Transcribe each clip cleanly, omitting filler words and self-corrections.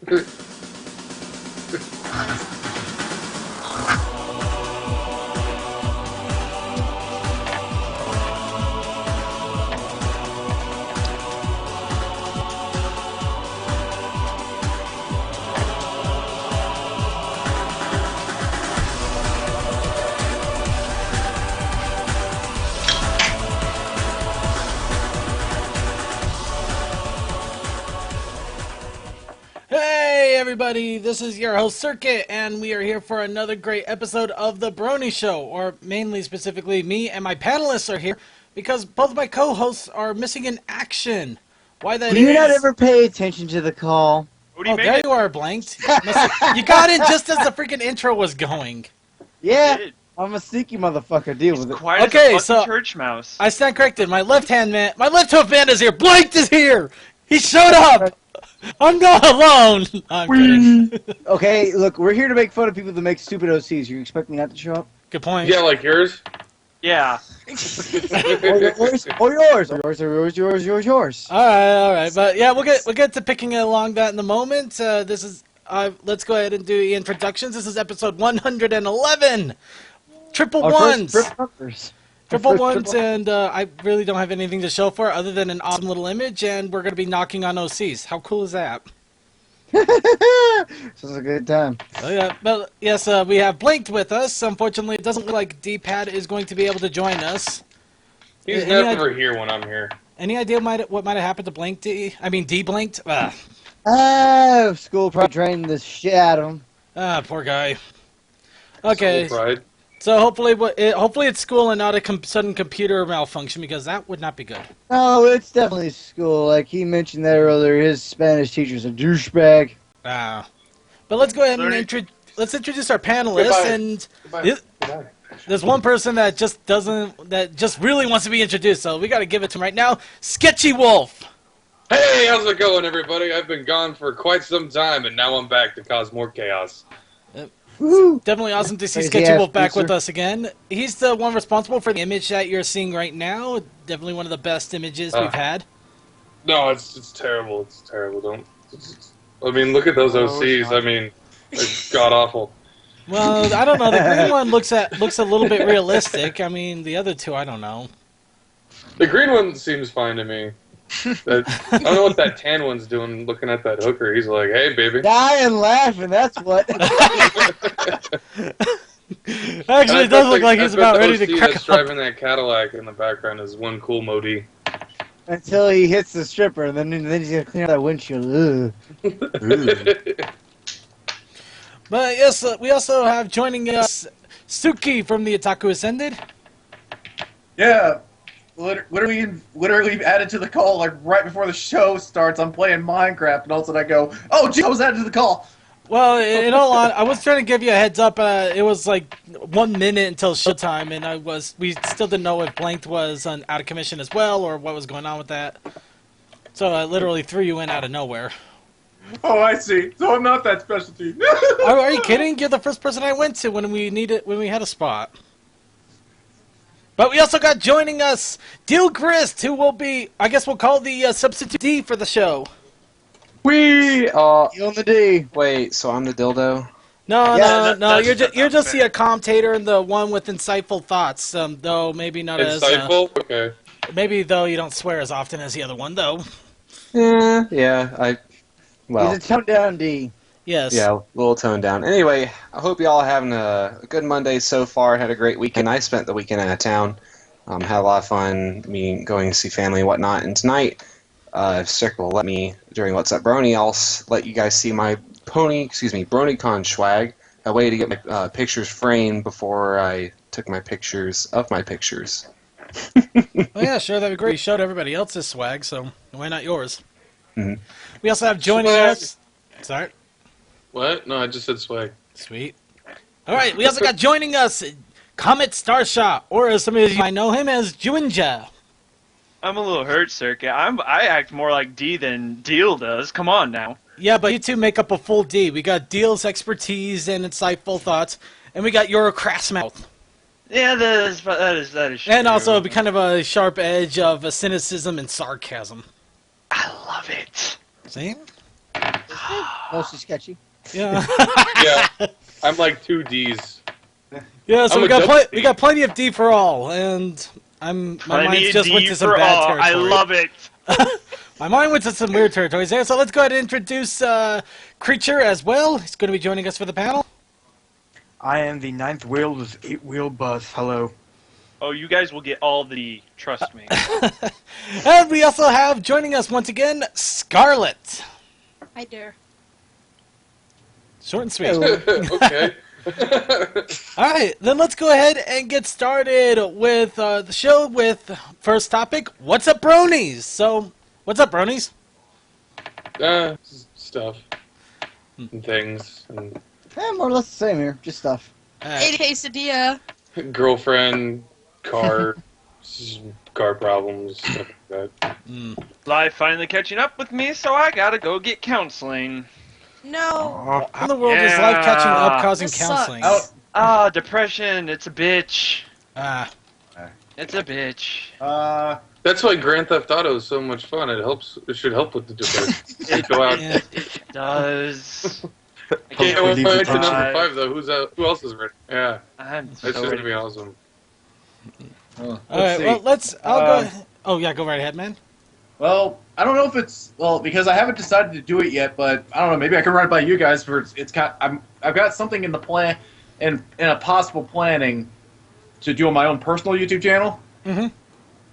Hey everybody, this is your host Circuit, and we are here for another great episode of the Brony Show, or mainly specifically me and my panelists are here because both of my co-hosts are missing in action. Why that is? Do you not ever pay attention to the call? Oh, there you are, Blanked. You got in just as the freaking intro was going. Yeah, I'm a sneaky motherfucker. Deal with it. Okay, so church mouse. I stand corrected. My left-hand man, my left-hoof man is here. Blanked is here. He showed up. I'm not alone. I'm kidding. Okay, look, we're here to make fun of people that make stupid OCs. You expect me not to show up? Good point. Yeah, like yours? Yeah. Or yours. All right. But yeah, we'll get to picking along that in a moment. Let's go ahead and do the introductions. This is episode 111. Triple ones. Triple ones, and I really don't have anything to show for it other than an awesome little image, and we're going to be knocking on OCs. How cool is that? This is a good time. Oh yeah, but yes, we have Blanked with us. Unfortunately, it doesn't look like D-Pad is going to be able to join us. He's never here when I'm here. Any idea what might have happened to Blanked D? I mean D-Blanked? Oh, school probably trained the shit out of him. Poor guy. Okay. School pride. So hopefully it's school and not a sudden computer malfunction, because that would not be good. No, it's definitely school. Like he mentioned that earlier, his Spanish teacher's a douchebag. But let's go ahead and introduce our panelists. Goodbye. There's one person that just really wants to be introduced, so we got to give it to him right now. Sketchy Wolf. Hey, how's it going, everybody? I've been gone for quite some time, and now I'm back to cause more chaos. Woo. Definitely awesome to see Sketchy Wolf back with us again. He's the one responsible for the image that you're seeing right now. Definitely one of the best images we've had. No, it's terrible. It's terrible. I mean, look at those OCs. I mean, they're god awful. Well, I don't know. The green one looks a little bit realistic. I mean, the other two, I don't know. The green one seems fine to me. I don't know what that tan one's doing looking at that hooker. He's like, hey, baby. Dying laughing, that's what. Actually, it does look like he's about ready to crack that's driving that Cadillac in the background is one cool Modi. Until he hits the stripper, and then he's going to clean out that windshield. But yes, we also have joining us Suki from the Otaku Ascended. Yeah. Literally added to the call like right before the show starts. I'm playing Minecraft, and all of a sudden I go, "Oh, gee, I was added to the call." Well, in all honesty, I was trying to give you a heads up. It was like 1 minute until showtime, and we still didn't know if Blanked was out of commission as well, or what was going on with that. So I literally threw you in out of nowhere. Oh, I see. So I'm not that specialty. Are you kidding? You're the first person I went to when we had a spot. But we also got joining us Dill Grist, who will be, I guess we'll call the substitute D for the show. You on the D. Wait, so I'm the dildo? No. You're just the commentator and the one with insightful thoughts. Though maybe not insightful? Okay. Maybe though you don't swear as often as the other one though. Yeah. Well. He's a toned down D. Yes. Yeah, a little toned down. Anyway, I hope you all are having a good Monday so far. Had a great weekend. I spent the weekend out of town. Had a lot of fun, going to see family and whatnot. And tonight, if Cirque will let me, during What's Up Brony, I'll let you guys see my BronyCon swag. A way to get my pictures framed before I took my pictures of my pictures. Oh yeah, sure, that'd be great. You showed everybody else's swag, so why not yours? Mm-hmm. We also have joining us. Sorry. What? No, I just said swag. Sweet. All right, we also got joining us Comet Starshot, or as some of you might know him as Juinja. I'm a little hurt, Circuit. I act more like D than Deal does. Come on now. Yeah, but you two make up a full D. We got Deal's expertise and insightful thoughts, and we got your crass mouth. Yeah, that is true. And also kind of a sharp edge of cynicism and sarcasm. I love it. See? Mostly sketchy. Yeah. Yeah, I'm like 2 Ds. Yeah, so I'm we a got double D. we got plenty of D for all, and my Plenty mind's of just D went to some for bad all. territory. I love it. My mind went to some weird territories there, so let's go ahead and introduce Creature as well. He's going to be joining us for the panel. I am the 9th wheel with 8-wheel bus. Hello. Oh, you guys will get all the. Trust me. And we also have joining us once again, Scarlet. Hi there. Short and sweet. Okay. All right, then let's go ahead and get started with the show with first topic, what's up, bronies? So, what's up, bronies? Stuff. And things. And More or less the same here. Just stuff. Hey, quesadilla. girlfriend, car, car problems, stuff like that. Life finally catching up with me, so I gotta go get counseling. No. How in the world is life catching up causing This counseling? sucks. Depression. It's a bitch. Ah, It's a bitch. That's why Grand Theft Auto is so much fun. It should help with the depression. It, Go out. yeah. it does. I Okay, can't well, leave the to number five. 5 though. Who else is ready? Yeah, I'm that's so just gonna ready. be awesome. All right, see. well, I'll go ahead. Oh, yeah, go right ahead, man. Well, I don't know if it's because I haven't decided to do it yet, but I don't know. Maybe I can run it by you guys. I've got something in the plan, in a possible planning to do on my own personal YouTube channel. Mhm.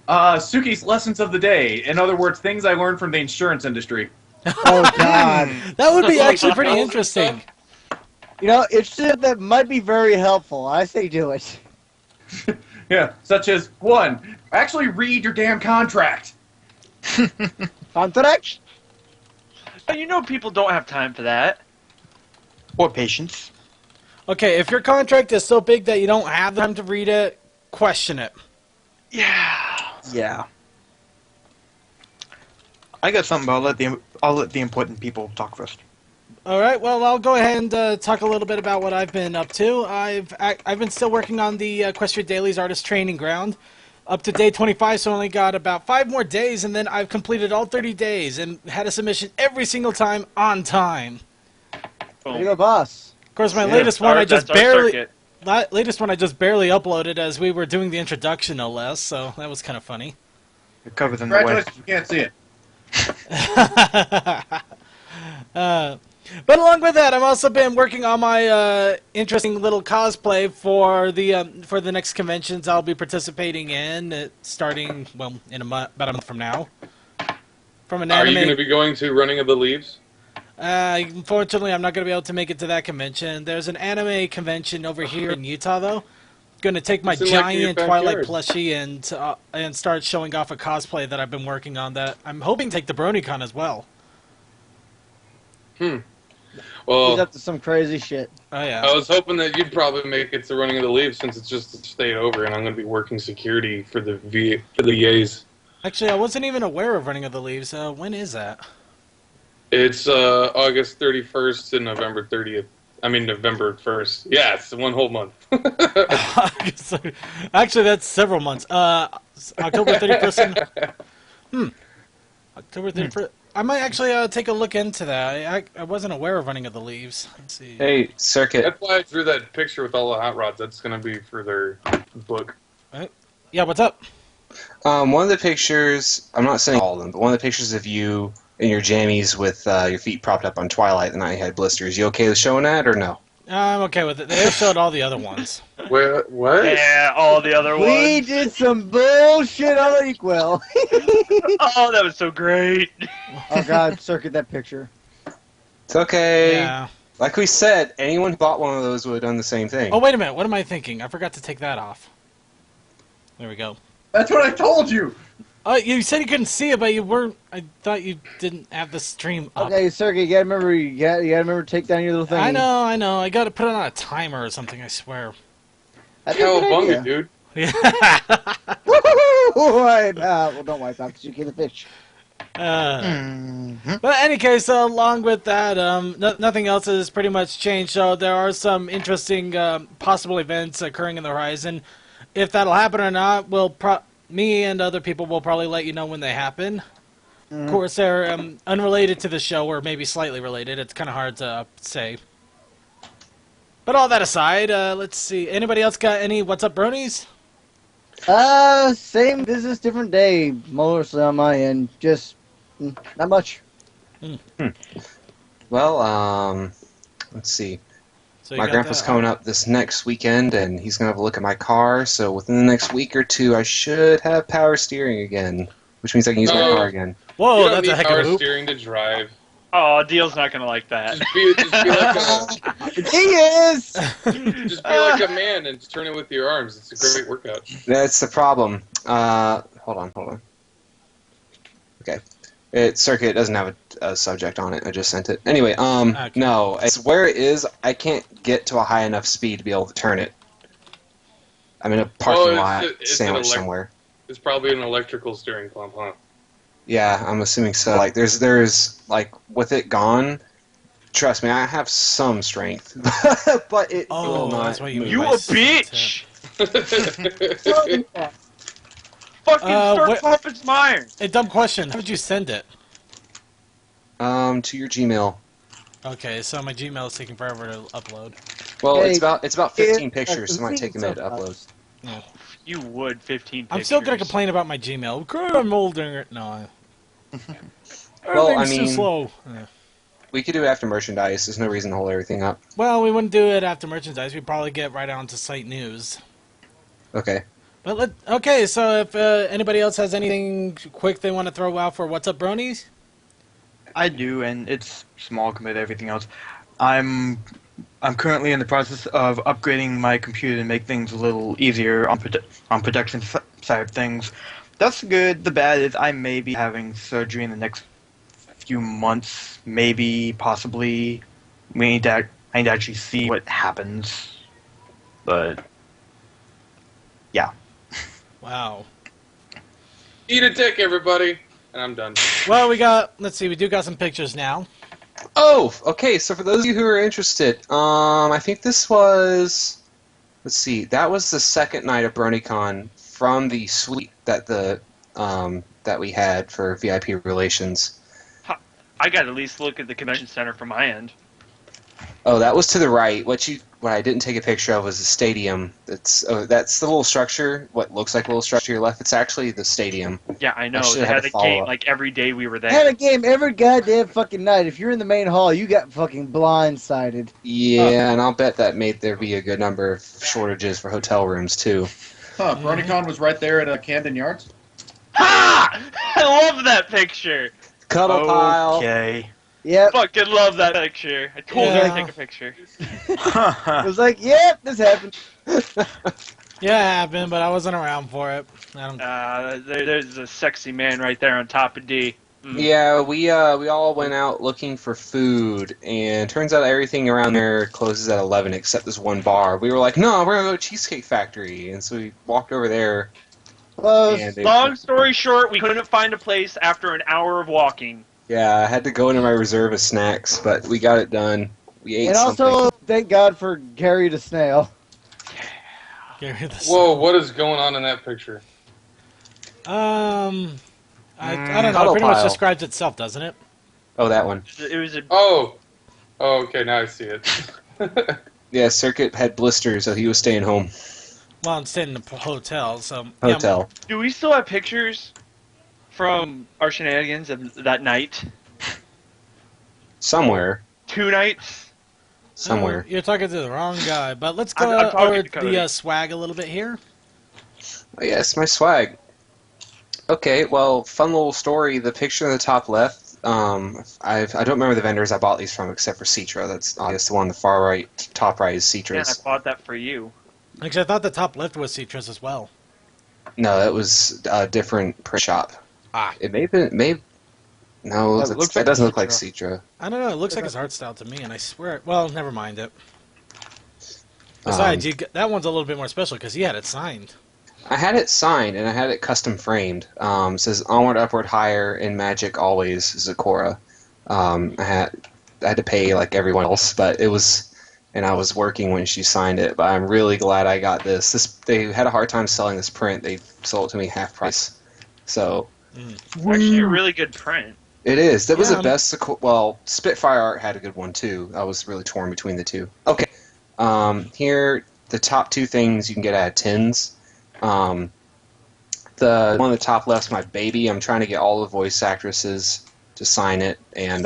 Suki's lessons of the day. In other words, things I learned from the insurance industry. Oh, God. That would be actually pretty interesting. You know, it's shit that might be very helpful. I say do it. Yeah, such as 1, actually read your damn contract. Contract? But you know people don't have time for that. Or patience. Okay, if your contract is so big that you don't have time to read it, question it. Yeah. Yeah. I got something, but I'll let the important people talk first. All right, well, I'll go ahead and talk a little bit about what I've been up to. I've been still working on the Equestria Daily's Artist Training Ground. Up to day 25, so I only got about 5 more days, and then I've completed all 30 days and had a submission every single time on time. There you go, boss. Of course, my latest one I just That's our barely circuit. latest one I just barely uploaded as we were doing the introduction, no less. So that was kind of funny. You're covered in the way. Congratulations, you can't see it. But along with that, I've also been working on my interesting little cosplay for the next conventions I'll be participating in, starting in about a month from now. From an Are anime. you going to be going to Running of the Leaves? Unfortunately, I'm not going to be able to make it to that convention. There's an anime convention over here in Utah, though. Going to take my It's in, like, your giant Twilight backyard. plushie and start showing off a cosplay that I've been working on. That I'm hoping to take to BronyCon as well. He's Well, up to some crazy shit. Oh yeah. I was hoping that you'd probably make it to Running of the Leaves since it's just a state over, and I'm going to be working security for the VAs. Actually, I wasn't even aware of Running of the Leaves. When is that? It's August 31st to November 30th. I mean, November 1st. Yeah, it's 1 whole month. Actually, that's several months. October 31st. October 31st. I might actually take a look into that. I wasn't aware of Running of the Leaves. Let's see. Hey, Circuit. That's why I drew that picture with all the hot rods. That's going to be for their book. Yeah, what's up? One of the pictures, I'm not saying all of them, but one of the pictures of you in your jammies with your feet propped up on Twilight the night you had blisters. You okay with showing that or no? I'm okay with it. They showed all the other ones. What? Yeah, all the other We ones. did some bullshit on Equal. Oh, that was so great. Oh, God, circuit that picture. It's okay. Yeah. Like we said, anyone who bought one of those would have done the same thing. Oh, wait a minute. What am I thinking? I forgot to take that off. There we go. That's what I told you. You said you couldn't see it, but you weren't. I thought you didn't have the stream up. Okay, circuit, you gotta remember to take down your little thing. I know. I got to put it on a timer or something, I swear. That's a good Cowabunga, idea. dude. Yeah. Wipe out. Well, don't wipe out because you get the fish. But in any case, along with that, nothing else has pretty much changed. So there are some interesting possible events occurring in the horizon. If that'll happen or not, me and other people will probably let you know when they happen. Of course, they're unrelated to the show, or maybe slightly related. It's kind of hard to say. But all that aside, let's see. Anybody else got any What's Up Bronies? Same business, different day. Mostly on my end. Just not much. Well, let's see. So My grandpa's coming up this next weekend, and he's going to have a look at my car. So within the next week or two, I should have power steering again, which means I can use my car again. Whoa, you don't that's need a heck power of a hoop. steering to drive. Oh, Deal's not gonna like that. Just be like He is! just be like a man and just turn it with your arms. It's a great workout. That's the problem. Hold on. Okay. Circuit doesn't have a subject on it. I just sent it. Anyway, Okay. no. It's where it is, I can't get to a high enough speed to be able to turn it. I'm in a parking lot it's sandwiched somewhere. It's probably an electrical steering pump, huh? Yeah, I'm assuming so. Like, there's like, with it gone, trust me, I have some strength, but it will not that's why you move. You a bitch! Fucking what- start pumping mine! A dumb question. How did you send it? To your Gmail. Okay, so my Gmail is taking forever to upload. Well, Hey, it's about 15 it- pictures, so it might take a minute to upload. You would 15 pictures. I'm still gonna complain about my Gmail. God, I'm older. No. Well, I Everything's too mean- slow. Yeah. We could do after merchandise. There's no reason to hold everything up. Well, we wouldn't do it after merchandise. We'd probably get right on to site news. Okay. But okay, so if anybody else has anything quick they want to throw out for What's Up Bronies? I do, and it's small compared to everything else. I'm currently in the process of upgrading my computer to make things a little easier on production side of things. That's good. The bad is I may be having surgery in the next few months, maybe, possibly. I need to actually see what happens. But yeah. Wow. Eat a dick, everybody. And I'm done. Well, let's see, we do got some pictures now. Oh, okay. So for those of you who are interested, I think this was, let's see, that was the second night of BronyCon from the suite that that we had for VIP relations. I gotta at least look at the convention center from my end. Oh, that was to the right. What I didn't take a picture of was the stadium. That's the little structure. What looks like a little structure to your left. It's actually the stadium. Yeah, I know. should've They had had to a follow game up. like every day we were there. Had a game every goddamn fucking night. If you're in the main hall, you got fucking blindsided. Yeah, and I'll bet that made there be a good number of shortages for hotel rooms too. Huh, BronyCon was right there at Camden Yards? Ha! I love that picture. Cuddle pile. Okay. Yep. Fucking love that picture. I told her Yeah. to take a picture. It was like, yep, this happened. Yeah, it happened, but I wasn't around for it. I don't. There's a sexy man right there on top of D. Yeah, we all went out looking for food, and turns out everything around there closes at 11 except this one bar. We were like, no, we're gonna go to Cheesecake Factory, and so we walked over there. Close. And Long story short, we couldn't find a place after an hour of walking. yeah, I had to go into my reserve of snacks, but we got it done. We ate And something. also, thank God for Gary the Snail. Get rid of this. Whoa, what is going on in that picture? I don't know. It Cuddle pretty much pile. describes itself, doesn't it? Oh, that one. It was a Oh, okay, now I see it. Yeah, Circuit had blisters, so he was staying home. Well, I'm staying in the hotel, so yeah, Hotel. Do we still have pictures from our shenanigans of that night? Somewhere. 2 nights? Somewhere. You're talking to the wrong guy, but let's go I'm talking over to Cody. the swag a little bit here. Oh, yes, my swag. Okay, well, fun little story. The picture in the top left, I don't remember the vendors I bought these from except for Citra. That's obvious. The one on the far right, top right is Man, I Citra's. bought that for you. Actually, I thought the top left was Citrus as well. No, that was a different print shop. Ah. It may have been, no, That looks like that doesn't look like Citra. Citra. I don't know. It looks like his art style to me, and I swear. Well, never mind it. Besides, that one's a little bit more special because he had it signed. I had it signed and I had it custom framed. It says onward, upward, higher in Magic always Zakora. I had to pay like everyone else, but it was, and I was working when she signed it. But I'm really glad I got this. They had a hard time selling this print. They sold it to me half price. So Actually, a really good print. It is. That was Yeah, the best. Well, Spitfire Art had a good one too. I was really torn between the two. Okay. Here, the top two things you can get out of tins. The one on the top left's my baby. I'm trying to get all the voice actresses to sign it, and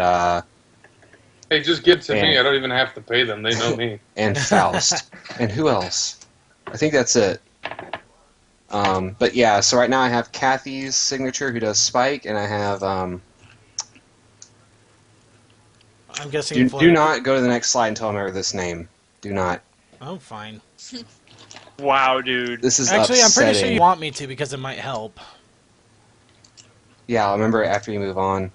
Hey, just give it to me. And- I don't even have to pay them. They know me. and Faust. And who else? I think that's it. But yeah, so right now I have Kathy's signature, who does Spike, and I have I'm guessing. do not go to the next slide until I remember this name. Do not. Oh, fine. Wow, dude. This is Actually, I'm pretty sure upsetting. you want me to because it might help. Yeah, I'll remember it after you move on.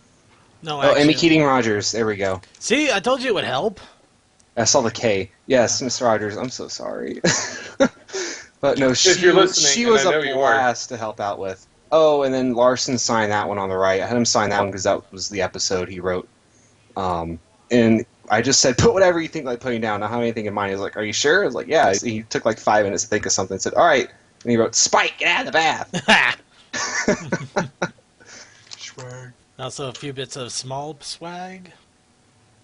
No, Oh, Amy actually. Keating Rogers. There we go. See, I told you it would help. I saw the K. Yes, Miss Rogers. I'm so sorry. But no, you're listening, she and was I know a you are. blast to help out with. Oh, and then Larson signed that one on the right. I had him sign that one because that was the episode he wrote. And I just said, put whatever you think like putting down. I don't have anything in mind. He was like, are you sure? I was like, yeah. He took like 5 minutes to think of something. Said, all right. And he wrote, Spike, get out of the bath. Also, a few bits of small swag.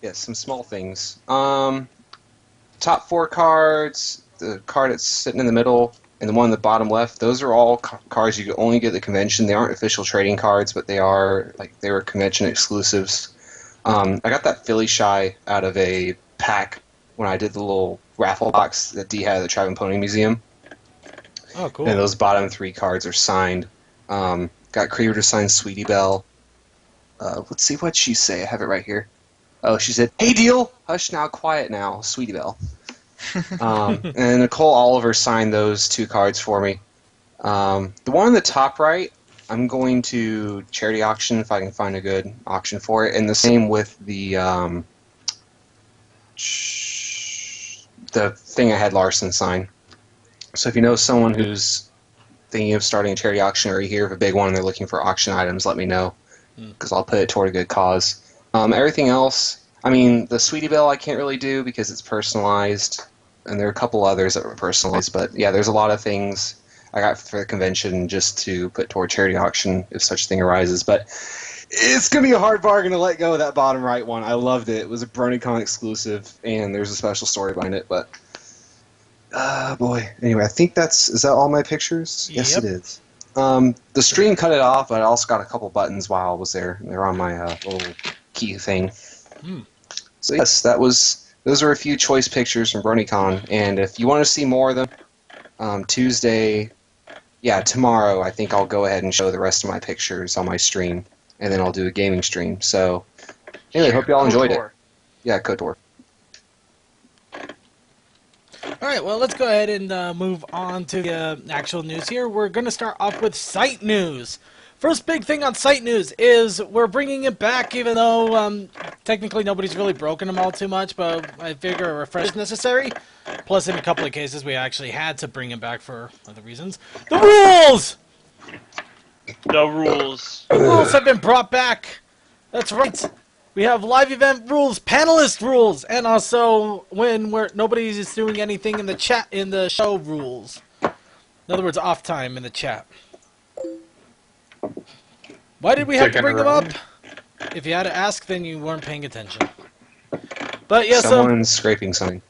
Yes, some small things. Top 4 cards, the card that's sitting in the middle, and the one in the bottom left. Those are all cards you can only get at the convention. They aren't official trading cards, but they were convention exclusives. I got that Philly Shy out of a pack when I did the little raffle box that D had at the Tribe and Pony Museum. Oh, cool. And those bottom 3 cards are signed. Got Creeper to sign Sweetie Belle. Let's see what she say. I have it right here. Oh, she said, "Hey, Deal, hush now, quiet now, Sweetie Belle." And Nicole Oliver signed those 2 cards for me. The one on the top right, I'm going to charity auction if I can find a good auction for it. And the same with the thing I had Larson sign. So if you know someone who's thinking of starting a charity auction, or you hear of a big one and they're looking for auction items, let me know, because I'll put it toward a good cause. Everything else, I mean, the Sweetie Belle I can't really do because it's personalized, and there are a couple others that were personalized, but yeah, there's a lot of things I got for the convention just to put toward charity auction if such a thing arises, but it's going to be a hard bargain to let go of that bottom right one. I loved it. It was a BronyCon exclusive, and there's a special story behind it, but boy. Anyway, I think is that all my pictures? Yes, Yep. it is. The stream cut it off, but I also got a couple buttons while I was there. They're on my little key thing. So yes, those are a few choice pictures from BronyCon, and if you want to see more of them, Tuesday, tomorrow, I think I'll go ahead and show the rest of my pictures on my stream, and then I'll do a gaming stream. So anyway, hope you all enjoyed it. Yeah, KOTOR. All right, well, let's go ahead and move on to the actual news here. We're going to start off with site news. First big thing on site news is we're bringing it back, even though technically nobody's really broken them all too much, but I figure a refresh is necessary. Plus, in a couple of cases, we actually had to bring it back for other reasons. The rules! The rules. The rules have been brought back. That's right. We have live event rules, panelist rules, and also when nobody's doing anything in the chat in the show rules. In other words, off time in the chat. Why did we have to bring them up? If you had to ask, then you weren't paying attention. But yeah, Someone's scraping something.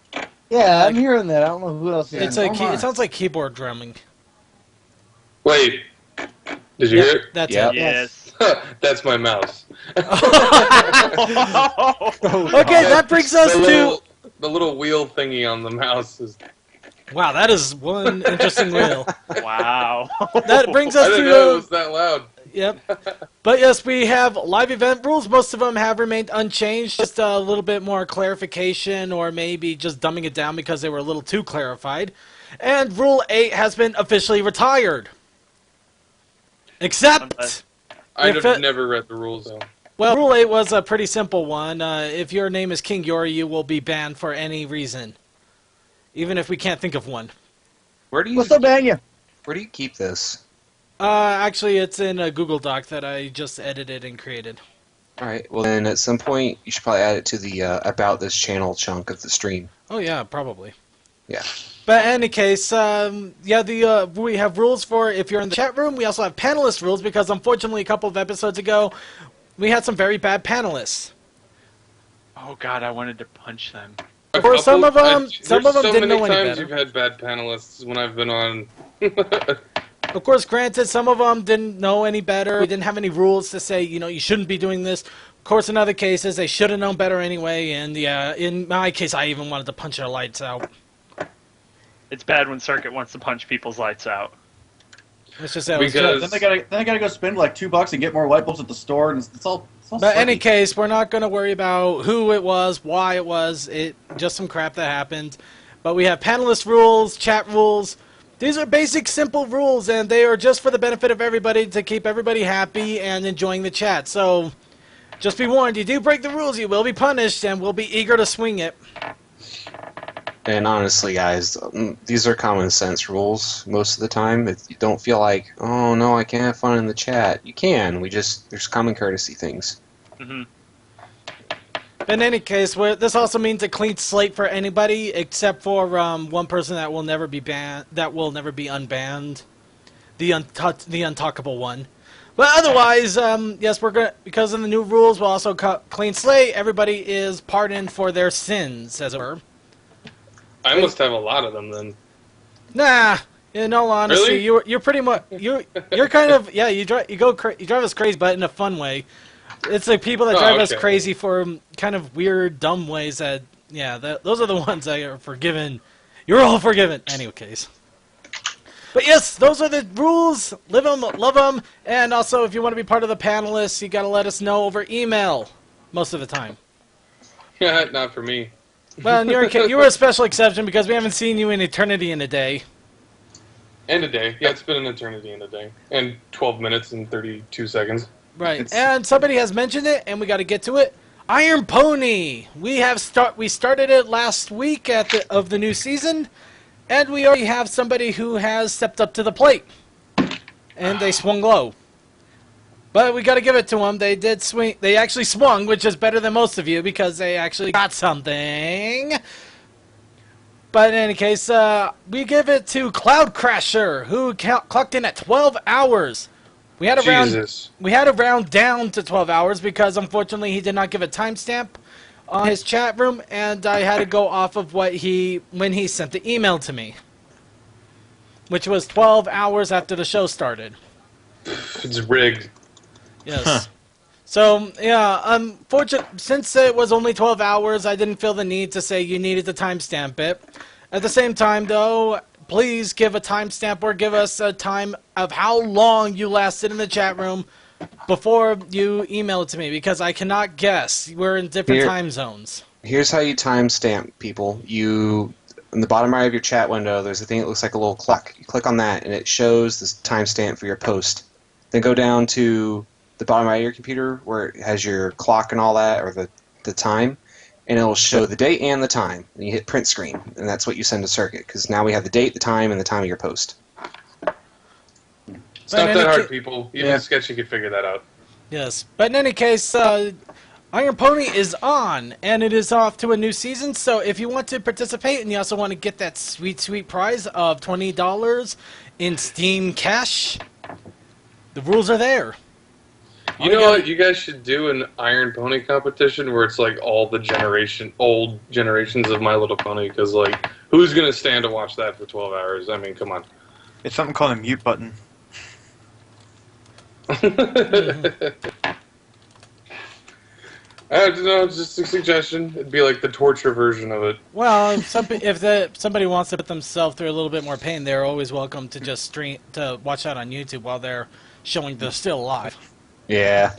Yeah, I'm hearing that. I don't know who else is. it's it sounds like keyboard drumming. Wait, did you hear it? That's Yep. it. Yes. That's my mouse. Okay, that brings us to. The little wheel thingy on the mouse is. Wow, that is one interesting wheel. Wow. That brings I us didn't know it to. was that loud. Yep. But yes, we have live event rules. Most of them have remained unchanged. Just a little bit more clarification, or maybe just dumbing it down because they were a little too clarified. And Rule 8 has been officially retired. Except, I've never read the rules though. well, Rule 8 was a pretty simple one. If your name is King Yori, you will be banned for any reason. Even if we can't think of one. Where do you What's up, Anya? Where do you keep this? Actually, it's in a Google Doc that I just edited and created. All right. Well, then at some point you should probably add it to the about this channel chunk of the stream. Oh yeah, probably. Yeah. But in any case, we have rules for if you're in the chat room. We also have panelist rules because unfortunately a couple of episodes ago, we had some very bad panelists. Oh God, I wanted to punch them. For some of them didn't know any better. You've had bad panelists when I've been on. Of course, granted, some of them didn't know any better. We didn't have any rules to say, you shouldn't be doing this. Of course, in other cases, they should have known better anyway. And yeah, in my case, I even wanted to punch their lights out. It's bad when Circuit wants to punch people's lights out. Let's just say Then they gotta go spend like $2 and get more light bulbs at the store, and it's all. But in any case, we're not going to worry about who it was, why it was. Just some crap that happened. But we have panelist rules, chat rules. These are basic, simple rules, and they are just for the benefit of everybody to keep everybody happy and enjoying the chat. So, just be warned, you do break the rules, you will be punished, and we'll be eager to swing it. And honestly, guys, these are common sense rules most of the time. If you don't feel like, oh no, I can't have fun in the chat, you can. There's common courtesy things. Mm-hmm. In any case, this also means a clean slate for anybody except for one person that will never be banned, that will never be unbanned, the untalkable one. But otherwise, yes, we're gonna, because of the new rules, we'll also clean slate. Everybody is pardoned for their sins, as it were. I must have a lot of them then. Nah, in all honesty, Really? you're pretty much you're kind of you drive us crazy, but in a fun way. It's the people that drive us crazy for kind of weird, dumb ways that those are the ones that are forgiven. You're all forgiven, in any case. But yes, those are the rules. Live them, love them, and also if you want to be part of the panelists, you got to let us know over email most of the time. Yeah, not for me. Well, you were a special exception because we haven't seen you in eternity in a day. And a day. Yeah, it's been an eternity and a day. And 12 minutes and 32 seconds. Right. And somebody has mentioned it, and we got to get to it. Iron Pony. We started it last week of the new season, and we already have somebody who has stepped up to the plate. And they swung low. But we got to give it to them. They did swing. They actually swung, which is better than most of you because they actually got something. But in any case, we give it to Cloud Crasher, who clocked in at 12 hours. We had a round down to 12 hours because unfortunately he did not give a timestamp on his chat room, and I had to go off of when he sent the email to me, which was 12 hours after the show started. It's rigged. Yes. So, yeah, since it was only 12 hours, I didn't feel the need to say you needed to timestamp it. At the same time, though, please give a timestamp or give us a time of how long you lasted in the chat room before you email it to me, because I cannot guess. We're in different time zones. Here's how you timestamp people. In the bottom right of your chat window, there's a thing that looks like a little clock. You click on that, and it shows the timestamp for your post. Then go down to the bottom right of your computer where it has your clock and all that, or the time, and it will show the date and the time. And you hit print screen, and that's what you send to Circuit, because now we have the date, the time, and the time of your post. It's not that hard, people. Even Sketchy can figure that out. Yes, but in any case, Iron Pony is on, and it is off to a new season, so if you want to participate and you also want to get that sweet, sweet prize of $20 in Steam cash, the rules are there. You know what? You guys should do an Iron Pony competition where it's like all the old generations of My Little Pony, because like, who's gonna stand to watch that for 12 hours? I mean, come on. It's something called a mute button. I don't know, it's just a suggestion. It'd be like the torture version of it. Well, if somebody wants to put themselves through a little bit more pain, they're always welcome to just to watch that on YouTube while they're showing they're still alive. Yeah.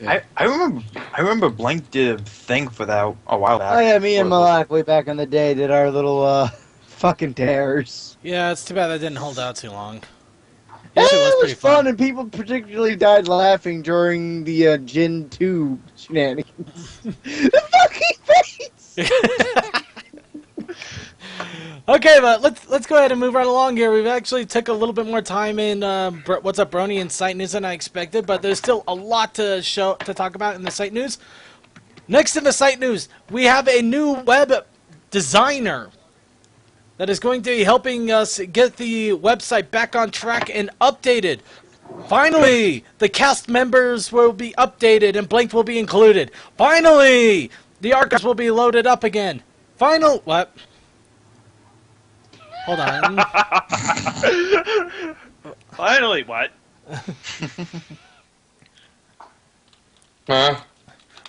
I remember Blank did a thing for that a while back. Oh yeah, me and Malak way back in the day did our little fucking tears. Yeah, it's too bad that didn't hold out too long. Yeah, Actually, it was pretty fun, and people particularly died laughing during the Gen 2 shenanigans. The fucking face! Okay, but let's go ahead and move right along here. We've actually took a little bit more time in What's Up Brony and Site News than I expected, but there's still a lot to talk about in the Site News. Next in the Site News, we have a new web designer. that is going to be helping us get the website back on track and updated. Finally, the cast members will be updated and blank will be included. Finally, the archives will be loaded up again. What? Hold on. Finally, what? Huh?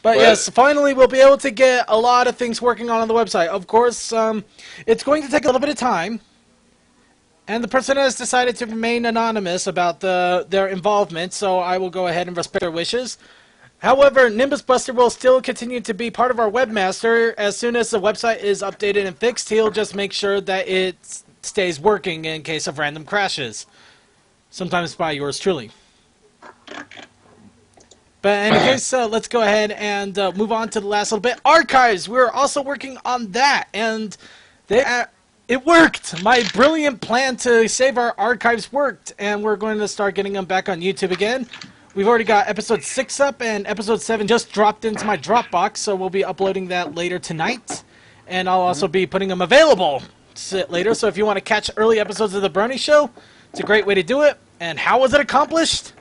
But What? yes, finally we'll be able to get a lot of things working on the website. Of course, it's going to take a little bit of time. And the person has decided to remain anonymous about their involvement, so I will go ahead and respect their wishes. However, Nimbus Buster will still continue to be part of our webmaster. As soon as the website is updated and fixed, he'll just make sure that it stays working in case of random crashes. Sometimes by yours truly. But in any case, let's go ahead and move on to the last little bit. Archives! We're also working on that, and it worked! My brilliant plan to save our archives worked, and we're going to start getting them back on YouTube again. We've already got episode 6 up, and episode 7 just dropped into my Dropbox, so we'll be uploading that later tonight. And I'll also be putting them available later, so if you want to catch early episodes of The Brony Show, it's a great way to do it. And how was it accomplished?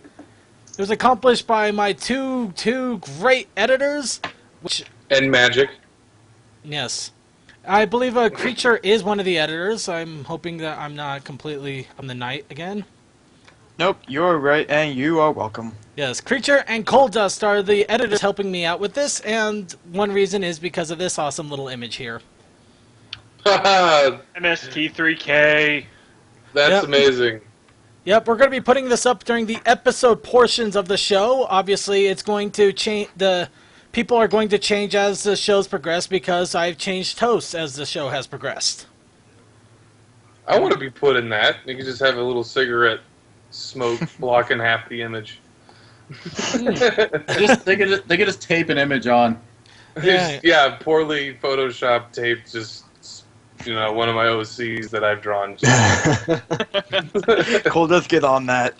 It was accomplished by my two great editors, And magic. Yes. I believe Creature is one of the editors. I'm hoping that I'm not completely on the night again. Nope, you're right, and you are welcome. Yes, Creature and Cold Dust are the editors helping me out with this, and one reason is because of this awesome little image here. That's MST3K. Yep. amazing. Yep, we're going to be putting this up during the episode portions of the show. Obviously, it's going to change. The people are going to change as the shows progress because I've changed hosts as the show has progressed. I want to be put in that. You can just have a little cigarette smoke blocking half the image. They could just tape an image on. Yeah. Poorly photoshopped tape, just one of my OCs that I've drawn. Cole does get on that.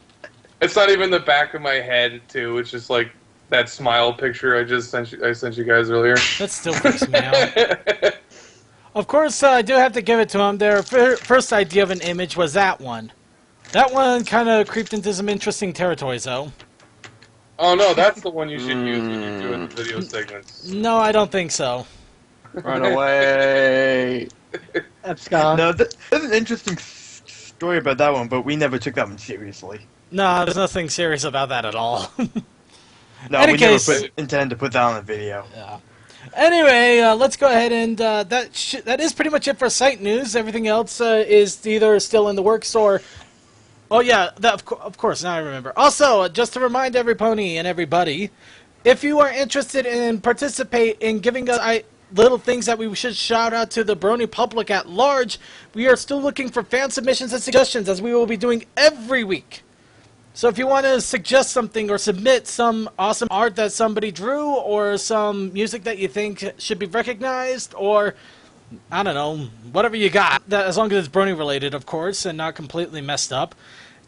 It's not even the back of my head too. It's just like that smile picture I sent you guys earlier. That still freaks me out. Of course, I do have to give it to them. Their first idea of an image was that one. That one kind of creeped into some interesting territories, though. Oh no, that's the one you should use when you're doing video segments. No, I don't think so. Run away. Abscond. No, there's an interesting story about that one, but we never took that one seriously. No, there's nothing serious about that at all. No, Any we case- never intend to put that on a video. Yeah. Anyway, let's go ahead and that is pretty much it for site news. Everything else is either still in the works or... Oh yeah, of course, now I remember. Also, just to remind everypony and everybody, if you are interested in participate in giving us little things that we should shout out to the Brony public at large, we are still looking for fan submissions and suggestions, as we will be doing every week. So if you want to suggest something or submit some awesome art that somebody drew or some music that you think should be recognized or, I don't know, whatever you got, that, as long as it's Brony related, of course, and not completely messed up,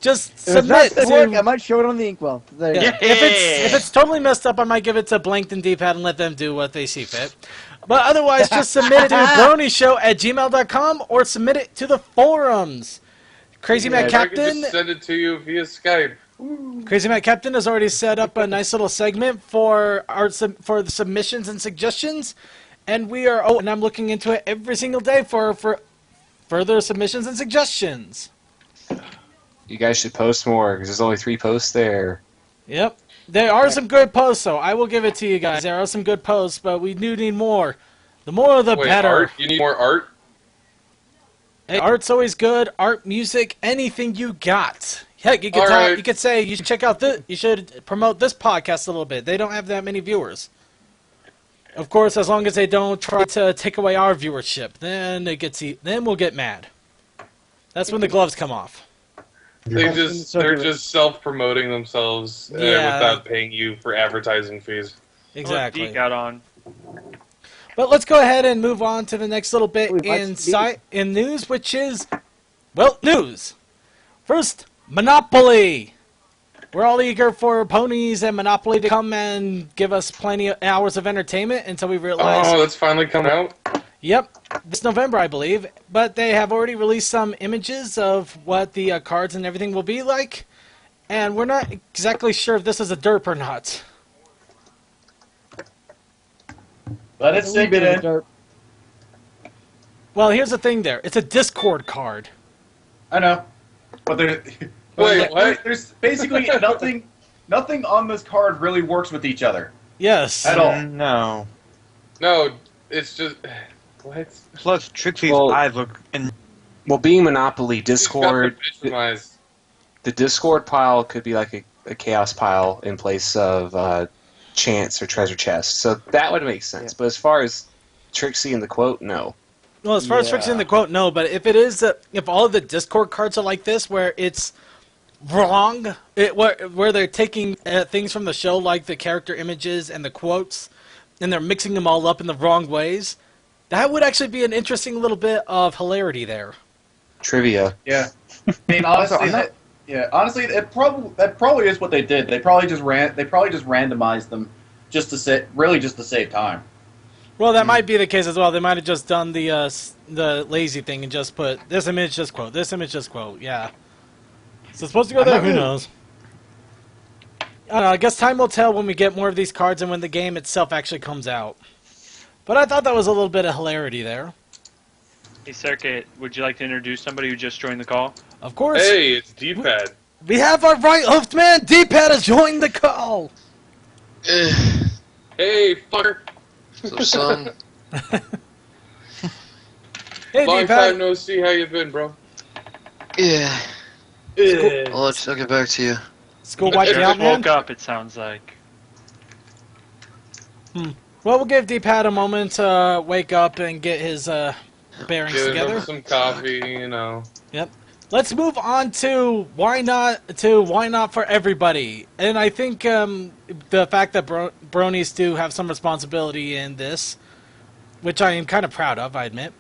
just If it's not submit good to... work, I might show it on the inkwell. There you Yeah, go. if it's totally messed up, I might give it to Blanked and D-Pad and let them do what they see fit. But otherwise, just submit it to bronieshow@gmail.com or submit it to the forums. Crazy Matt I can Captain... just send it to you via Skype. Crazy Matt Captain has already set up a nice little segment for for the submissions and suggestions, and we are and I'm looking into it every single day for further submissions and suggestions. You guys should post more, because there's only 3 posts there. Yep, there are some good posts, so I will give it to you guys. There are some good posts, but we do need more. The more, the Wait, better. art? You need more art? Hey, art's always good. Art, music, anything you got. Heck, you could All right. you could say you should check out this. You should promote this podcast a little bit. They don't have that many viewers. Of course, as long as they don't try to take away our viewership, then then we'll get mad. That's when the gloves come off. They're just self-promoting themselves without paying you for advertising fees. Exactly. Geek out on. But let's go ahead and move on to the next little bit We've in news, which is, well, news. First, Monopoly. We're all eager for ponies and Monopoly to come and give us plenty of hours of entertainment until we realize... Oh, that's finally come out? Yep, this November, I believe. But they have already released some images of what the cards and everything will be like. And we're not exactly sure if this is a derp or not. Let it sink it in. Derp. Well, here's the thing there. It's a Discord card. I know. But Wait, what? there's basically nothing on this card really works with each other. Yes. At all. No. No, it's just what? Plus, Trixie's Well- eyes look. And Well, being Monopoly, Discord, She's got the visualize. the Discord pile could be like a chaos pile in place of chance or treasure chest. So that would make sense. But as far as Trixie and the quote, no. Well, as far as Trixie in the quote, no. But if it is, if all of the Discord cards are like this, where it's wrong, where they're taking things from the show, like the character images and the quotes, and they're mixing them all up in the wrong ways, that would actually be an interesting little bit of hilarity there. Trivia. Yeah. I mean, honestly, that probably is what they did. They probably just randomized them just to save time. Well, that might be the case as well. They might have just done the lazy thing and just put this image just quote, this image just quote. Yeah. So it's supposed to go there. Who knows? I don't know. I guess time will tell when we get more of these cards and when the game itself actually comes out. But I thought that was a little bit of hilarity there. Hey, Circuit, would you like to introduce somebody who just joined the call? Of course. Hey, it's D-pad. We have our right hoofed man, D-Pad, has joined the call. Hey, fucker. So, son, Hey, Long D-Pad. time no see. How you been, bro? yeah, I'll get back to you. School wiped you out, Just man? woke up, it sounds like. Well, we'll give D-Pad a moment to wake up and get his bearings Giving together. him some coffee, you know. Yep. Let's move on to why not for everybody. And I think the fact that bronies do have some responsibility in this, which I am kind of proud of, I admit.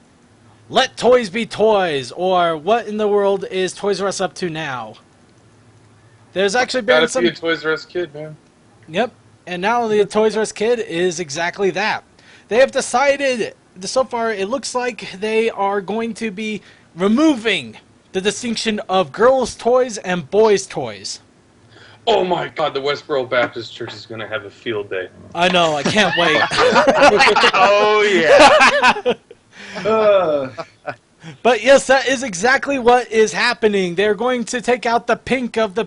Let toys be toys, or what in the world is Toys R Us up to now? There's actually been Gotta some. be a Toys R Us kid, man. Yep. And now the Toys R Us Kid is exactly that. They have decided, so far it looks like they are going to be removing the distinction of girls' toys and boys' toys. Oh my God, the Westboro Baptist Church is gonna have a field day. I know, I can't wait. Oh, yeah. But yes, that is exactly what is happening. They're going to take out the pink of the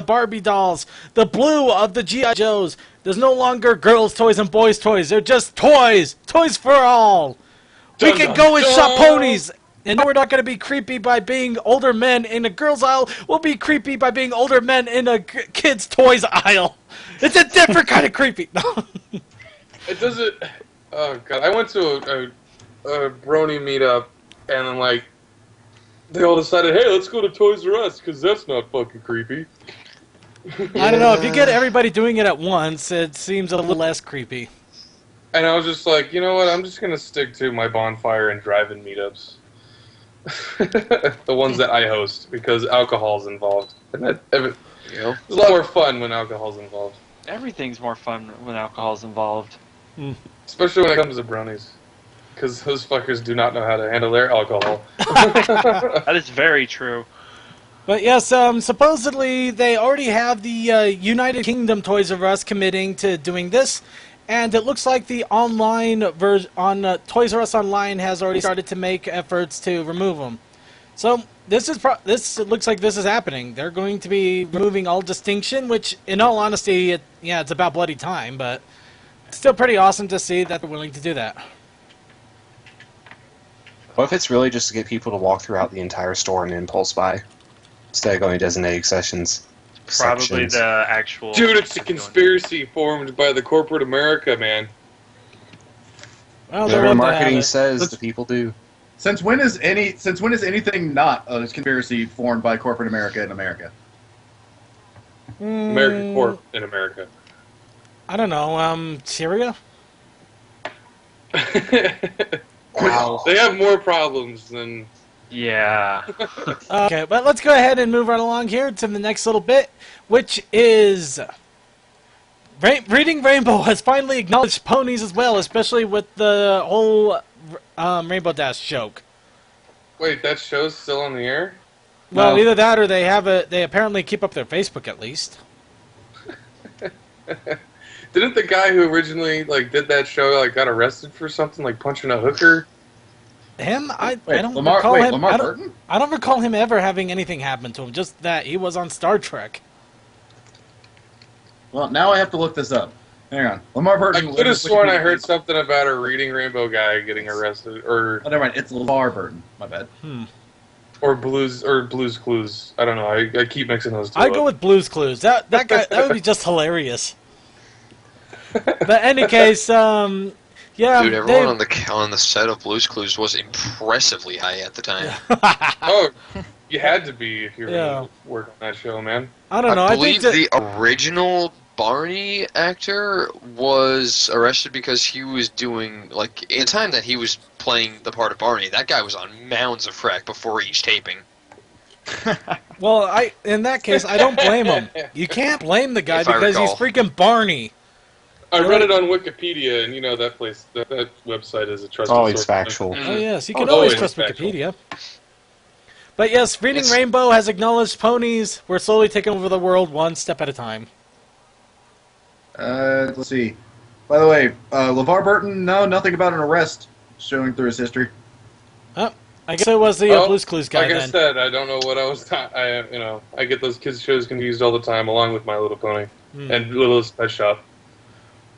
Barbie dolls, the blue of the G.I. Joes. There's no longer girls' toys and boys' toys. They're just toys. Toys for all. We Dun, can dun, go and dun. shop ponies. And we're not going to be creepy by being older men in a girls' aisle. We'll be creepy by being older men in a kids' toys aisle. It's a different kind of creepy. It doesn't. Oh God, I went to a Brony meetup, and then like they all decided, hey, let's go to Toys R Us because that's not fucking creepy. I don't know. If you get everybody doing it at once, it seems a little less creepy. And I was just like, you know what? I'm just gonna stick to my bonfire and drive-in meetups. The ones that I host, because alcohol's involved. And it's a lot more fun when alcohol's involved. Everything's more fun when alcohol's involved. Especially when it comes to bronies. Because those fuckers do not know how to handle their alcohol. That is very true. But yes, supposedly they already have the United Kingdom Toys R Us committing to doing this. And it looks like the online version on Toys R Us Online has already started to make efforts to remove them. So this looks like this is happening. They're going to be removing all distinction, which, in all honesty, it's about bloody time. But it's still pretty awesome to see that they're willing to do that. What if it's really just to get people to walk throughout the entire store and impulse buy instead of going to designated sessions? Probably sections? the actual... Dude, it's a conspiracy formed by the corporate America, man. Well, they're Whatever willing to have marketing it. says, the people do. Since when is anything not a conspiracy formed by corporate America in America? American Corp in America. I don't know. Syria? Wow. They have more problems than... Yeah. Okay, but let's go ahead and move right along here to the next little bit, which is... Reading Rainbow has finally acknowledged ponies as well, especially with the whole Rainbow Dash joke. Wait, that show's still on the air? Well, No. either that or they have a. They apparently keep up their Facebook at least. Didn't the guy who originally did that show got arrested for something like punching a hooker? Him? I don't Lamar, recall him. Lamar I don't, Burton? I don't recall him ever having anything happen to him. Just that he was on Star Trek. Well, now I have to look this up. Hang on. Lamar I Burton. could have sworn I heard something about a Reading Rainbow guy getting arrested, Oh, never mind. It's LeVar Burton. My bad. or Blues Clues. I don't know. I keep mixing those two. I up. go with Blue's Clues. That guy that would be just hilarious. But any case, yeah. Dude, everyone on the set of Blue's Clues was impressively high at the time. Oh, you had to be if you were Yeah. going to work on that show, man. I don't know. I I think believe that, the original Barney actor was arrested because he was doing, in the time that he was playing the part of Barney, that guy was on mounds of frack before each taping. well, in that case, I don't blame him. You can't blame the guy If I because he's recall. freaking Barney. I read it on Wikipedia, and that place, that website is a trusted Always source. factual. Oh yes, you can Oh, always it trust is factual. Wikipedia. But yes, Reading Yes. Rainbow has acknowledged ponies. We're slowly taking over the world one step at a time. Let's see. By the way, LeVar Burton, no, nothing about an arrest showing through his history. I guess it was the Blue's Clues guy Like I then. said, I don't know what I was. I get those kids shows confused all the time, along with My Little Pony and Littlest Pet Shop.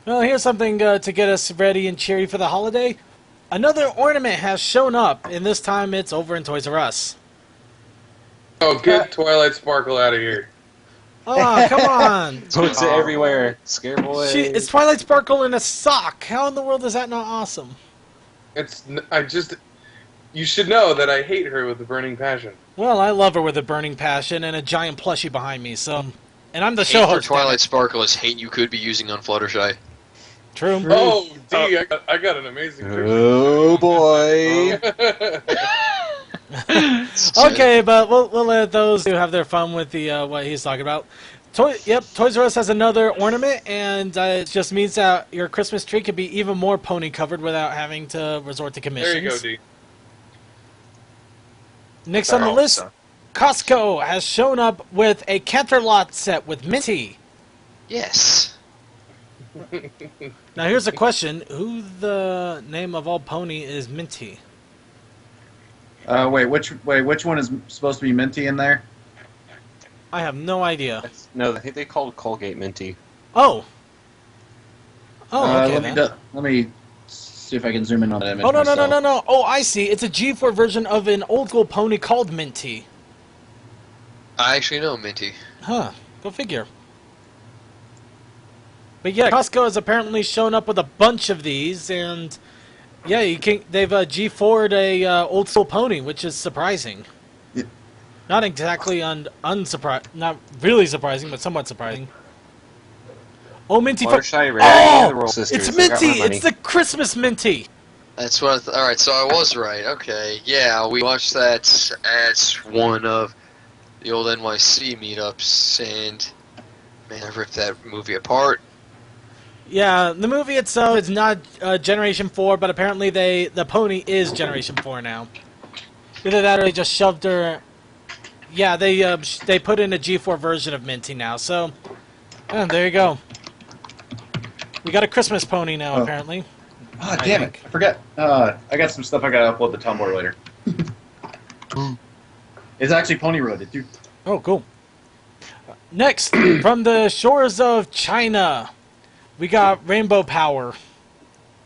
Well, here's something to get us ready and cheery for the holiday. Another ornament has shown up, and this time it's over in Toys R Us. Oh, get Twilight Sparkle out of here! Oh, come on! Puts it everywhere. Scare boy. It's Twilight Sparkle in a sock. How in the world is that not awesome? You should know that I hate her with a burning passion. Well, I love her with a burning passion and a giant plushie behind me, so... And I'm the Hate show for host. damn Twilight it. Sparkle is hate you could be using on Fluttershy. True. Oh, D, I got an amazing picture. Oh boy. Okay, but we'll let those who have their fun with the what he's talking about. Toys R Us has another ornament, and it just means that your Christmas tree could be even more pony covered without having to resort to commissions. There you go, D. Next on the list, Costco has shown up with a Canterlot set with Minty. Yes. Now here's a question: who the name of all pony is Minty? Which one is supposed to be Minty in there? I have no idea. No, I think they called Colgate Minty. Oh. Oh, okay. Let me see if I can zoom in on that image. Oh, no. myself. Oh, I see. It's a G4 version of an old school pony called Minty. I actually know Minty. Huh. Go figure. But yeah, Costco has apparently shown up with a bunch of these, and yeah, they've G4'd a old school pony, which is surprising. Yeah. Not exactly not really surprising, but somewhat surprising. Oh, Minty! Fluttershy, Ray, Oh, the Royal Sisters. it's I got my Minty! money. It's the Christmas Minty! That's what alright, so I was right. Okay. Yeah, we watched that at one of the old NYC meetups, and man, I ripped that movie apart. Yeah, the movie itself is not Generation 4, but apparently the pony is Generation 4 now. Either that or they just shoved her... Yeah, they put in a G4 version of Minty now, so... Yeah, there you go. We got a Christmas pony now, apparently. Ah, damn it! I forgot. I got some stuff I gotta upload to Tumblr later. It's actually pony related, dude. Oh, cool. Next, from the shores of China, we got Rainbow Power.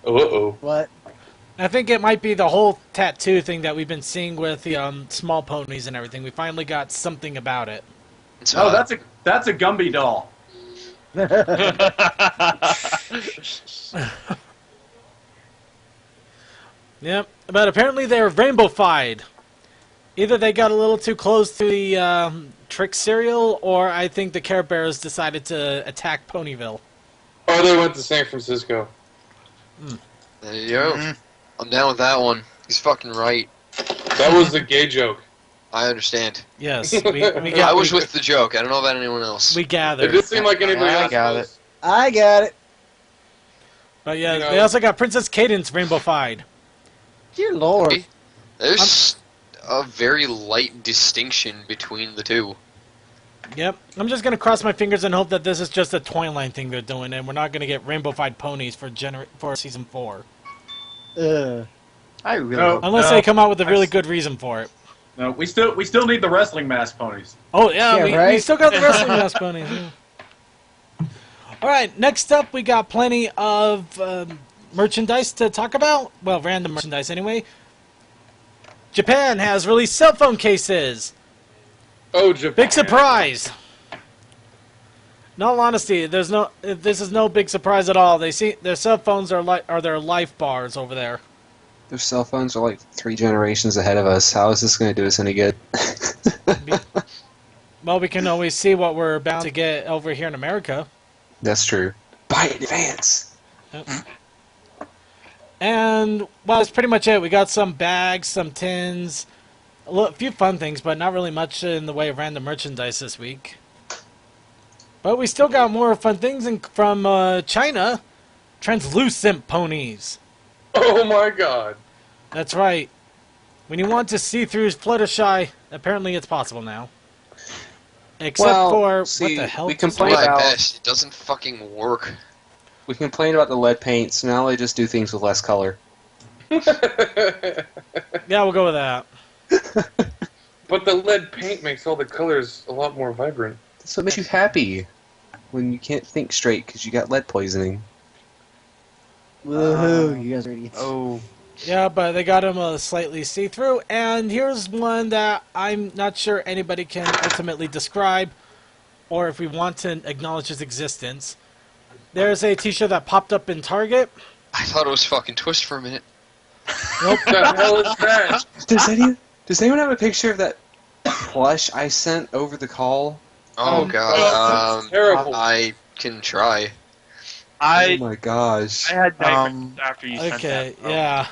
Uh-oh. What? I think it might be the whole tattoo thing that we've been seeing with the small ponies and everything. We finally got something about it. It's Oh, hot. that's a Gumby doll. Yep, but apparently they're rainbow-fied. Either they got a little too close to the Trick cereal, or I think the Care Bears decided to attack Ponyville. Oh, they went to San Francisco. There you go. I'm down with that one. He's fucking right. That was the gay joke. I understand. Yes, I was with the joke. I don't know about anyone else. we It gathered. didn't seem like anybody I else got was. I got it. But yeah, You know- they also got Princess Cadence rainbow-fied. Dear Lord. There's a very light distinction between the two. Yep. I'm just going to cross my fingers and hope that this is just a toy line thing they're doing, and we're not going to get rainbow-fied ponies for Season 4. I really No. hope. Unless they come out with a really good reason for it. No, we still need the wrestling mask ponies. Oh, yeah, Yeah, we right? still got the wrestling mask ponies. Yeah. All right, next up, we got plenty of merchandise to talk about. Well, random merchandise anyway. Japan has released cell phone cases. Oh, Japan. Big surprise. In all honesty, this is no big surprise at all. They see their cell phones are their life bars over there. Their cell phones are like 3 generations ahead of us. How is this going to do us any good? Well, we can always see what we're bound to get over here in America. That's true. Buy it in advance. And, well, that's pretty much it. We got some bags, some tins, a few fun things, but not really much in the way of random merchandise this week. But we still got more fun things from China. Translucent ponies. Oh my god. That's right. When you want to see through Fluttershy, apparently it's possible now. Except Well, for, see, what the hell? we Do complain my about best. It doesn't fucking work. we complain about the lead paint, so now they just do things with less color. Yeah, we'll go with that. But the lead paint makes all the colors a lot more vibrant. That's what makes you happy when you can't think straight because you got lead poisoning. Woohoo, you guys are idiots. Oh, Yeah, but they got them slightly see-through. And here's one that I'm not sure anybody can ultimately describe, or if we want to acknowledge its existence. There's a t-shirt that popped up in Target. I thought it was fucking Twist for a minute. What the hell is that? Does anyone have a picture of that plush I sent over the call? Oh god. that's terrible. I can try. Oh my gosh. I had nightmares Um, after you sent Okay, that. yeah.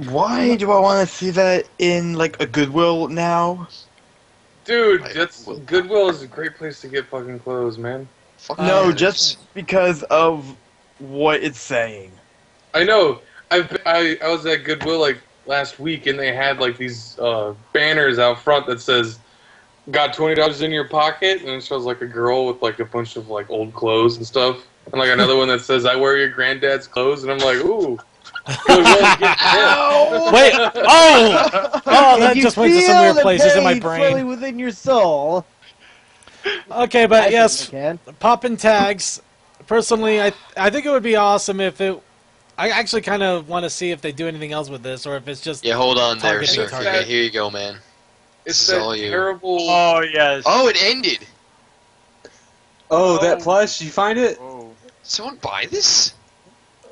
why do I want to see that in like a Goodwill now? Dude, Like, Goodwill is a great place to get fucking clothes, man. Fuck No, yeah, just because of what it's saying. I know. I was at Goodwill like last week, and they had like these banners out front that says, "Got $20 in your pocket," and it shows like a girl with like a bunch of like old clothes and stuff, and like another one that says, "I wear your granddad's clothes," and I'm like, ooh. Goodwill, get this. Wait! Oh! Oh, that just went to some weird places in my Fully brain. within your soul. Okay, but I yes, can. poppin' tags. Personally, I think it would be awesome if it... I actually kind of want to see if they do anything else with this, or if it's just... Yeah, hold on there, Target, sir. target. Okay, here you go, man. It's This is all that you. terrible. Oh, yes. Oh, it ended! Oh, that plush, you find it? Someone buy this?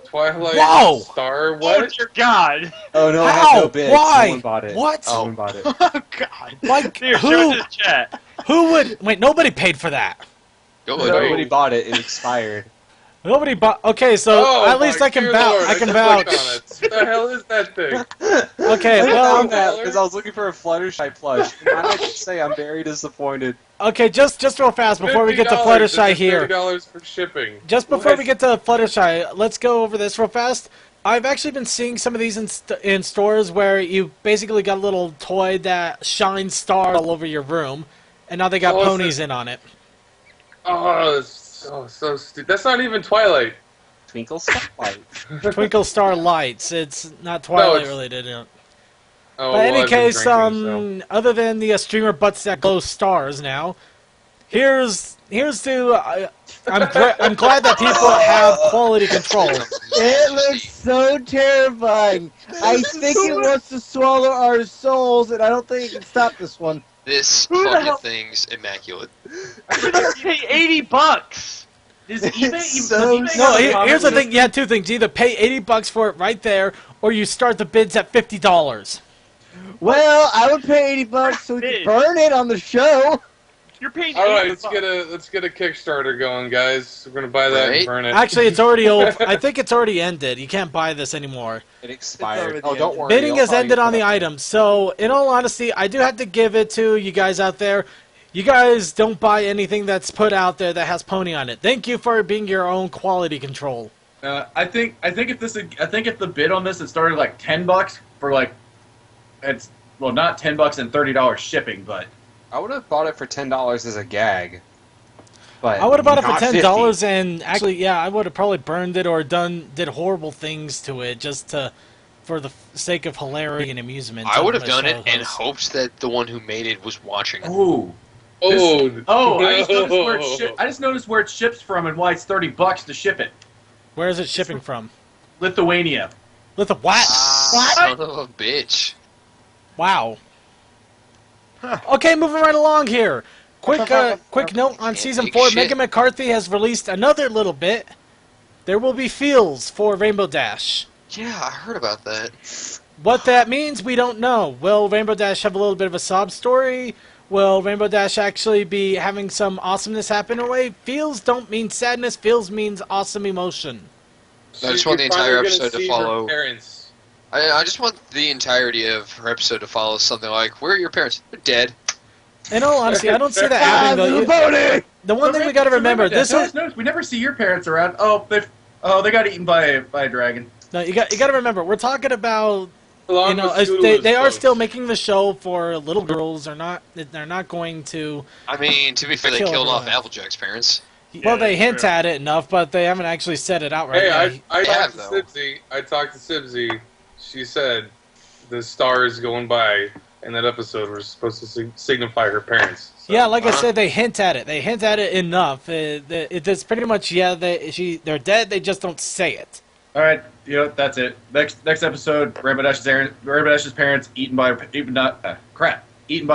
Twilight Whoa! Star. Oh, What? dear God. Oh no, I How? had no bids. Why? Someone bought it. What? Oh. Someone bought it. Oh God! Like, Here, show it who? to the chat. Who would... Wait, nobody paid for that. Go No. ahead. Nobody bought it. It expired. Nobody bought... Okay, so Oh, at least my I can dear vouch. Lord, I can just vouch. clicked on it. What the hell is that thing? Okay, I well... found that because I was looking for a Fluttershy plush. And I have to say, I'm very disappointed. Okay, just real fast before we get to Fluttershy here. $30 for shipping. Just before What? we get to Fluttershy, let's go over this real fast. I've actually been seeing some of these in stores where you basically got a little toy that shines stars all over your room, and now they got Oh, is ponies in on it. Oh, it's so stupid. That's not even Twilight. Twinkle Starlight. Twinkle Star Lights. It's not Twilight it's- related. Oh, But well, in any I've been case, drinking, so. other than the streamer butts that glow stars now, here's to... I'm glad that people have quality control. It looks so terrifying. I think it wants to swallow our souls, and I don't think it can stop this one. This Who the fucking hell- thing's immaculate. I'm gonna pay $80. Does eBay It's does so eBay No, have a here's the comment thing. You had two things. You either pay $80 for it right there, or you start the bids at $50. Well, I would pay $80 so we could burn it on the show. You're paying All right, $80. let's get a Kickstarter going, guys. We're gonna buy that Right. and burn it. Actually, it's already over. I think it's already ended. You can't buy this anymore. It expired. already Oh, don't ended. worry. Bidding I'll has probably ended get on the that. item. So, in all honesty, I do have to give it to you guys out there. You guys don't buy anything that's put out there that has pony on it. Thank you for being your own quality control. I think if the bid on this had started like $10, for like, it's well not $10 and $30 shipping, but I would have bought it for $10 as a gag. But I would have bought it for not $10 $50. and actually, yeah, I would have probably burned it or did horrible things to it just for the sake of hilarity and amusement. I would have of done my it show and host. hoped that the one who made it was watching. ooh. Oh, I just noticed where I just noticed where it ships from and why it's $30 to ship it. Where is it shipping from? Lithuania. What? What? Son of a bitch. Wow. Okay, moving right along here. Quick note on season Big 4. shit. Megan McCarthy has released another little bit. There will be feels for Rainbow Dash. Yeah, I heard about that. What that means, we don't know. Will Rainbow Dash have a little bit of a sob story? Will Rainbow Dash actually be having some awesomeness happen away? Feels don't mean sadness. Feels means awesome emotion. I just want the You're entire finally gonna episode to see her follow. Parents. I just want the entirety of her episode to follow something like, where are your parents? They're dead. In all honesty, I don't see that happening though. The one thing we got to remember, this is we never see your parents around. Oh, they got eaten by a dragon. no. You got to remember, we're talking about. Along You know, with Scootaloo's they are folks. still making the show for little girls. They're not going to. I mean, to be fair, they Kill killed off everyone. Applejack's parents. Well, they hint at it enough, but they haven't actually said it outright. Hey, I Yeah, talked to though. Sibsy. She said the stars going by in that episode were supposed to signify her parents. So. Yeah, like I said, they hint at it. They hint at it enough. It's pretty much they're dead. They just don't say it. All right, that's it. Next episode, Rainbow Dash's parents eaten by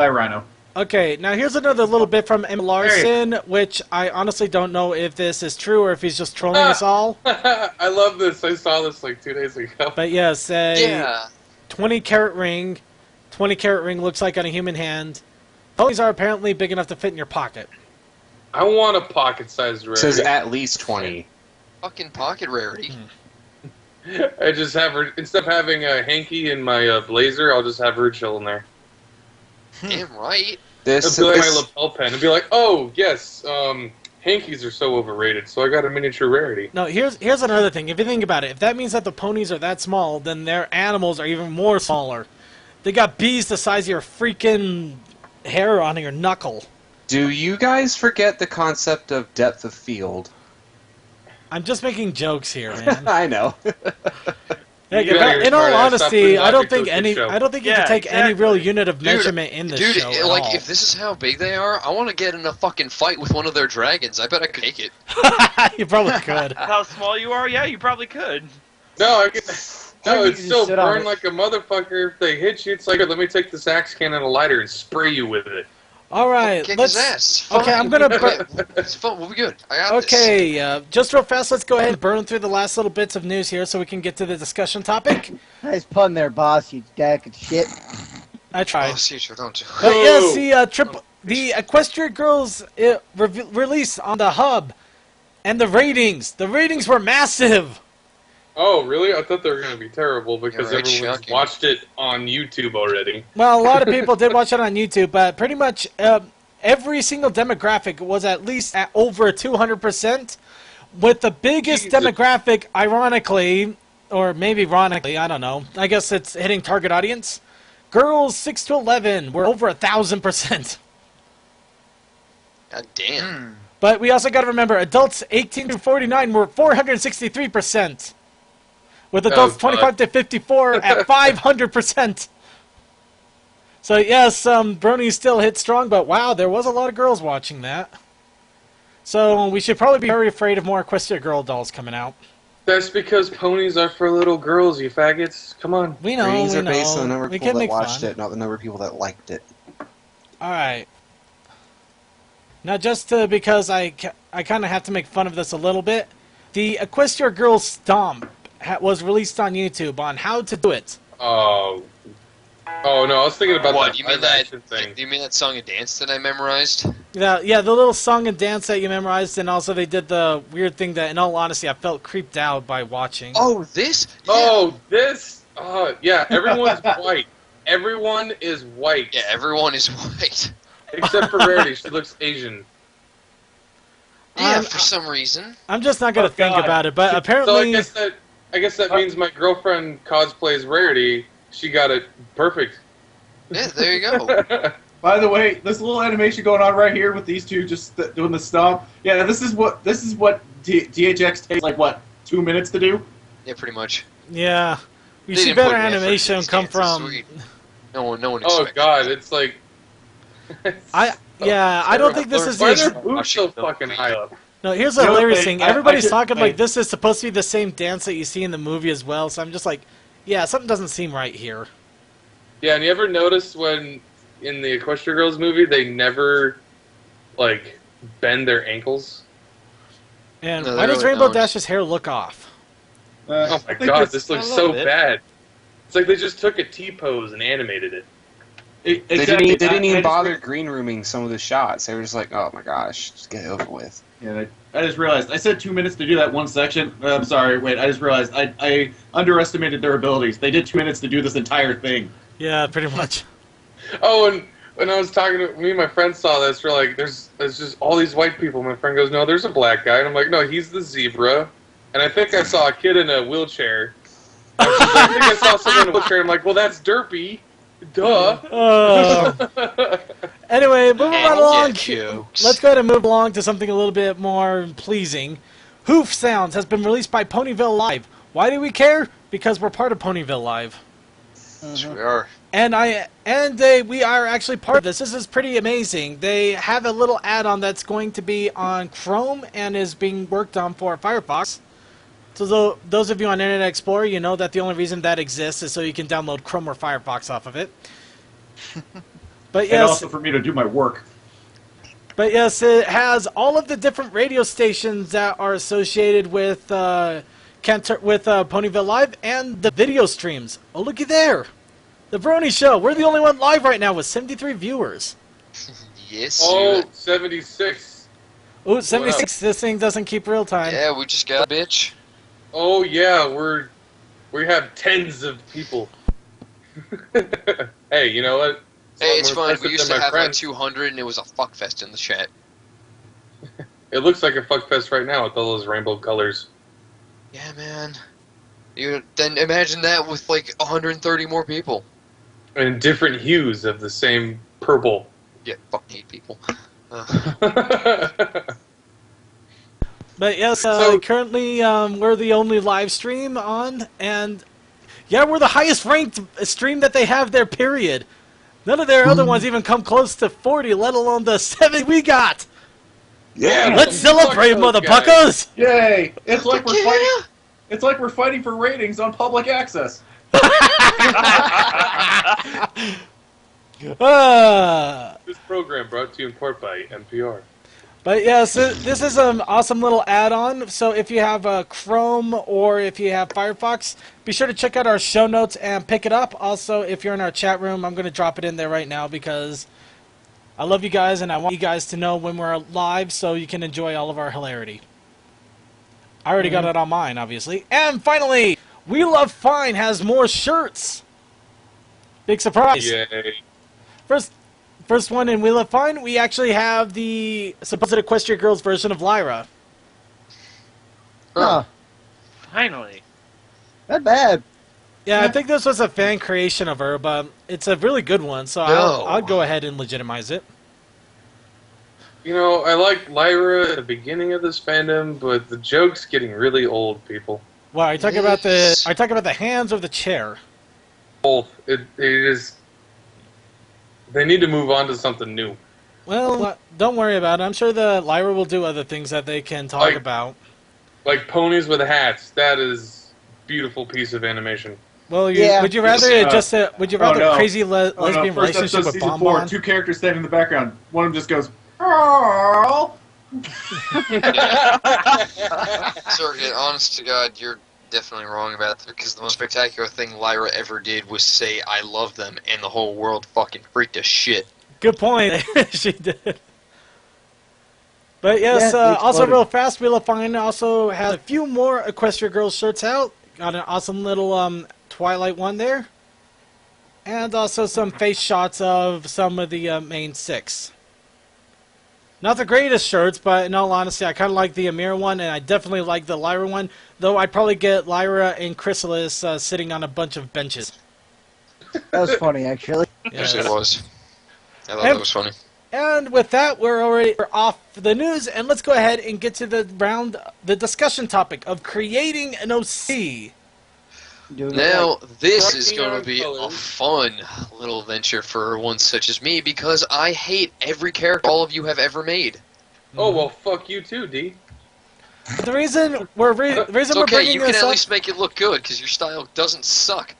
a rhino. Okay, now here's another little bit from Emma Larson, which I honestly don't know if this is true or if he's just trolling us all. I love this. I saw this like 2 days ago. But yes, Yeah. 20 carat ring. 20 carat ring looks like on a human hand. Ponies are apparently big enough to fit in your pocket. I want a pocket-sized It rarity. says at least 20. Fucking pocket rarity. I just have her instead of having a hanky in my blazer. I'll just have her chill in there. Damn right. This, It'll be like my this lapel pen. It'll be like, oh yes, hankies are so overrated. So I got a miniature rarity. No, here's another thing. If you think about it, if that means that the ponies are that small, then their animals are even more smaller. They got bees the size of your freaking hair on your knuckle. do you guys forget the concept of depth of field? I'm just making jokes here, man. I know. Hey, Get out of here, in all smartass. Stop honesty, putting I don't logic to think the any. show. I don't think you Yeah, can take any real exactly. unit of Dude, measurement in this Dude, show at like, all. if this is how big they are, I want to get in a fucking fight with one of their dragons. I bet I could take it. You probably could. How small you are? Yeah, you probably could. No, I get. No, you it's can still sit on burn it. like a motherfucker. If they hit you, it's like, let me take this axe can and a lighter and spray you with it. All right, Kick let's. his ass. Okay, I'm gonna. It's fun. We'll be good. I got this. Okay, just real fast, let's go ahead and burn through the last little bits of news here so we can get to the discussion topic. Nice pun there, boss, you jack of shit. I Oh, tried. Cesar, don't you? But yes, the Equestria Girls release on the hub, and the ratings were massive. Oh, really? I thought they were going to be terrible because Yeah, right, everyone's shocking. watched it on YouTube already. Well, a lot of people did watch it on YouTube, but pretty much every single demographic was at least at over 200%, with the biggest Jesus. demographic, ironically, or maybe ironically, I don't know. I guess it's hitting target audience. Girls 6 to 11 were over 1,000%. God damn. But we also got to remember, adults 18 to 49 were 463%, with adults God. 25 to 54 at 500%. So yes, Brony still hit strong, but wow, there was a lot of girls watching that. So we should probably be very afraid of more Equestria Girl dolls coming out. That's because ponies are for little girls, you faggots. Come on. We know, Ratings we are based on the know. number of We people can that make watched fun. it, not the number of people that liked it. All right. Now, just because I kind of have to make fun of this a little bit, the Equestria Girl Stomp was released on YouTube on how to do it. Oh. Oh, no, I was thinking about What, that you mean live that, action thing. you mean that song and dance that I memorized? Yeah, the little song and dance that you memorized, and also they did the weird thing that, in all honesty, I felt creeped out by watching. Oh, this? Yeah. Oh, this? Yeah, everyone's white. Everyone is white. Yeah, everyone is white. Except for Rarity, she looks Asian. Yeah, for some reason. I'm just not going to think God. about it, but So apparently... I guess that means my girlfriend cosplays Rarity. she got it perfect. Yeah, there you go. By the way, this little animation going on right here with these two just doing the stomp. Yeah, this is what DHX takes like what 2 minutes to do. Yeah, pretty much. Yeah. We They see didn't better put an effort into animation these come dances, from... sweet. No one Oh expected. god, it's like. I don't think this is Why are the... their boobs so fucking high up? No, here's the The other hilarious thing, thing. I Everybody's could- talking wait. like this is supposed to be the same dance that you see in the movie as well, so I'm just like, yeah, something doesn't seem right here. Yeah, and you ever notice when in the Equestria Girls movie they never like bend their ankles? And No, why they does really Rainbow don't. Dash's hair look off? Oh my I think god, it's this looks a so little bit. bad. It's like they just took a T-pose and animated it. They exactly. didn't I even just- bother green rooming some of the shots. They were just like, oh my gosh, just get it over with. Yeah, I just realized I said 2 minutes to do that one section. I'm sorry. Wait, I just realized I underestimated their abilities. They did 2 minutes to do this entire thing. Yeah, pretty much. Oh, and when I was talking to me and my friend saw this, we're like, there's just all these white people. My friend goes, no, there's a black guy. And I'm like, no, he's the zebra. And I think I saw a kid in a wheelchair. And she's like, I think I saw someone in a wheelchair. I'm like, well, that's Derpy. Duh. Anyway, moving right And along. get jokes. Let's go ahead and move along to something a little bit more pleasing. Hoof Sounds has been released by Ponyville Live. Why do we care? Because we're part of Ponyville Live. Yes, we are. And we are actually part of this. This is pretty amazing. They have a little add-on that's going to be on Chrome and is being worked on for Firefox. So those of you on Internet Explorer, you know that the only reason that exists is so you can download Chrome or Firefox off of it. But And yes, also for me to do my work. it has all of the different radio stations that are associated with Ponyville Live and the video streams. Oh, looky there. The Brony Show. We're the only one live right now with 73 viewers. Yes. Oh, 76. Ooh, 76. This thing doesn't keep real time. Yeah, we just got a bitch. Oh yeah, we have tens of people. Hey, you know what? Hey, it's more fine. impressive We used than to my have like friends. 200, and it was a fuckfest in the chat. It looks like a fuck fest right now with all those rainbow colors. Yeah, man. Then imagine that with like 130 more people. And different hues of the same purple. Yeah, fucking hate people. But yes, So- currently we're the only live stream on, and yeah, we're the highest ranked stream that they have there, period. None of their other ones even come close to 40, let alone the 7 we got. Yeah, Let's celebrate, fuck those motherfuckers! Yay! It's like we're Yeah. fighting. It's like we're fighting for ratings on public access. This program brought to you in part by NPR. But yes, this is an awesome little add-on. So if you have Chrome or if you have Firefox, be sure to check out our show notes and pick it up. Also, if you're in our chat room, I'm going to drop it in there right now because I love you guys and I want you guys to know when we're live so you can enjoy all of our hilarity. I already got it on mine, obviously. And finally, We Love Fine has more shirts. Big surprise. Yay. First one in We Love Fine, we actually have the supposed Equestria Girls version of Lyra. Huh. Finally. Not bad. Yeah, I think this was a fan creation of her, but it's a really good one, so No. I'll go ahead and legitimize it. You know, I like Lyra at the beginning of this fandom, but the joke's getting really old, people. Well, are you talking about the hands or the chair? Both. It is. They need to move on to something new. Well, don't worry about it. I'm sure the Lyra will do other things that they can talk Like- about. Like ponies with hats. That is a beautiful piece of animation. Well, Yeah. would you rather would you rather no. crazy Oh no! lesbian First relationship episode, with season 4. Bonbon? 2 characters standing in the background. One of them just goes, "Oh." Circuit, honest to God, you're definitely wrong about that, because the most spectacular thing Lyra ever did was say, I love them, and the whole world fucking freaked to shit. Good point. She did. But yes, Yeah, also exploded. real fast, Wheel of Fine also has a few more Equestria Girls shirts out. Got an awesome little Twilight one there. And also some face shots of some of the main 6. Not the greatest shirts, but in all honesty, I kind of like the Amir one, and I definitely like the Lyra one. Though I'd probably get Lyra and Chrysalis sitting on a bunch of benches. That was funny, actually. Yes, it was. I thought And- that was funny. And with that, we're off the news, and let's go ahead and get to the discussion topic of creating an OC. Now, this is Fucking going on to be a colors. fun little venture for one such as me because I hate every character all of you have ever made. Oh, well, fuck you too, D. The reason we're It's we're okay, bringing you can this at up. least make it look good because your style doesn't suck.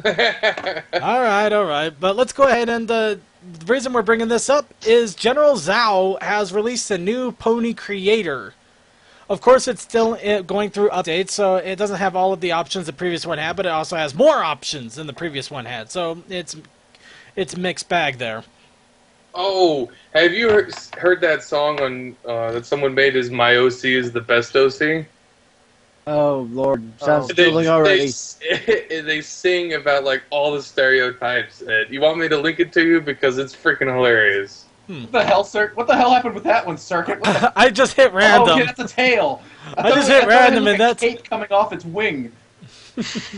All right. But let's go ahead and the reason we're bringing this up is General Zhao has released a new pony creator. Of course, it's still going through updates, so it doesn't have all of the options the previous one had, but it also has more options than the previous one had. So it's a mixed bag there. Oh, have you heard that song on that someone made? Is My OC is the best OC? Oh, Lord. Sounds They, thrilling already. they sing about like all the stereotypes. And you want me to link it to you because it's freaking hilarious. What the hell, Circuit? What the hell happened with that one, Circuit? What the I just hit random. Oh, okay, that's a tail. I just hit random, and that's cape coming off its wing. He's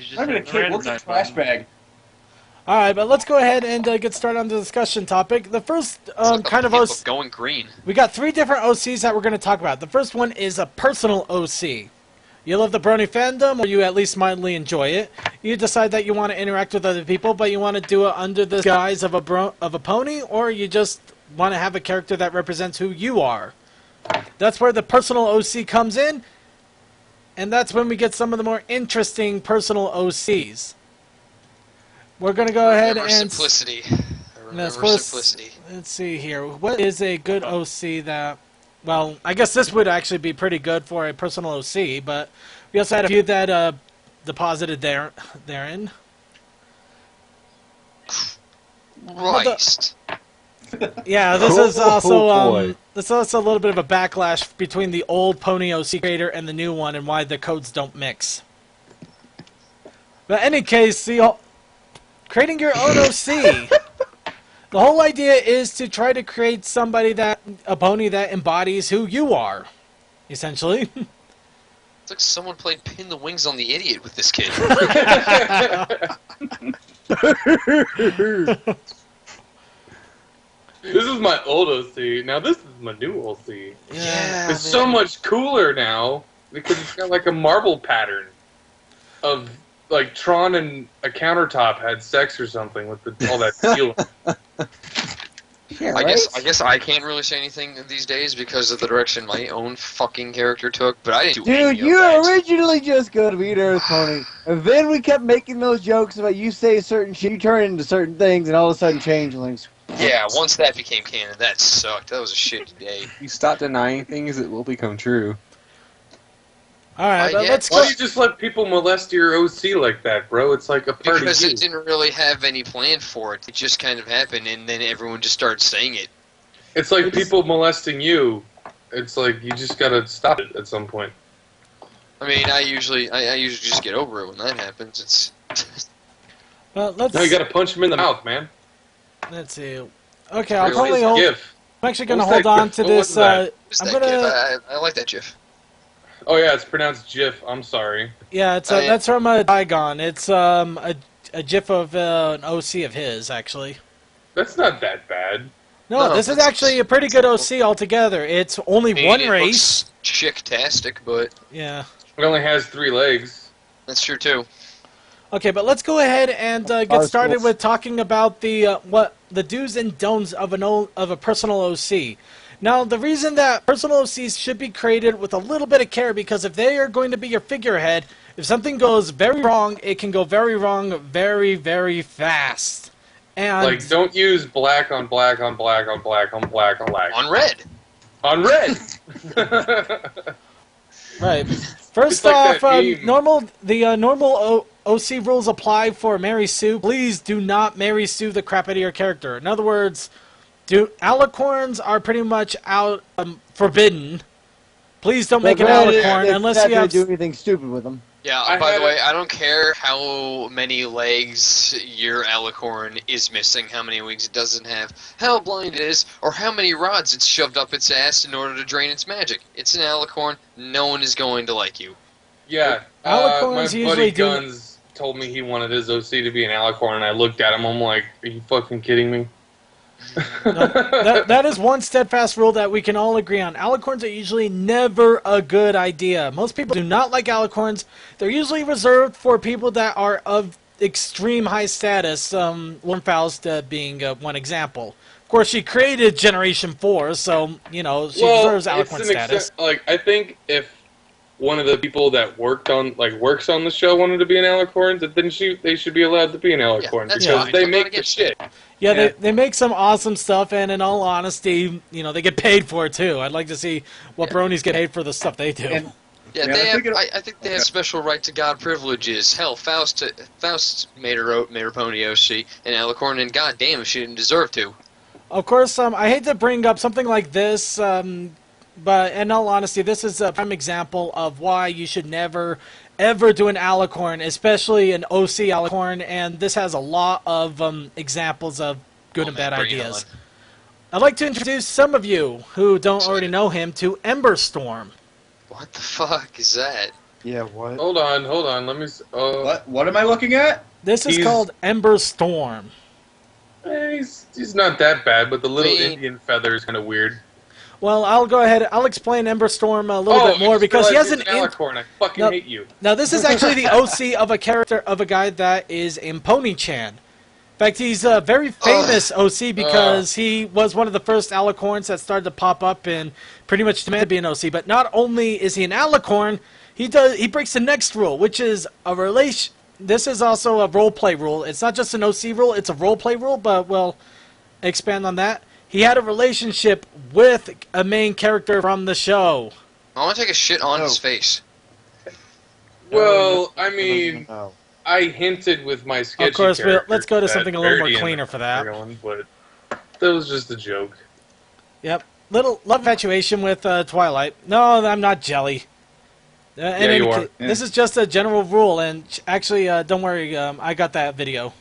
just I'm gonna hitting cape. random Looks like a dice trash button. bag. all right. But let's go ahead and get started on the discussion topic. The first It's like kind a of pimp OC. going green. We got 3 different OCs that we're going to talk about. The first one is a personal OC. You love the Brony fandom, or you at least mildly enjoy it. You decide that you want to interact with other people, but you want to do it under the guise of a pony, or you just want to have a character that represents who you are. That's where the personal OC comes in, and that's when we get some of the more interesting personal OCs. We're going to go ahead Remember and... simplicity. Let's Remember simplicity. see here. What is a good OC that... Well, I guess this would actually be pretty good for a personal OC, but we also had a few that deposited therein. Christ. Yeah, this is also boy. this is also a little bit of a backlash between the old Pony OC creator and the new one, and why the codes don't mix. But in any case, creating your own OC. The whole idea is to try to create a pony that embodies who you are, essentially. It's like someone played Pin the Wings on the Idiot with this kid. This is my old OC. Now this is my new OC. Yeah, It's so much cooler now because it's got like a marble pattern of like Tron and a countertop had sex or something with all that steel. Yeah, I right? guess I can't really say anything these days because of the direction my own fucking character took, but I didn't do Dude, any you of that. originally just go to Eat Earth Pony, and then we kept making those jokes about you say certain shit, you turn into certain things, and all of a sudden changelings. Yeah, once that became canon, that sucked. That was a shitty day. If you stop denying things, it will become true. All right, I but guess. let's Why go. do you just let people molest your OC like that, bro? It's like a party. Because game. it didn't really have any plan for it. It just kind of happened, and then everyone just started saying it. It's like people molesting you. It's like you just gotta stop it at some point. I mean, I usually just get over it when that happens. It's Let's No, you gotta punch him in the mouth, man. let's see. Okay, I'll Really? probably hold. GIF. I'm actually going to What's hold that on GIF? to What this. was that? Who's I'm that gonna. GIF? I like that GIF. Oh yeah, it's pronounced GIF. I'm sorry. Yeah, it's that's from a Digon. It's a GIF of an OC of his, actually. That's not that bad. No, No, this is it's- actually a pretty good OC altogether. It's only I mean, one it race. looks chick-tastic, but Yeah. It only has 3 legs. that's true too. Okay, but let's go ahead and get started with talking about the do's and don'ts of a personal OC. Now, the reason that personal OCs should be created with a little bit of care, because if they are going to be your figurehead, if something goes very wrong, it can go very wrong very, very fast. And Like, don't use black on black on black on black on black on black. On red. On red! right. First It's like off, that meme. normal OC rules apply for Mary Sue. Please do not Mary Sue the crap out of your character. In other words, alicorns are pretty much forbidden. Please don't make an alicorn unless you have. do anything stupid with them. Yeah, by the way, I don't care how many legs your alicorn is missing, how many wings it doesn't have, how blind it is, or how many rods it's shoved up its ass in order to drain its magic. It's an alicorn. No one is going to like you. Yeah, Alicorns my usually buddy do- Guns told me he wanted his OC to be an alicorn, and I looked at him. I'm like, "Are you fucking kidding me?" No, that is one steadfast rule that we can all agree on. Alicorns are usually never a good idea. Most people do not like alicorns. They're usually reserved for people that are of extreme high status. Lauren Faust being one example. Of course, she created Generation 4, so, you know, she deserves alicorn status. Like, I think if one of the people that works on the show wanted to be an alicorn, then they should be allowed to be an alicorn because they make the shit. Yeah, they make some awesome stuff, and in all honesty, you know, they get paid for it too. I'd like to see what bronies get paid for the stuff they do. I think they have special right to God privileges. Hell, Faust made her pony OC and alicorn, and goddamn if she didn't deserve to. Of course, I hate to bring up something like this, but in all honesty, this is a prime example of why you should never, ever do an alicorn, especially an OC alicorn, and this has a lot of examples of good and bad ideas. I'd like to introduce some of you who don't already know him to Emberstorm. What the fuck is that? Yeah, what? Hold on. Let me. What am I looking at? This is called Emberstorm. He's not that bad, but the little Indian feather is kind of weird. Well, I'll go ahead. I'll explain Emberstorm a little bit more because he has an alicorn. I fucking hate you. Now, this is actually the OC of a character of a guy that is in Pony-chan. In fact, he's a very famous OC because he was one of the first alicorns that started to pop up and pretty much demanded to be an OC. But not only is he an alicorn, he breaks the next rule, which is a relation. This is also a roleplay rule. It's not just an OC rule; it's a roleplay rule. But we'll expand on that. He had a relationship with a main character from the show. I want to take a shit on his face. Well, I mean, I hinted with my sketchy Of course, character let's go to something a little more Verity cleaner for that. But that was just a joke. Yep. Little love infatuation with Twilight. No, I'm not jelly. Yeah, you are. This is just a general rule, and actually, don't worry, I got that video.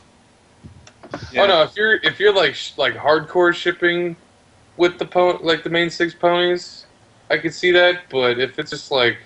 Yeah. Oh no! If you're like hardcore shipping with the main 6 ponies, I could see that. But if it's just like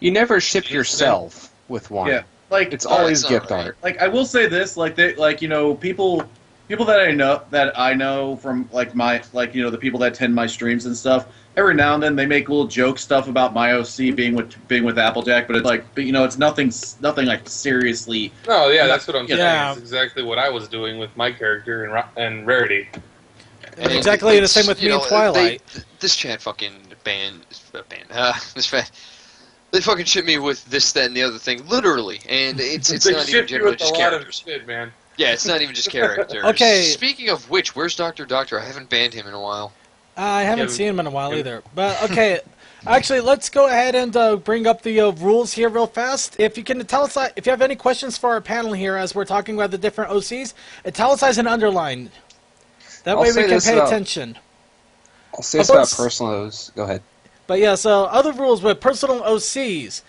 you never ship yourself with one, it's always gift art. Like I will say this, people that I know from the people that attend my streams and stuff. Every now and then they make little joke stuff about my OC being with Applejack, but it's nothing like seriously. Oh yeah, that's what I'm saying. Yeah. It's exactly what I was doing with my character and Rarity. And exactly the same with me and Twilight. This chat fucking they fucking shit me with this, that, and the other thing, literally, and it's not even generally just characters. Shit, man. Yeah, it's not even just characters. Okay. Speaking of which, where's Dr. Doctor? I haven't banned him in a while. I haven't seen him in a while either. But, okay, actually, let's go ahead and bring up the rules here real fast. If you can italicize, if you have any questions for our panel here as we're talking about the different OCs, italicize and underline. That way we can pay attention. I'll say this about personal OCs. Go ahead. But yeah, so other rules with personal OCs.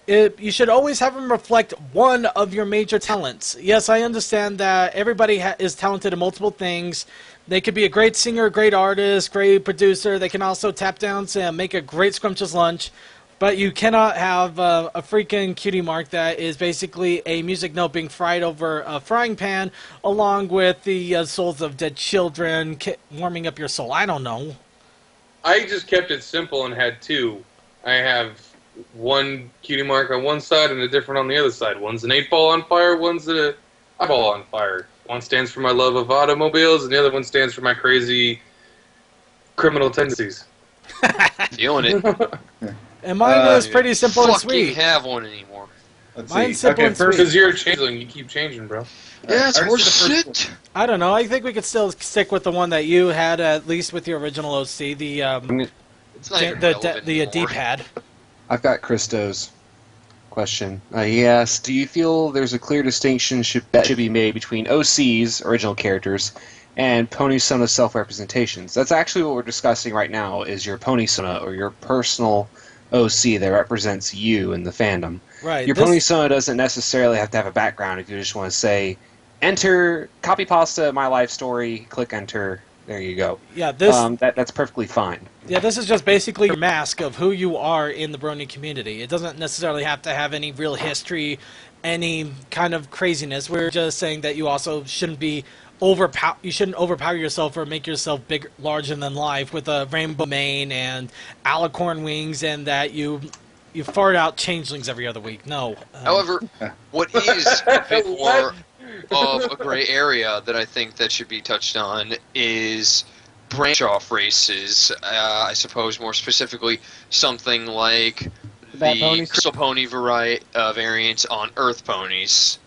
You should always have them reflect one of your major talents. Yes, I understand that everybody is talented in multiple things. They could be a great singer, great artist, great producer. They can also tap dance and make a great scrumptious lunch. But you cannot have a freaking cutie mark that is basically a music note being fried over a frying pan along with the souls of dead children warming up your soul. I don't know. I just kept it simple and had 2. I have one cutie mark on one side and a different on the other side. One's an 8-ball on fire, one's an eyeball on fire. One stands for my love of automobiles, and the other one stands for my crazy criminal tendencies. Feeling it. And mine is pretty simple and sweet. Fucking have one anymore. Mine's simple and sweet. Because you're a changeling, you keep changing, bro. Yeah, it's horse shit. I don't know. I think we could still stick with the one that you had, at least with your original OC, the D-pad. I've got Christo's question. He asks, do you feel there's a clear distinction that should be made between OCs, original characters, and Pony-Sona self-representations? That's actually what we're discussing right now, is your Pony-Sona, or your personal OC that represents you in the fandom. Right. Your Pony-Sona doesn't necessarily have to have a background if you just want to say, enter, copy pasta, my life story, click enter, there you go. Yeah, that's perfectly fine. Yeah, this is just basically your mask of who you are in the Brony community. It doesn't necessarily have to have any real history any kind of craziness. We're just saying that you also shouldn't be you shouldn't overpower yourself or make yourself big, larger than life with a rainbow mane and alicorn wings, and that you fart out changelings every other week. No. However, what is a bit more of a gray area that I think that should be touched on is branch-off races. I suppose more specifically something like the crystal pony variant on earth ponies.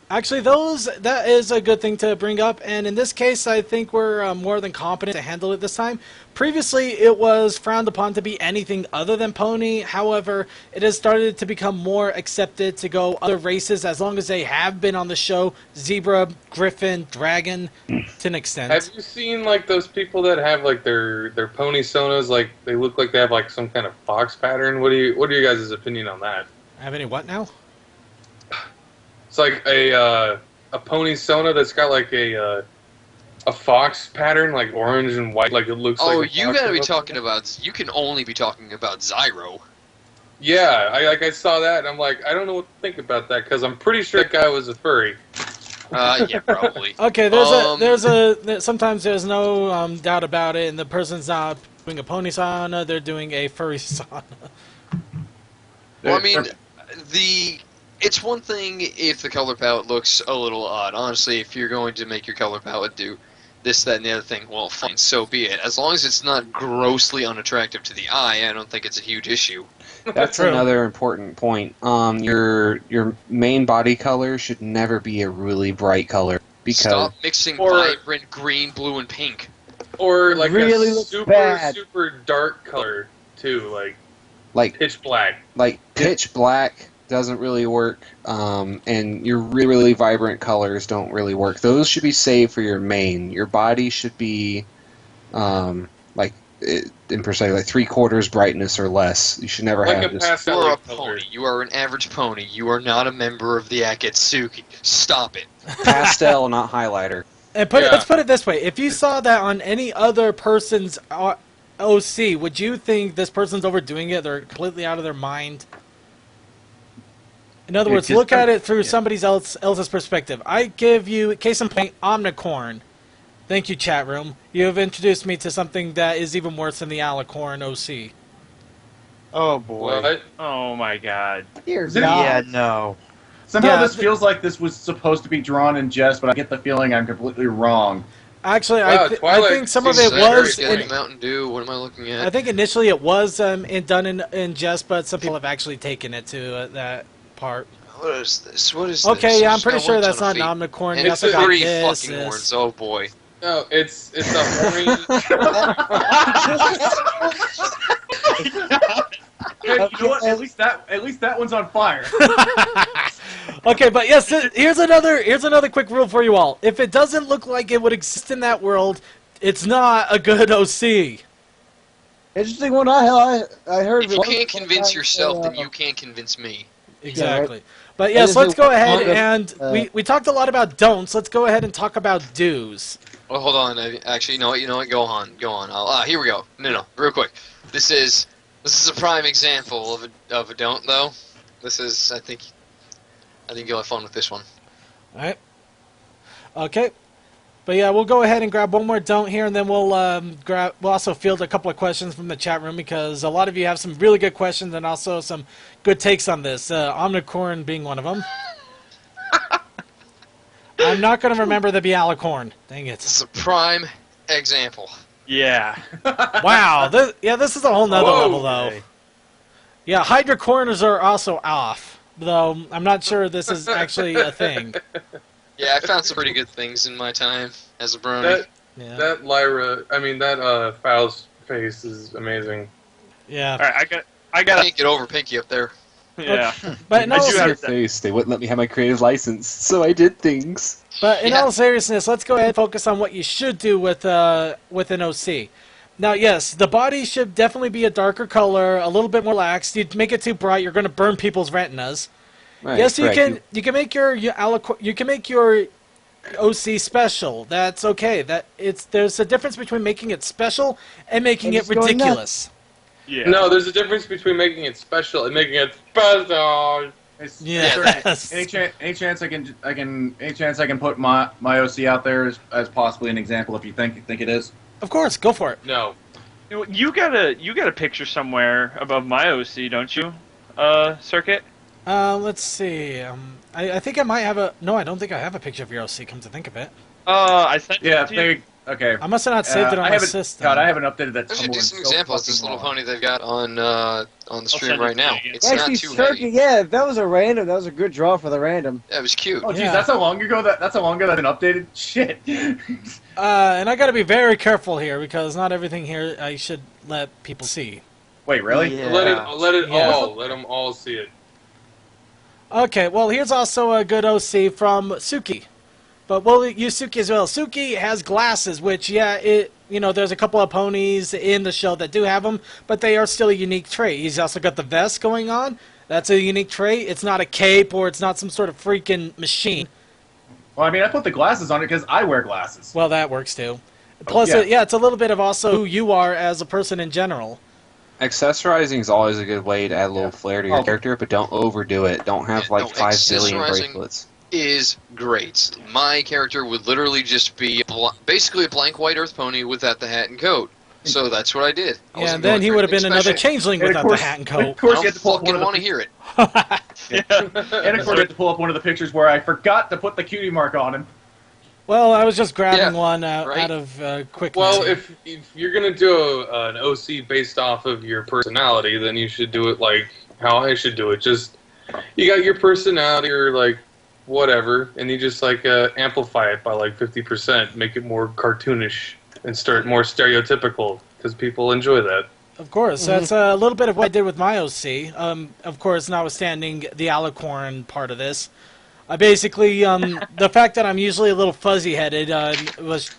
Actually, that is a good thing to bring up, and in this case, I think we're more than competent to handle it this time. Previously, it was frowned upon to be anything other than pony. However, it has started to become more accepted to go other races as long as they have been on the show. Zebra, griffin, dragon, to an extent. Have you seen like those people that have like their pony sonas? Like they look like they have like some kind of fox pattern. What are you guys' opinion on that? Have any what now? It's like a pony sona that's got like a fox pattern, like orange and white, like it looks like. Oh, you gotta be talking about. You can only be talking about Zyro. Yeah, I saw that, and I'm like, I don't know what to think about that because I'm pretty sure that guy was a furry. Yeah, probably. Okay, sometimes there's no doubt about it, and the person's not doing a pony sauna; they're doing a furry sauna. Well, I mean, it's one thing if the color palette looks a little odd. Honestly, if you're going to make your color palette do this, that, and the other thing, well, fine, so be it. As long as it's not grossly unattractive to the eye, I don't think it's a huge issue. That's another important point. Your main body color should never be a really bright color because stop mixing vibrant green, blue, and pink. Or like really a super dark color too, like pitch black. Like pitch black doesn't really work, and your really vibrant colors don't really work. Those should be saved for your main. Your body should be like in perspective, like 3/4 brightness or less. You should never have this. You are a pony. You are an average pony. You are not a member of the Akatsuki. Stop it. Pastel, not highlighter. And let's put it this way: if you saw that on any other person's OC, would you think this person's overdoing it? They're completely out of their mind. In other words, look at it through somebody else's perspective. I give you, case in point, Omnicorn. Thank you, chat room. You have introduced me to something that is even worse than the Alicorn OC. Oh, boy. What? Oh my god. Dear God. Yeah, no. Somehow this feels like this was supposed to be drawn in jest, but I get the feeling I'm completely wrong. Actually, Wow, I think some of it was. Mountain Dew. What am I looking at? I think initially it was done in jest, but some people have actually taken it to that part. What is this? What is okay, this? yeah, I'm pretty sure that's not an Omnicorn. And it's three fucking horns. Oh boy. No, it's a horny. Hey, you know what? At least that one's on fire. Okay, but yes, here's another quick rule for you all. If it doesn't look like it would exist in that world, it's not a good OC. Interesting one I heard. If you can't convince yourself, then you can't convince me. Exactly. Yeah, right. But yes, let's go ahead and we talked a lot about don'ts. Let's go ahead and talk about do's. Well, hold on. Actually, you know what? Go on. Here we go. No, real quick. This is a prime example of a don't though. This is I think you'll have fun with this one. All right. Okay. But yeah, we'll go ahead and grab one more don't here, and then we'll also field a couple of questions from the chat room because a lot of you have some really good questions and also some good takes on this. Omnicorn being one of them. I'm not going to remember the Bialicorn. Dang it. This is a prime example. Yeah. Wow. This is a whole nother level, though. Yeah, Hydrocorners are also off, though I'm not sure this is actually a thing. Yeah, I found some pretty good things in my time as a brony. That Fowl's face is amazing. Yeah. All right, I can't get over Pinky up there. Yeah. But in all face, they wouldn't let me have my creative license, so I did things. But in all seriousness, let's go ahead and focus on what you should do with an OC. Now, yes, the body should definitely be a darker color, a little bit more relaxed. You make it too bright, you're going to burn people's retinas. Right, yes, you correct. can make your OC special. That's okay. There's a difference between making it special and making it ridiculous. Yeah. No, there's a difference between making it special and making it special. Yes. Any chance I can put my OC out there as possibly an example if you think it is? Of course, go for it. No. You got a picture somewhere above my OC, don't you, Circuit? Let's see. I think I might have a. No, I don't think I have a picture of your OC. Come to think of it. I sent it to you. Okay. I must have not saved it on my system. God, I haven't updated that. There's a Tumblr in decent so example of fucking this little long. pony they've got on the stream send it right to now. you. It's Actually, not too Circuit, heavy. yeah, if that was a random, that was a good draw for the random. That was cute. Oh, geez, Yeah. that's how long ago that's been updated. Shit. And I got to be very careful here because not everything here I should let people see. Wait, really? Yeah. Let them all see it. Okay, well, here's also a good OC from Suki. But we'll use Suki as well. Suki has glasses, which, there's a couple of ponies in the show that do have them, but they are still a unique trait. He's also got the vest going on. That's a unique trait. It's not a cape or it's not some sort of freaking machine. Well, I mean, I put the glasses on it because I wear glasses. Well, that works too. Plus, yeah. it's a little bit of also who you are as a person in general. Accessorizing is always a good way to add a little flair to your character, but don't overdo it. Don't have Yeah, like no, 5 billion accessorizing- bracelets. Is great. My character would literally just be basically a blank white earth pony without the hat and coat. So that's what I did. I Yeah, wasn't and then going he for would have been anything another special. changeling And of without the course- hat and Of coat. course, I you have to pull up one fucking of the want to hear it. And of course, you have to pull up one of the pictures where I forgot to put the cutie mark on him. Well, I was just grabbing Yeah, one right? out of quickness. Well, here. if you're gonna do an OC based off of your personality, then you should do it like how I should do it. Just you got your personality or like whatever, and you just like amplify it by like 50%, make it more cartoonish and start more stereotypical because people enjoy that. Of course, that's a little bit of what I did with my OC. Of course, notwithstanding the alicorn part of this, I basically the fact that I'm usually a little fuzzy-headed was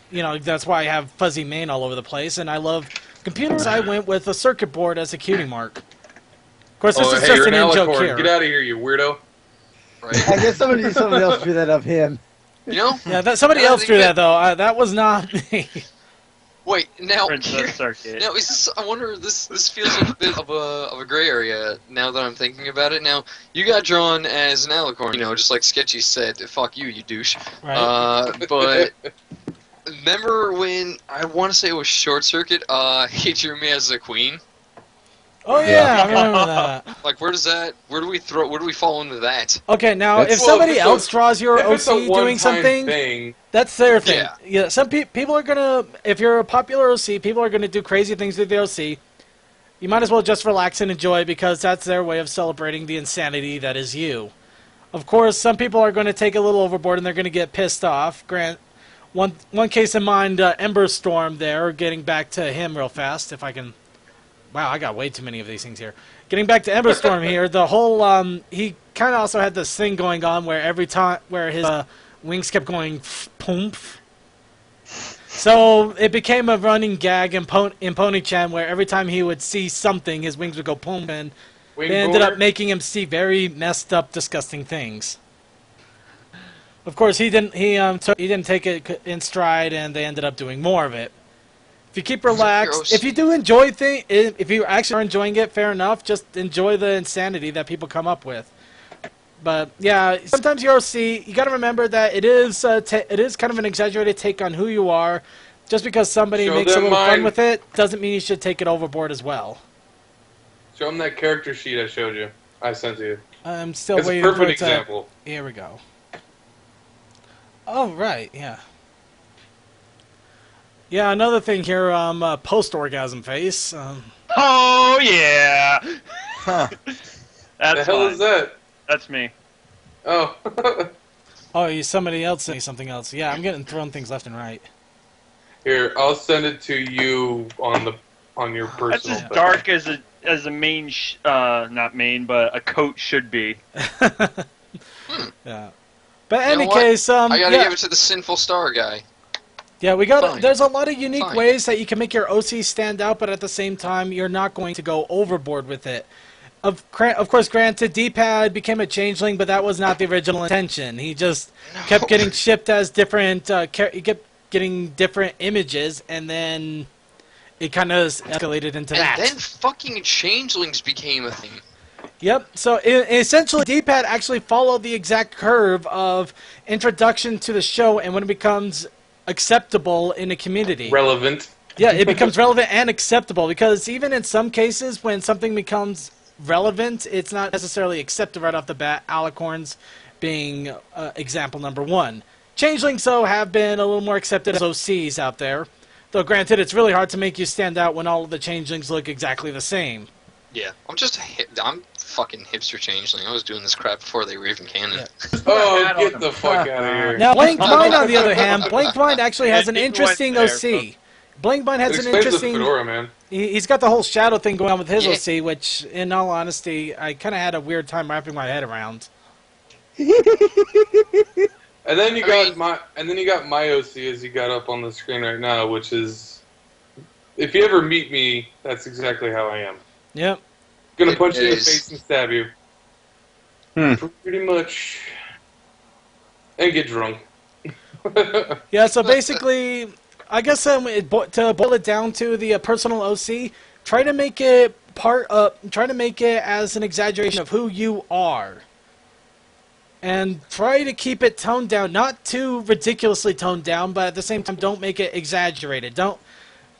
that's why I have fuzzy mane all over the place, and I love computers. I went with a circuit board as a cutie mark. Of course, this is hey, just you're an an in-joke alicorn. here. Get out of here, you weirdo. Right? I guess somebody else drew that of him. You know? Yeah, somebody Yeah, else they drew get- that though. That was not me. Wait, now Princess Circuit. now is this? I wonder. This feels like a bit of a gray area now that I'm thinking about it. Now you got drawn as an alicorn, just like Sketchy said. Fuck you, you douche. Right. But remember when I want to say it was Short Circuit? He drew me as a queen. Oh yeah, I remember that. Like, where do we fall into that? Okay, now That's- if Well, somebody if it's a- else draws your If it's a OC doing one-time something, thing, that's their thing. Yeah. Yeah, some people are gonna. If you're a popular OC, people are gonna do crazy things with the OC. You might as well just relax and enjoy because that's their way of celebrating the insanity that is you. Of course, some people are going to take a little overboard and they're going to get pissed off. Grant, one case in mind, Ember Storm there. Getting back to him real fast, if I can. Wow, I got way too many of these things here. Getting back to Ember Storm here, the whole he kind of also had this thing going on where every time where his wings kept going poomph. So it became a running gag in Pony-chan where every time he would see something, his wings would go boom, and wing they ended up boarder. making him see very messed up, disgusting things. Of course, he didn't take it in stride, and they ended up doing more of it. If you keep relaxed, if you do enjoy if you actually are enjoying it, fair enough. Just enjoy the insanity that people come up with. But yeah, sometimes your OC, you got to remember that it is kind of an exaggerated take on who you are. Just because somebody Show makes a them little fun mine. with it doesn't mean you should take it overboard as well. Show them that character sheet I showed you. I sent to you. I'm still It's a waiting for perfect it to. example. Here we go. Oh right, yeah. Yeah, another thing here, post-orgasm face. Oh yeah. Huh. That's The hell fine. is that? That's me. Oh. Oh, somebody else saying something else. Yeah, I'm getting thrown things left and right. Here, I'll send it to you on your That's personal. as thing. dark as a main, not main, but a coat should be. Yeah. But You know any what? case, I gotta yeah, give it to the Sinful Star guy. yeah, we got. Fine. There's a lot of unique Fine. ways that you can make your OC stand out, but at the same time, you're not going to go overboard with it. Of course, granted, D-Pad became a changeling, but that was not the original intention. He just kept getting shipped as different. He kept getting different images, and then it kind of escalated into And that. then fucking changelings became a thing. Yep. So essentially, D-pad actually followed the exact curve of introduction to the show, and when it becomes acceptable in a community. Relevant. Yeah, it becomes relevant and acceptable, because even in some cases when something becomes relevant, it's not necessarily accepted right off the bat. Alicorns being example number one. Changelings, though, have been a little more accepted as OCs out there. Though, granted, it's really hard to make you stand out when all of the changelings look exactly the same. Yeah, I'm fucking hipster changeling. I was doing this crap before they were even canon. Yeah. Oh, get the fuck out of here. Now, Blank Mind, on the other hand, Blank Mind actually has an interesting there, OC. Blank Mind has It an explains interesting... the fedora, man. He's got the whole shadow thing going on with his Yeah. OC, which, in all honesty, I kind of had a weird time wrapping my head around. And then you got my OC as you got up on the screen right now, which is, if you ever meet me, that's exactly how I am. Yep. Gonna It punch you in the is. face and stab you. Pretty much. And get drunk. Yeah, so basically, I guess to boil it down to the personal OC, try to make it as an exaggeration of who you are. And try to keep it toned down, not too ridiculously toned down, but at the same time, don't make it exaggerated.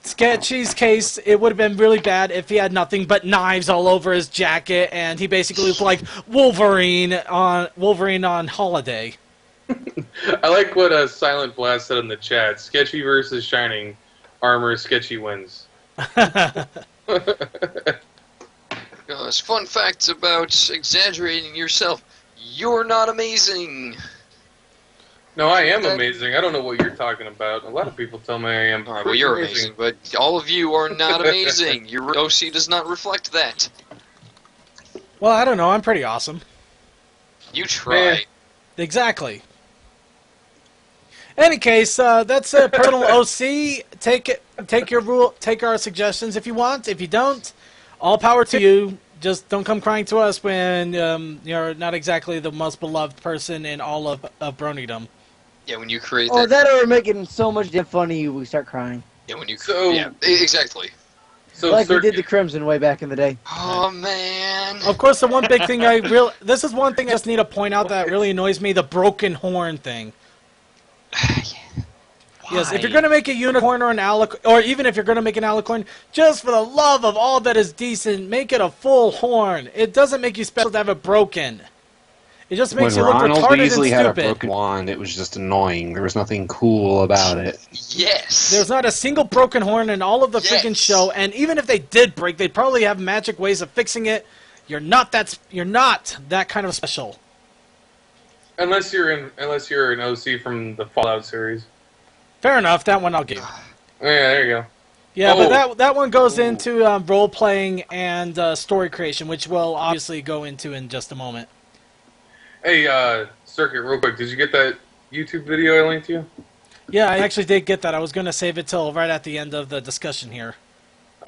Sketchy's case, it would have been really bad if he had nothing but knives all over his jacket, and he basically looked like Wolverine on holiday. I like what Silent Blast said in the chat. Sketchy versus Shining. Armor, Sketchy wins. Guys, fun facts about exaggerating yourself. You're not amazing. No, I am amazing. I don't know what you're talking about. A lot of people tell me I am. Alright, well, you're amazing, but all of you are not amazing. Your OC does not reflect that. Well, I don't know. I'm pretty awesome. You try. Man. Exactly. Any case, that's a personal OC. Take our suggestions if you want. If you don't, all power to you. Just don't come crying to us when you're not exactly the most beloved person in all of Bronydom. Yeah, when you create Oh, that. that or making so much damn funny we start crying. Yeah, when you. So- Yeah, exactly. So, Like we Circuit, did the Crimson way back in the day. Oh man. Of course, the one big thing this is one thing I just need to point out that really annoys me: the broken horn thing. Yes, if you're going to make a unicorn or an alicorn, or even if you're going to make an alicorn, just for the love of all that is decent, make it a full horn. It doesn't make you special to have it broken. It just makes When you look Ronald retarded Weasley and had a stupid. broken wand, it was just annoying. There was nothing cool about it. Yes. There's not a single broken horn in all of the Yes. freaking show, and even if they did break, they'd probably have magic ways of fixing it. You're not that kind of special. unless you're an OC from the Fallout series. Fair enough, that one I'll give. Oh, yeah, there you go. Yeah, Oh. but that one goes into role playing and story creation, which we'll obviously go into in just a moment. Hey, Circuit, real quick, did you get that YouTube video I linked to you? Yeah, I actually did get that. I was going to save it till right at the end of the discussion here.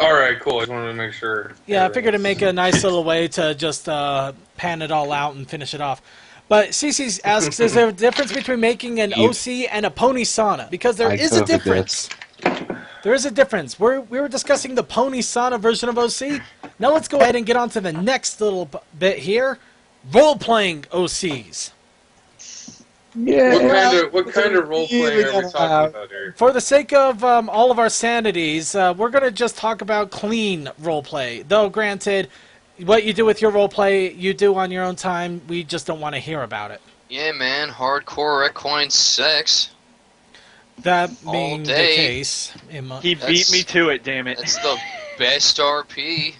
Alright, cool. I just wanted to make sure. Yeah, I figured to make a nice little way to just pan it all out and finish it off. But Cece asks, is there a difference between making an OC and a pony sauna? Because there is a difference. There is a difference. We were discussing the pony sauna version of OC. Now let's go ahead and get on to the next little bit here. Role-playing OCs. Yeah. What kind of role play are we talking about here? For the sake of all of our sanities, we're going to just talk about clean roleplay. Though, granted, what you do with your roleplay, you do on your own time. We just don't want to hear about it. Yeah, man. Hardcore equine sex. That All being the day. case. He beat me to it, damn it. That's the best RP.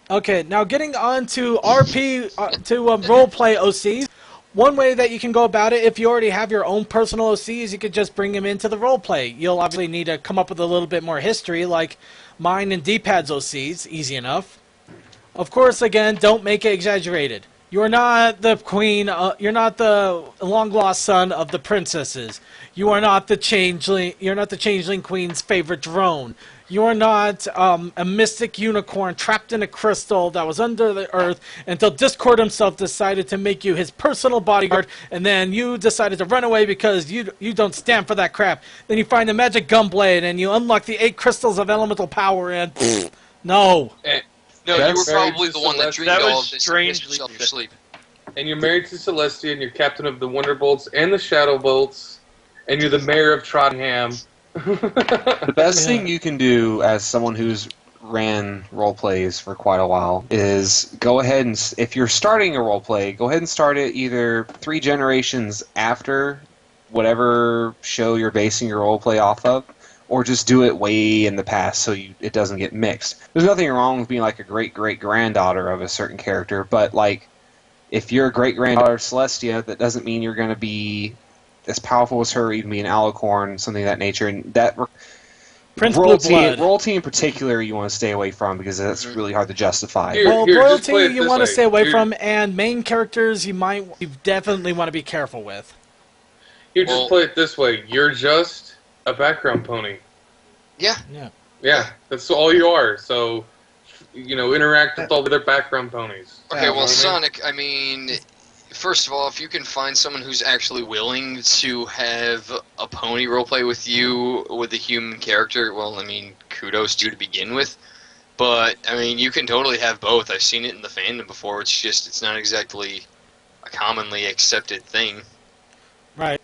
Okay, now getting on to RP, to roleplay OCs. One way that you can go about it, if you already have your own personal OCs, you could just bring them into the roleplay. You'll obviously need to come up with a little bit more history, like mine and D-Pad's OCs. Easy enough. Of course, again, don't make it exaggerated. You're not the queen, you're not the long-lost son of the princesses. You are not the changeling queen's favorite drone. You are not a mystic unicorn trapped in a crystal that was under the earth until Discord himself decided to make you his personal bodyguard, and then you decided to run away because you don't stand for that crap. Then you find the magic gunblade, and you unlock the 8 crystals of elemental power, and no. No, That's you were married probably to the one that Celeste. dreamed That all was of this and pissed strangely yourself in your fit. sleep. And you're married to Celestia, and you're captain of the Wonderbolts and the Shadowbolts, and you're the mayor of Trottingham. The best thing you can do as someone who's ran role plays for quite a while is go ahead and, if you're starting a role play, go ahead and start it either 3 generations after whatever show you're basing your role play off of, or just do it way in the past so it doesn't get mixed. There's nothing wrong with being like a great-great-granddaughter of a certain character, but like if you're a great-granddaughter of Celestia, that doesn't mean you're going to be as powerful as her, even be an alicorn, something of that nature. And that Prince Blue royalty, Blood. royalty in particular, you want to stay away from because that's really hard to justify. Here, Well, just royalty play it you this want to way. stay away Here- from, and main characters you definitely want to be careful with. You just Well- play it this way. You're just a background pony. Yeah. Yeah, that's all you are. So, interact with all the other background ponies. Okay, You know well, what I mean? Sonic, I mean, first of all, if you can find someone who's actually willing to have a pony roleplay with you with a human character, well, I mean, kudos to you to begin with. But, I mean, you can totally have both. I've seen it in the fandom before. It's not exactly a commonly accepted thing. Right.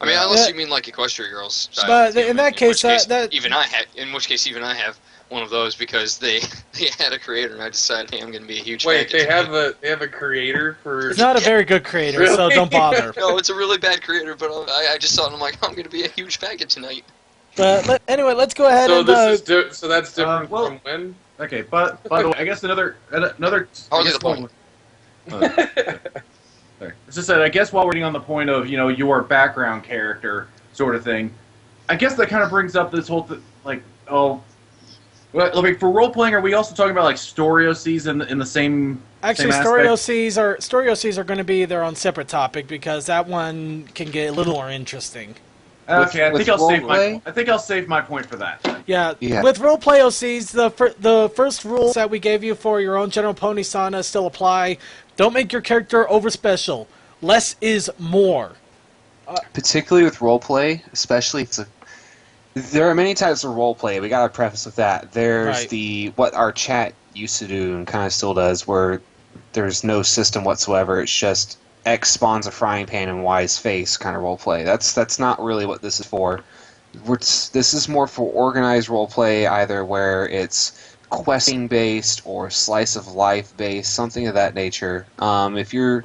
I mean, unless Yeah. you mean like Equestria Girls. But in that case, in which case even I have one of those because they had a creator and I decided, hey, I'm going to be a huge Wait, faggot tonight. they have a creator for. It's not a very good creator, so Really? don't bother. No, it's a really bad creator, but I just thought, I'm like, I'm going to be a huge faggot tonight. But anyway, let's go ahead So and. so that's different well- from when. Okay, but by the way, I guess another. Hardly the point. Sorry. It's just that I guess while we're waiting on the point of your background character sort of thing, I guess that kind of brings up this whole well, like for role playing, are we also talking about like story OCs in the same? Actually, same story aspect? OCs are going to be their own separate topic because that one can get a little more interesting. Okay, I with think I'll save roleplay? I think I'll save my point for that. Yeah, Yeah. with roleplay OCs, the first rules that we gave you for your own General Pony Sauna still apply. Don't make your character over special. Less is more. Particularly with roleplay, especially if there are many types of roleplay. We gotta preface with that. There's Right. what our chat used to do and kind of still does, where there's no system whatsoever. It's just X spawns a frying pan in Y's face kind of roleplay. That's not really what this is for. This is more for organized roleplay, either where it's questing based or slice of life based, something of that nature. If you're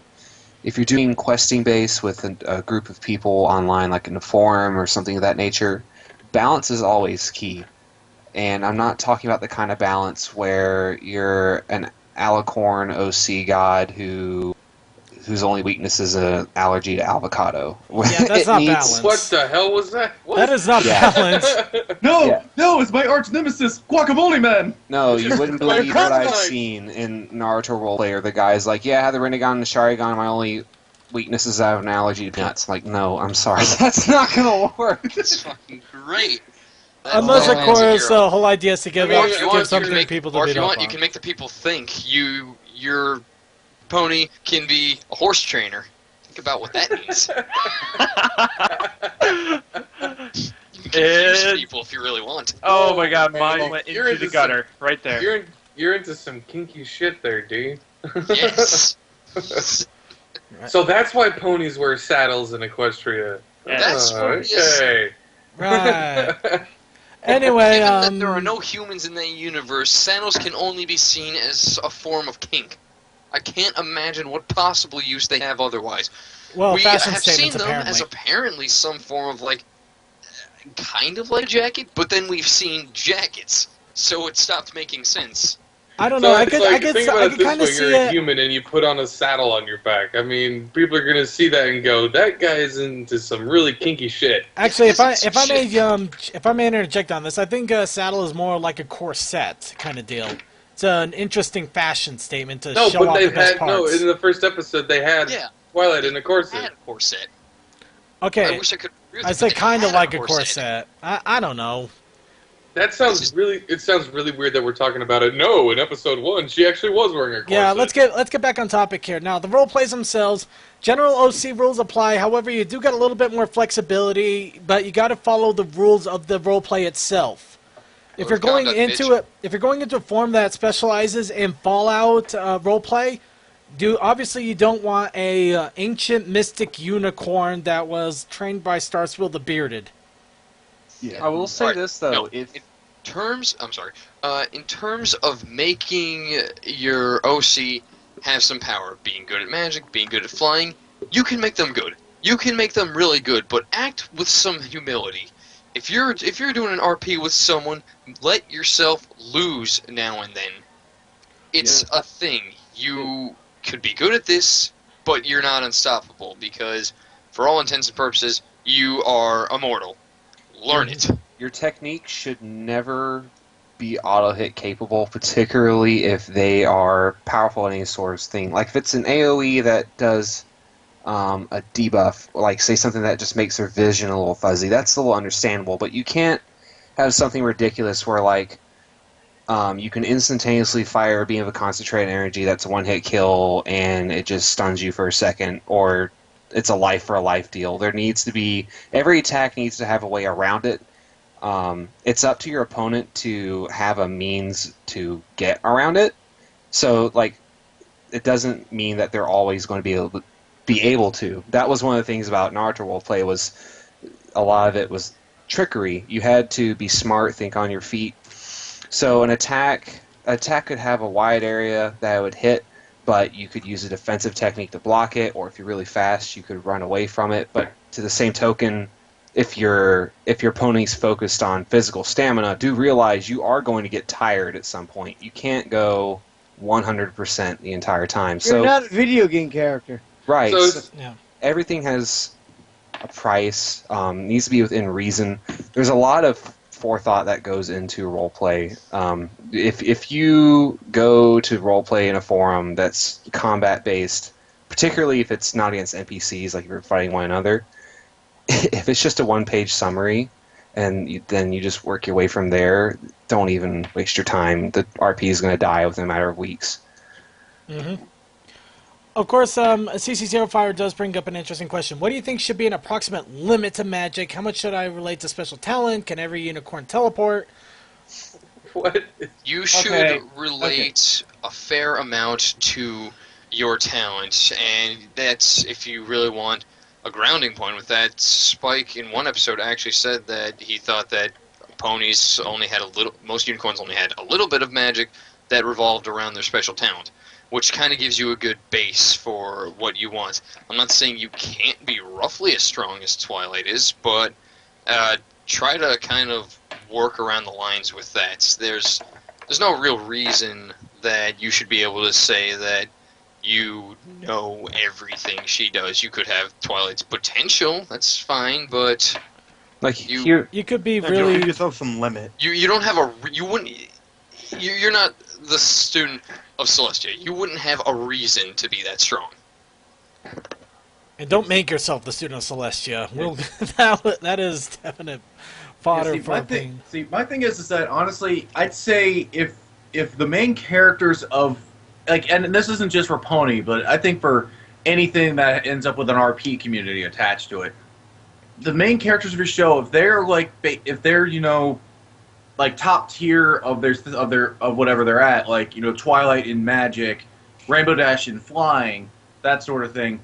doing questing based with a group of people online, like in a forum or something of that nature, balance is always key. And I'm not talking about the kind of balance where you're an alicorn OC god whose only weakness is an allergy to avocado. Yeah, that's not balanced. What the hell was that? What? That is not Yeah. balanced. No, it's my arch nemesis, Guacamole Man. No, you wouldn't believe Like what I've kryptonite. seen in Naruto roleplay. The guy's like, yeah, I have the Rinnegan and the Sharingan. My only weakness is I have an allergy to peanuts. I'm like, no, I'm sorry, that's not gonna work. It's fucking great. Unless, of That's course, a hero. the whole idea is to give, Or if you want, you something can make, people to or if beat you up want, on. you can make the people think your pony can be a horse trainer. Think about what that means. You can confuse people if you really want. Oh my god, mine man, went you're into the into gutter right there. You're into some kinky shit there, dude. Yes. So that's why ponies wear saddles in Equestria. That's Oh, what it is. okay. Right. Anyway, Given that there are no humans in that universe, saddles can only be seen as a form of kink. I can't imagine what possible use they have otherwise. well, We fashion have seen statements them apparently. as apparently some form of kind of like a jacket, but then we've seen jackets, so it stopped making sense. I don't So know. I it's could, like, I could, think I about could it kind this of way: see you're a it. human and you put on a saddle on your back. I mean, people are gonna see that and go, "That guy's into some really kinky shit." Actually, if I Shit. may interject on this, I think saddle is more like a corset kind of deal. It's an interesting fashion statement to No, show but off they the best had no. parts. In the first episode, they had Yeah, Twilight in a I corset. had a corset. I Okay, wish I could. agree with I you, say but they kind of had like a corset. I don't know. That sounds really. It sounds really weird that we're talking about it. No, in episode 1, she actually was wearing a corset. Yeah, let's get back on topic here. Now, the role plays themselves, general OC rules apply. However, you do get a little bit more flexibility, but you got to follow the rules of the role play itself. if you're going conduct, into bitch. if you're going into a form that specializes in Fallout roleplay, obviously you don't want a ancient mystic unicorn that was trained by Starswill the Bearded. Yeah. I will say Alright, this though, no, if in terms of making your OC have some power, being good at magic, being good at flying, you can make them good. You can make them really good, but act with some humility. If you're doing an RP with someone, let yourself lose now and then. It's a thing. You could be good at this, but you're not unstoppable because, for all intents and purposes, you are immortal. Learn it. your technique should never be auto hit capable, particularly if they are powerful in any sort of thing. Like if it's an AoE that does a debuff, like say something that just makes their vision a little fuzzy, that's a little understandable. But you can't have something ridiculous where like you can instantaneously fire a beam of concentrated energy that's a one-hit kill and it just stuns you for a second, or it's a life for a life deal. There needs to be, every attack needs to have a way around it. It's up to your opponent to have a means to get around it. So, like, it doesn't mean that they're always going to be able to. That was one of the things about Naruto roleplay, was a lot of it was trickery. You had to be smart, think on your feet. So an attack could have a wide area that it would hit, but you could use a defensive technique to block it, or if you're really fast, you could run away from it. But to the same token, if your opponent's focused on physical stamina, do realize you are going to get tired at some point. You can't go 100% the entire time. You're not a video game character. Right. So Yeah. Everything has a price. Needs to be within reason. There's a lot of forethought that goes into roleplay. If you go to roleplay in a forum that's combat based, particularly if it's not against NPCs, like you're fighting one another, if it's just a one-page summary and then you just work your way from there, don't even waste your time. The RP is going to die within a matter of weeks. Mm-hmm. Of course, CC0 Fire does bring up an interesting question. What do you think should be an approximate limit to magic? How much should I relate to special talent? Can every unicorn teleport? what? You should relate a fair amount to your talent, and that's if you really want a grounding point with that. Spike in one episode actually said that he thought that ponies only had most unicorns only had a little bit of magic that revolved around their special talent, which kind of gives you a good base for what you want. I'm not saying you can't be roughly as strong as Twilight is, but try to kind of work around the lines with that. There's no real reason that you should be able to say that you know everything she does. You could have Twilight's potential, that's fine, but Like You could be really... Give yourself some limit. you don't have you're not the student of Celestia. You wouldn't have a reason to be that strong. And don't make yourself the student of Celestia. We'll, that is definite fodder for a pain. See, my thing is that honestly, I'd say if the main characters of and this isn't just for Pony, but I think for anything that ends up with an RP community attached to it, the main characters of your show, if they're like top tier of whatever they're at, like Twilight in magic, Rainbow Dash in flying, that sort of thing.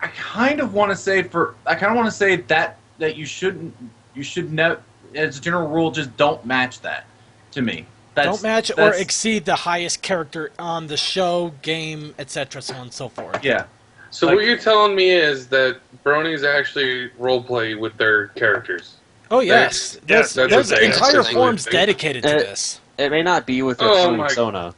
I kind of want to say that you should never, as a general rule, just don't match that. To me, don't match or exceed the highest character on the show, game, etc., so on and so forth. Yeah. So what you're telling me is that Bronies actually roleplay with their characters. Oh yes, there's entire forums thing. dedicated to this. it may not be with their persona.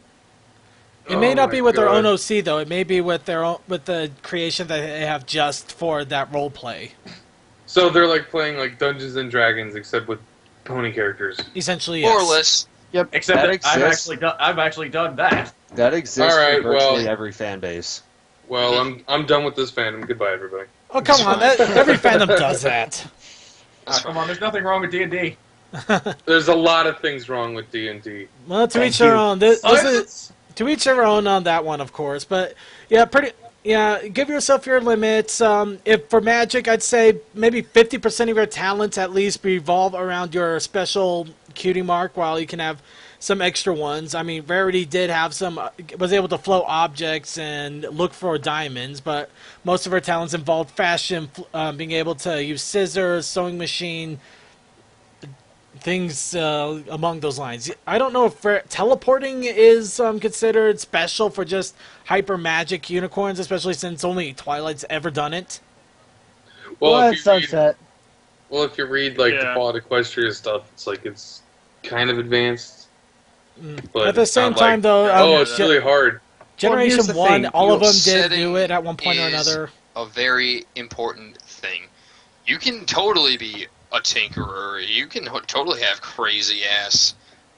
It may not be with their own OC though. It may be with the creation that they have just for that role play. So they're like playing like Dungeons and Dragons, except with pony characters. Essentially, More yes. or less. Yep. Except That that I've actually done that. That exists All right, for virtually well- every fan base. Well, I'm done with this fandom. Goodbye, everybody. Oh come on, every fandom does that. Come on, there's nothing wrong with D&D. There's a lot of things wrong with D&D. Well, to each their own. This is to each their own on that one, of course. But yeah, give yourself your limits. If for magic, I'd say maybe 50% of your talents at least revolve around your special cutie mark, while you can have some extra ones. I mean, Rarity did have some, was able to float objects and look for diamonds, but most of her talents involved fashion, being able to use scissors, sewing machine, things among those lines. I don't know if teleporting is considered special for just hyper magic unicorns, especially since only Twilight's ever done it. Well, that's Sunset. If you read like Yeah. the Fallout Equestria stuff, it's like it's kind of advanced. But At the same not time, like, though, oh, it's really hard. Generation here's the 1, thing. all of them did Setting do it at one point or is another. a very important thing. You can totally be a tinkerer. You can totally have crazy ass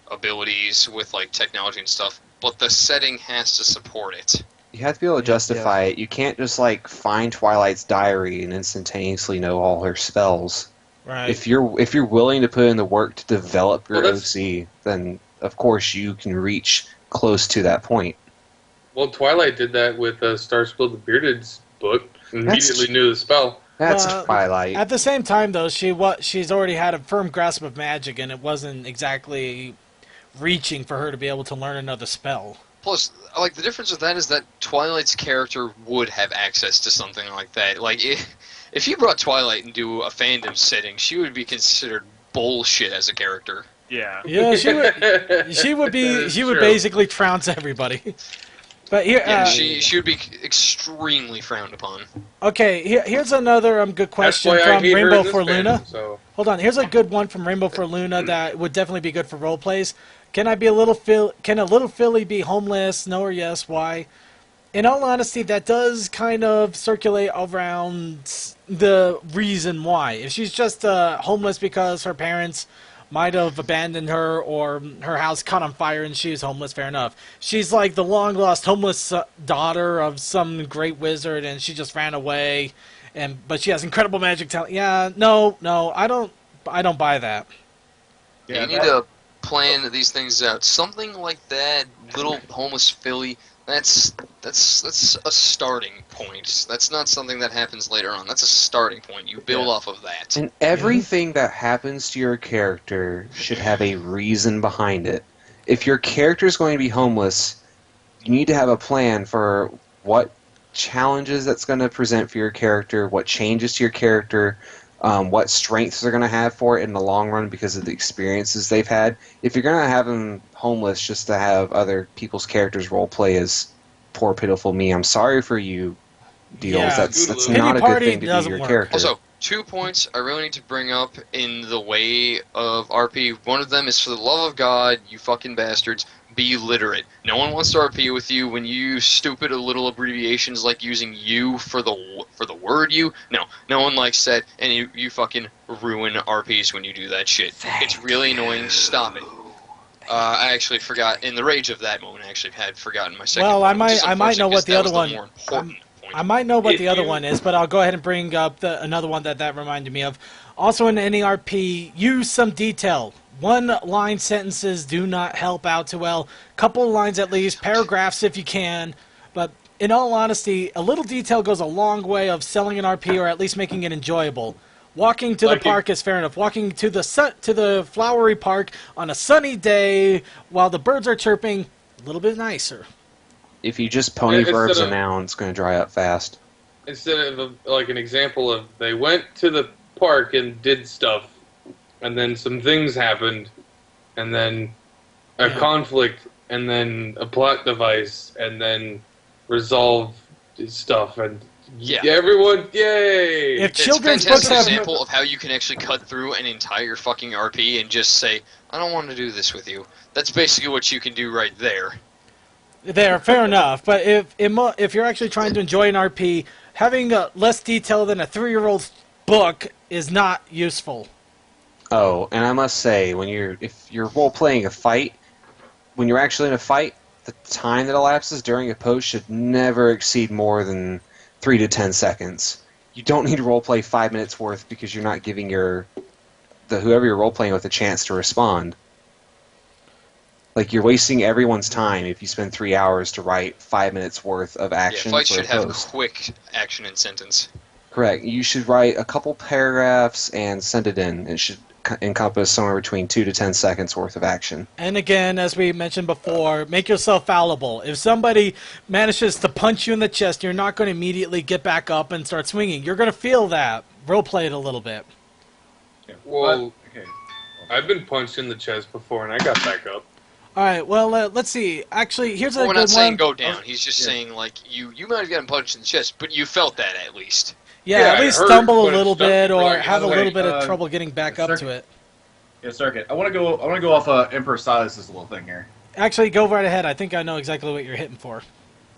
abilities with like technology and stuff, but the setting has to support it. You have to be able to justify it. You can't just like find Twilight's diary and instantaneously know all her spells. Right. If you're willing to put in the work to develop your Well, OC, then of course you can reach close to that point. Well, Twilight did that with Starspilled the Bearded's book. Immediately knew the spell. That's Well, Twilight. At the same time, though, she's already had a firm grasp of magic, and it wasn't exactly reaching for her to be able to learn another spell. Plus, like the difference with that is that Twilight's character would have access to something like that. Like if you brought Twilight into a fandom setting, she would be considered bullshit as a character. Yeah. Yeah, she would basically trounce everybody. But here, Yeah, she would be extremely frowned upon. okay, here's another good question That's why I from hate her Rainbow in this for Luna. fandom, so. Hold on, here's a good one from Rainbow for Luna that would definitely be good for role plays. Can a little filly be homeless? No or yes? Why? In all honesty, that does kind of circulate around the reason why. If she's just homeless because her parents might have abandoned her or her house caught on fire and she's homeless, fair enough. She's like the long-lost homeless daughter of some great wizard and she just ran away, but she has incredible magic talent. Yeah, no, I don't buy that. You need to plan these things out. Something like that, little homeless filly, that's a starting point. That's not something that happens later on. That's a starting point. You build off of that. And everything that happens to your character should have a reason behind it. If your character is going to be homeless, you need to have a plan for what challenges that's going to present for your character, what changes to your character, what strengths they're going to have for it in the long run because of the experiences they've had. If you're going to have them homeless just to have other people's characters role play as poor, pitiful me, I'm sorry for you, Deals. Yeah. That's Pity not a good party thing to do doesn't your work. character. Also, 2 points I really need to bring up in the way of RP. One of them is, for the love of God, you fucking bastards, be literate. No one wants to RP with you when you use stupid little abbreviations like using "you" for the word "you." No one likes that, and you fucking ruin RPs when you do that shit. It's really annoying. Stop it. I actually forgot in the rage of that moment. I actually had forgotten my second. Well, point, which is I might know unfortunate what the because other that one. was the more important point. I might know what the other you- one is, but I'll go ahead and bring up another one that reminded me of. Also in any RP, use some detail. One-line sentences do not help out too well. Couple lines at least, paragraphs if you can. But in all honesty, a little detail goes a long way of selling an RP or at least making it enjoyable. Walking to the park is fair enough. Walking to the flowery park on a sunny day while the birds are chirping, a little bit nicer. If you just pony Instead verbs a of- noun, it's going to dry up fast. Instead of like an example of they went to the park and did stuff, and then some things happened, and then a conflict, and then a plot device, and then resolve stuff, and everyone, yay! If It's a children's fantastic books have example of how you can actually cut through an entire fucking RP and just say, I don't want to do this with you. That's basically what you can do right there. There, fair enough. But if you're actually trying to enjoy an RP, having less detail than a 3-year-old's book is not useful. Oh, and I must say, if you're role playing a fight, when you're actually in a fight, the time that elapses during a post should never exceed more than 3 to 10 seconds. You don't need to role play 5 minutes worth because you're not giving whoever you're role playing with a chance to respond. Like, you're wasting everyone's time if you spend 3 hours to write 5 minutes worth of action Yeah, fights for a should have post. quick action and sentence. Correct. You should write a couple paragraphs and send it in. It should encompass somewhere between 2 to 10 seconds worth of action. And again, as we mentioned before, make yourself fallible. If somebody manages to punch you in the chest, you're not going to immediately get back up and start swinging. You're going to feel that. Roleplay it a little bit. Well, okay. I've been punched in the chest before, and I got back up. All right, well, let's see. Actually, here's a Well, good we're not saying one. go down. He's just saying, like, you might have gotten punched in the chest, but you felt that at least. Yeah, Yeah, at it least hurt, stumble but a it little stuck bit me for, or like, have a by the little way, bit of trouble getting back up to it. Yeah, Circuit. I want to go off Emperor Silas's little thing here. Actually, go right ahead. I think I know exactly what you're hitting for.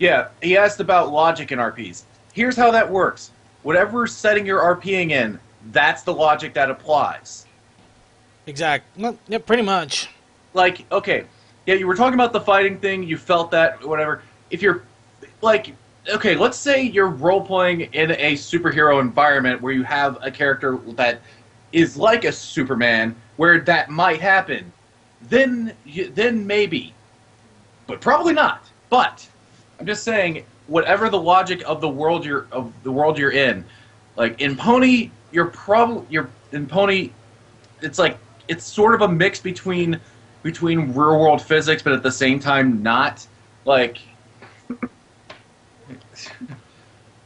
Yeah, he asked about logic in RPs. Here's how that works. Whatever setting you're RPing in, that's the logic that applies. Exact. Well, yeah, pretty much. Like, okay, yeah, you were talking about the fighting thing, you felt that, whatever. If you're, like, okay, let's say you're role-playing in a superhero environment where you have a character that is like a Superman, where that might happen. Then maybe. But probably not. But, I'm just saying, whatever the logic of the world you're in, like, in Pony, in Pony, it's like, it's sort of a mix between real world physics, but at the same time not. Like,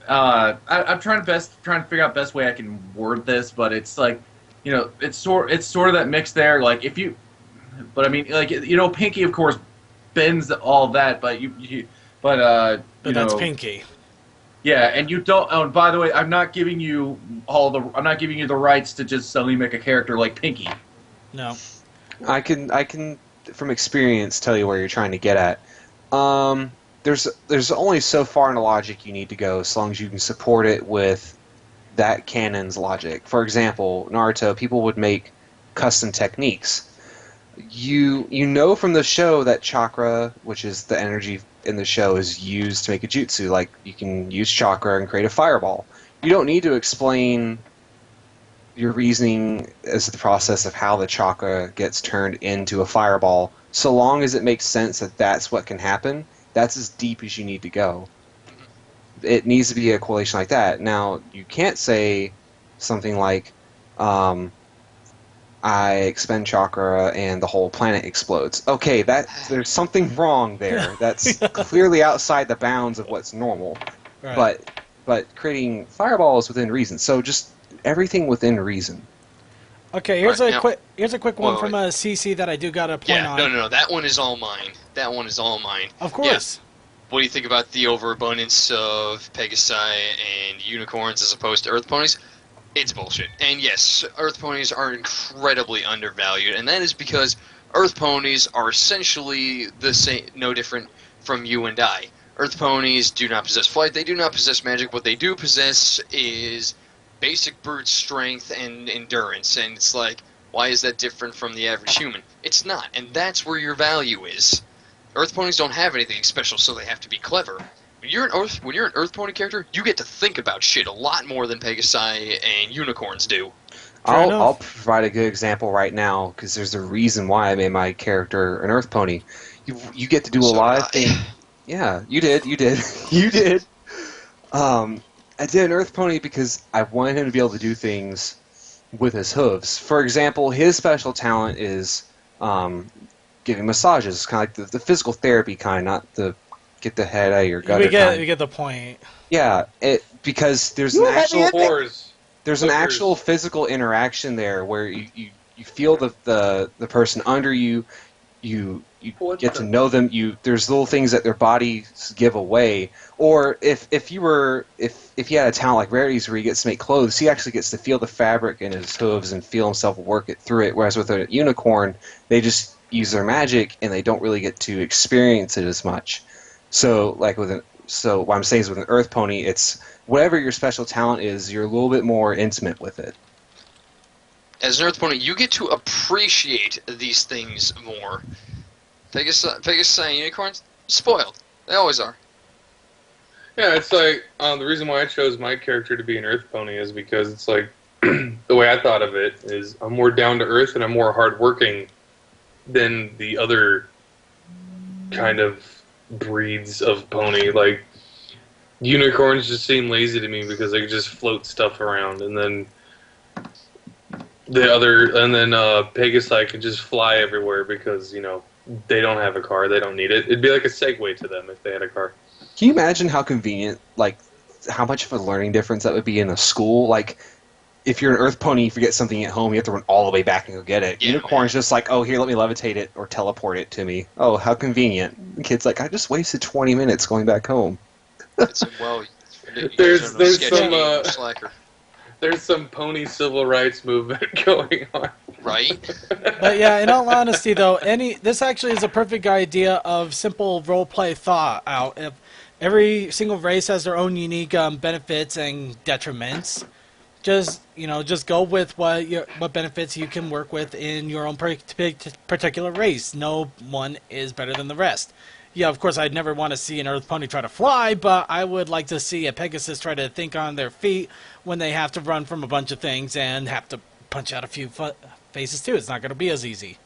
I'm trying to figure out best way I can word this, but it's like, you know, it's sort of that mix there. Like but I mean, like, you know, Pinky of course bends all that, but But you that's know, Pinky. yeah, and you don't. Oh, and by the way, I'm not giving you the rights to just suddenly make a character like Pinky. No. I can from experience tell you where you're trying to get at. There's only so far in the logic you need to go, as long as you can support it with that canon's logic. For example, Naruto, people would make custom techniques. You know from the show that chakra, which is the energy in the show, is used to make a jutsu. Like, you can use chakra and create a fireball. You don't need to explain your reasoning as the process of how the chakra gets turned into a fireball, so long as it makes sense that that's what can happen. That's as deep as you need to go. It needs to be a correlation like that. Now, you can't say something like, I expend chakra and the whole planet explodes. Okay, there's something wrong there. That's clearly outside the bounds of what's normal. Right. But creating fireballs within reason. So just everything within reason. Okay, here's Right, a now- quick one wait, from a CC that I do got to point Yeah, on. no, that one is all mine. That one is all mine. Of course. What do you think about the overabundance of Pegasi and unicorns as opposed to Earth ponies? It's bullshit. And yes, Earth ponies are incredibly undervalued, and that is because Earth ponies are essentially the same, no different from you and I. Earth ponies do not possess flight, they do not possess magic. What they do possess is basic brute strength and endurance, and it's like, why is that different from the average human? It's not, and that's where your value is. Earth ponies don't have anything special, so they have to be clever. When you're an Earth pony character, you get to think about shit a lot more than Pegasi and unicorns do. I'll provide a good example right now, because there's a reason why I made my character an Earth pony. You get to do a lot of things. Yeah, you did. You did. I did an Earth pony because I wanted him to be able to do things with his hooves. For example, his special talent is giving massages, kind of like the physical therapy kind, not the get the head out of your gutter kind. We get the point. Yeah, because there's an actual physical interaction there where you feel the person under you. You get to know them. There's little things that their bodies give away. Or if you had a talent like Rarity's where he gets to make clothes, he actually gets to feel the fabric in his hooves and feel himself work it through it. Whereas with a unicorn, they just use their magic and they don't really get to experience it as much. So what I'm saying is with an Earth pony, it's whatever your special talent is, you're a little bit more intimate with it. As an Earth pony, you get to appreciate these things more. Pegasus and unicorns, spoiled. They always are. Yeah, it's like the reason why I chose my character to be an Earth pony is because it's like the way I thought of it is I'm more down to earth and I'm more hardworking than the other kind of breeds of pony. Like Unicorns just seem lazy to me because they just float stuff around, and then Pegasi can just fly everywhere because they don't have a car, they don't need it. It'd be like a Segway to them if they had a car. Can you imagine how convenient, like, how much of a learning difference that would be in a school? Like, if you're an Earth Pony, you forget something at home, you have to run all the way back and go get it. Yeah, Unicorn's just like, oh, here, let me levitate it or teleport it to me. Oh, how convenient. The kid's like, I just wasted 20 minutes going back home. Well, There's some slacker, There's some pony civil rights movement going on. right? But yeah, in all honesty, though, this actually is a perfect idea of simple roleplay thought out. If every single race has their own unique benefits and detriments, just go with what benefits you can work with in your own particular race. No one is better than the rest. Yeah, of course, I'd never want to see an Earth Pony try to fly, but I would like to see a Pegasus try to think on their feet when they have to run from a bunch of things and have to punch out a few faces too. It's not going to be as easy.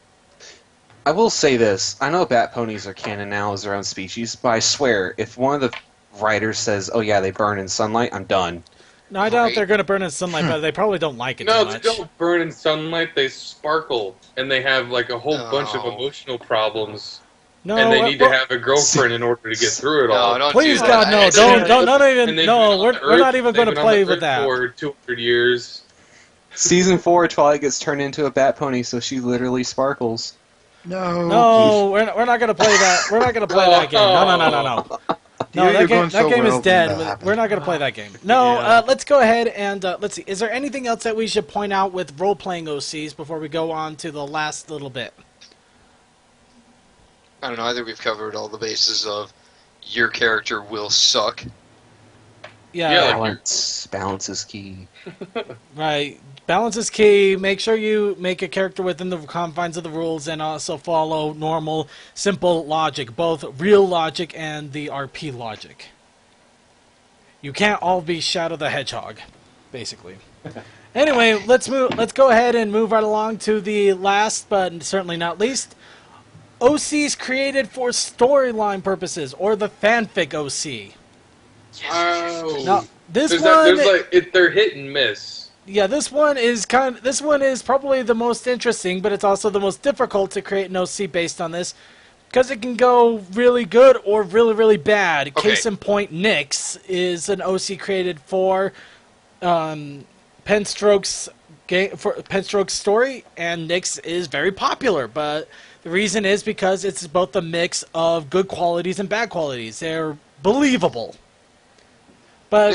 I will say this. I know bat ponies are canon now as their own species, but I swear, if one of the writers says, oh yeah, they burn in sunlight, I'm done. No, I doubt they're going to burn in sunlight, but they probably don't like it too No, much. they don't burn in sunlight, they sparkle, and they have like a whole bunch of emotional problems. No, and they need to have a girlfriend in order to get through it all. No, don't Please, do God, that. no, don't, not even, And they've no, been on we're Earth- not even they've going to been on play the with Earth that. For 200 years. Season 4, Twilight gets turned into a bat pony, so she literally sparkles. No, we're not going to play that. We're not going to play that game. No. No, You're that going so game well is dead. from that. We're not going to play that game. No, Yeah. let's go ahead and let's see. Is there anything else that we should point out with role-playing OCs before we go on to the last little bit? I don't know. I think we've covered all the bases of your character will suck. Yeah, Balance is key. right. Balance is key. Make sure you make a character within the confines of the rules and also follow normal, simple logic, both real logic and the RP logic. You can't all be Shadow the Hedgehog, basically. Anyway, let's go ahead and move right along to the last, but certainly not least, OCs created for storyline purposes, or the fanfic OC. Oh. Now, this they're hit and miss. Yeah, this one is probably the most interesting, but it's also the most difficult to create an OC based on this, because it can go really good or really, really bad. Okay. Case in point, Nyx is an OC created for Penstroke's story, and Nyx is very popular, but the reason is because it's both a mix of good qualities and bad qualities. They're believable. But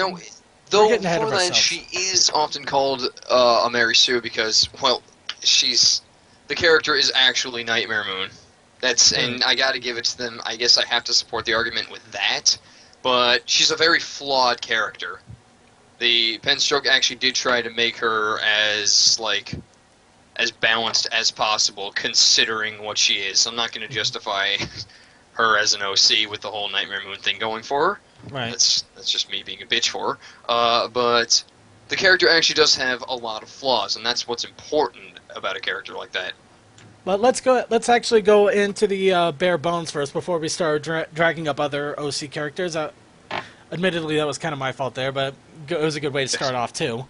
Though getting ahead for of that, ourselves. she is often called a Mary Sue because, well, the character is actually Nightmare Moon. And I got to give it to them. I guess I have to support the argument with that, but she's a very flawed character. The Penstroke actually did try to make her as balanced as possible, considering what she is. I'm not going to justify her as an OC with the whole Nightmare Moon thing going for her. right. That's just me being a bitch for her. But the character actually does have a lot of flaws, and that's what's important about a character like that. But let's actually go into the bare bones first before we start dragging up other OC characters. Admittedly, that was kind of my fault there, but it was a good way to start off too.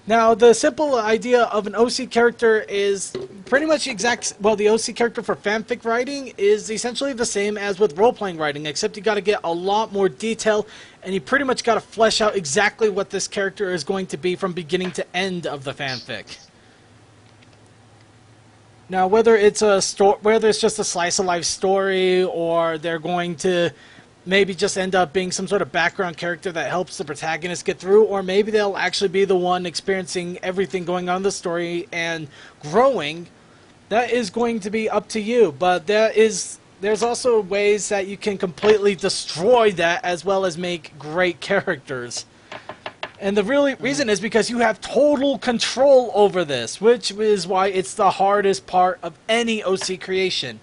Now, the simple idea of an OC character is pretty much the OC character for fanfic writing is essentially the same as with role-playing writing, except you got to get a lot more detail, and you pretty much got to flesh out exactly what this character is going to be from beginning to end of the fanfic. Now, whether it's just a slice of life story, or they're going to maybe just end up being some sort of background character that helps the protagonist get through, or maybe they'll actually be the one experiencing everything going on in the story and growing, that is going to be up to you. But there's also ways that you can completely destroy that as well as make great characters. And the reason is because you have total control over this, which is why it's the hardest part of any OC creation.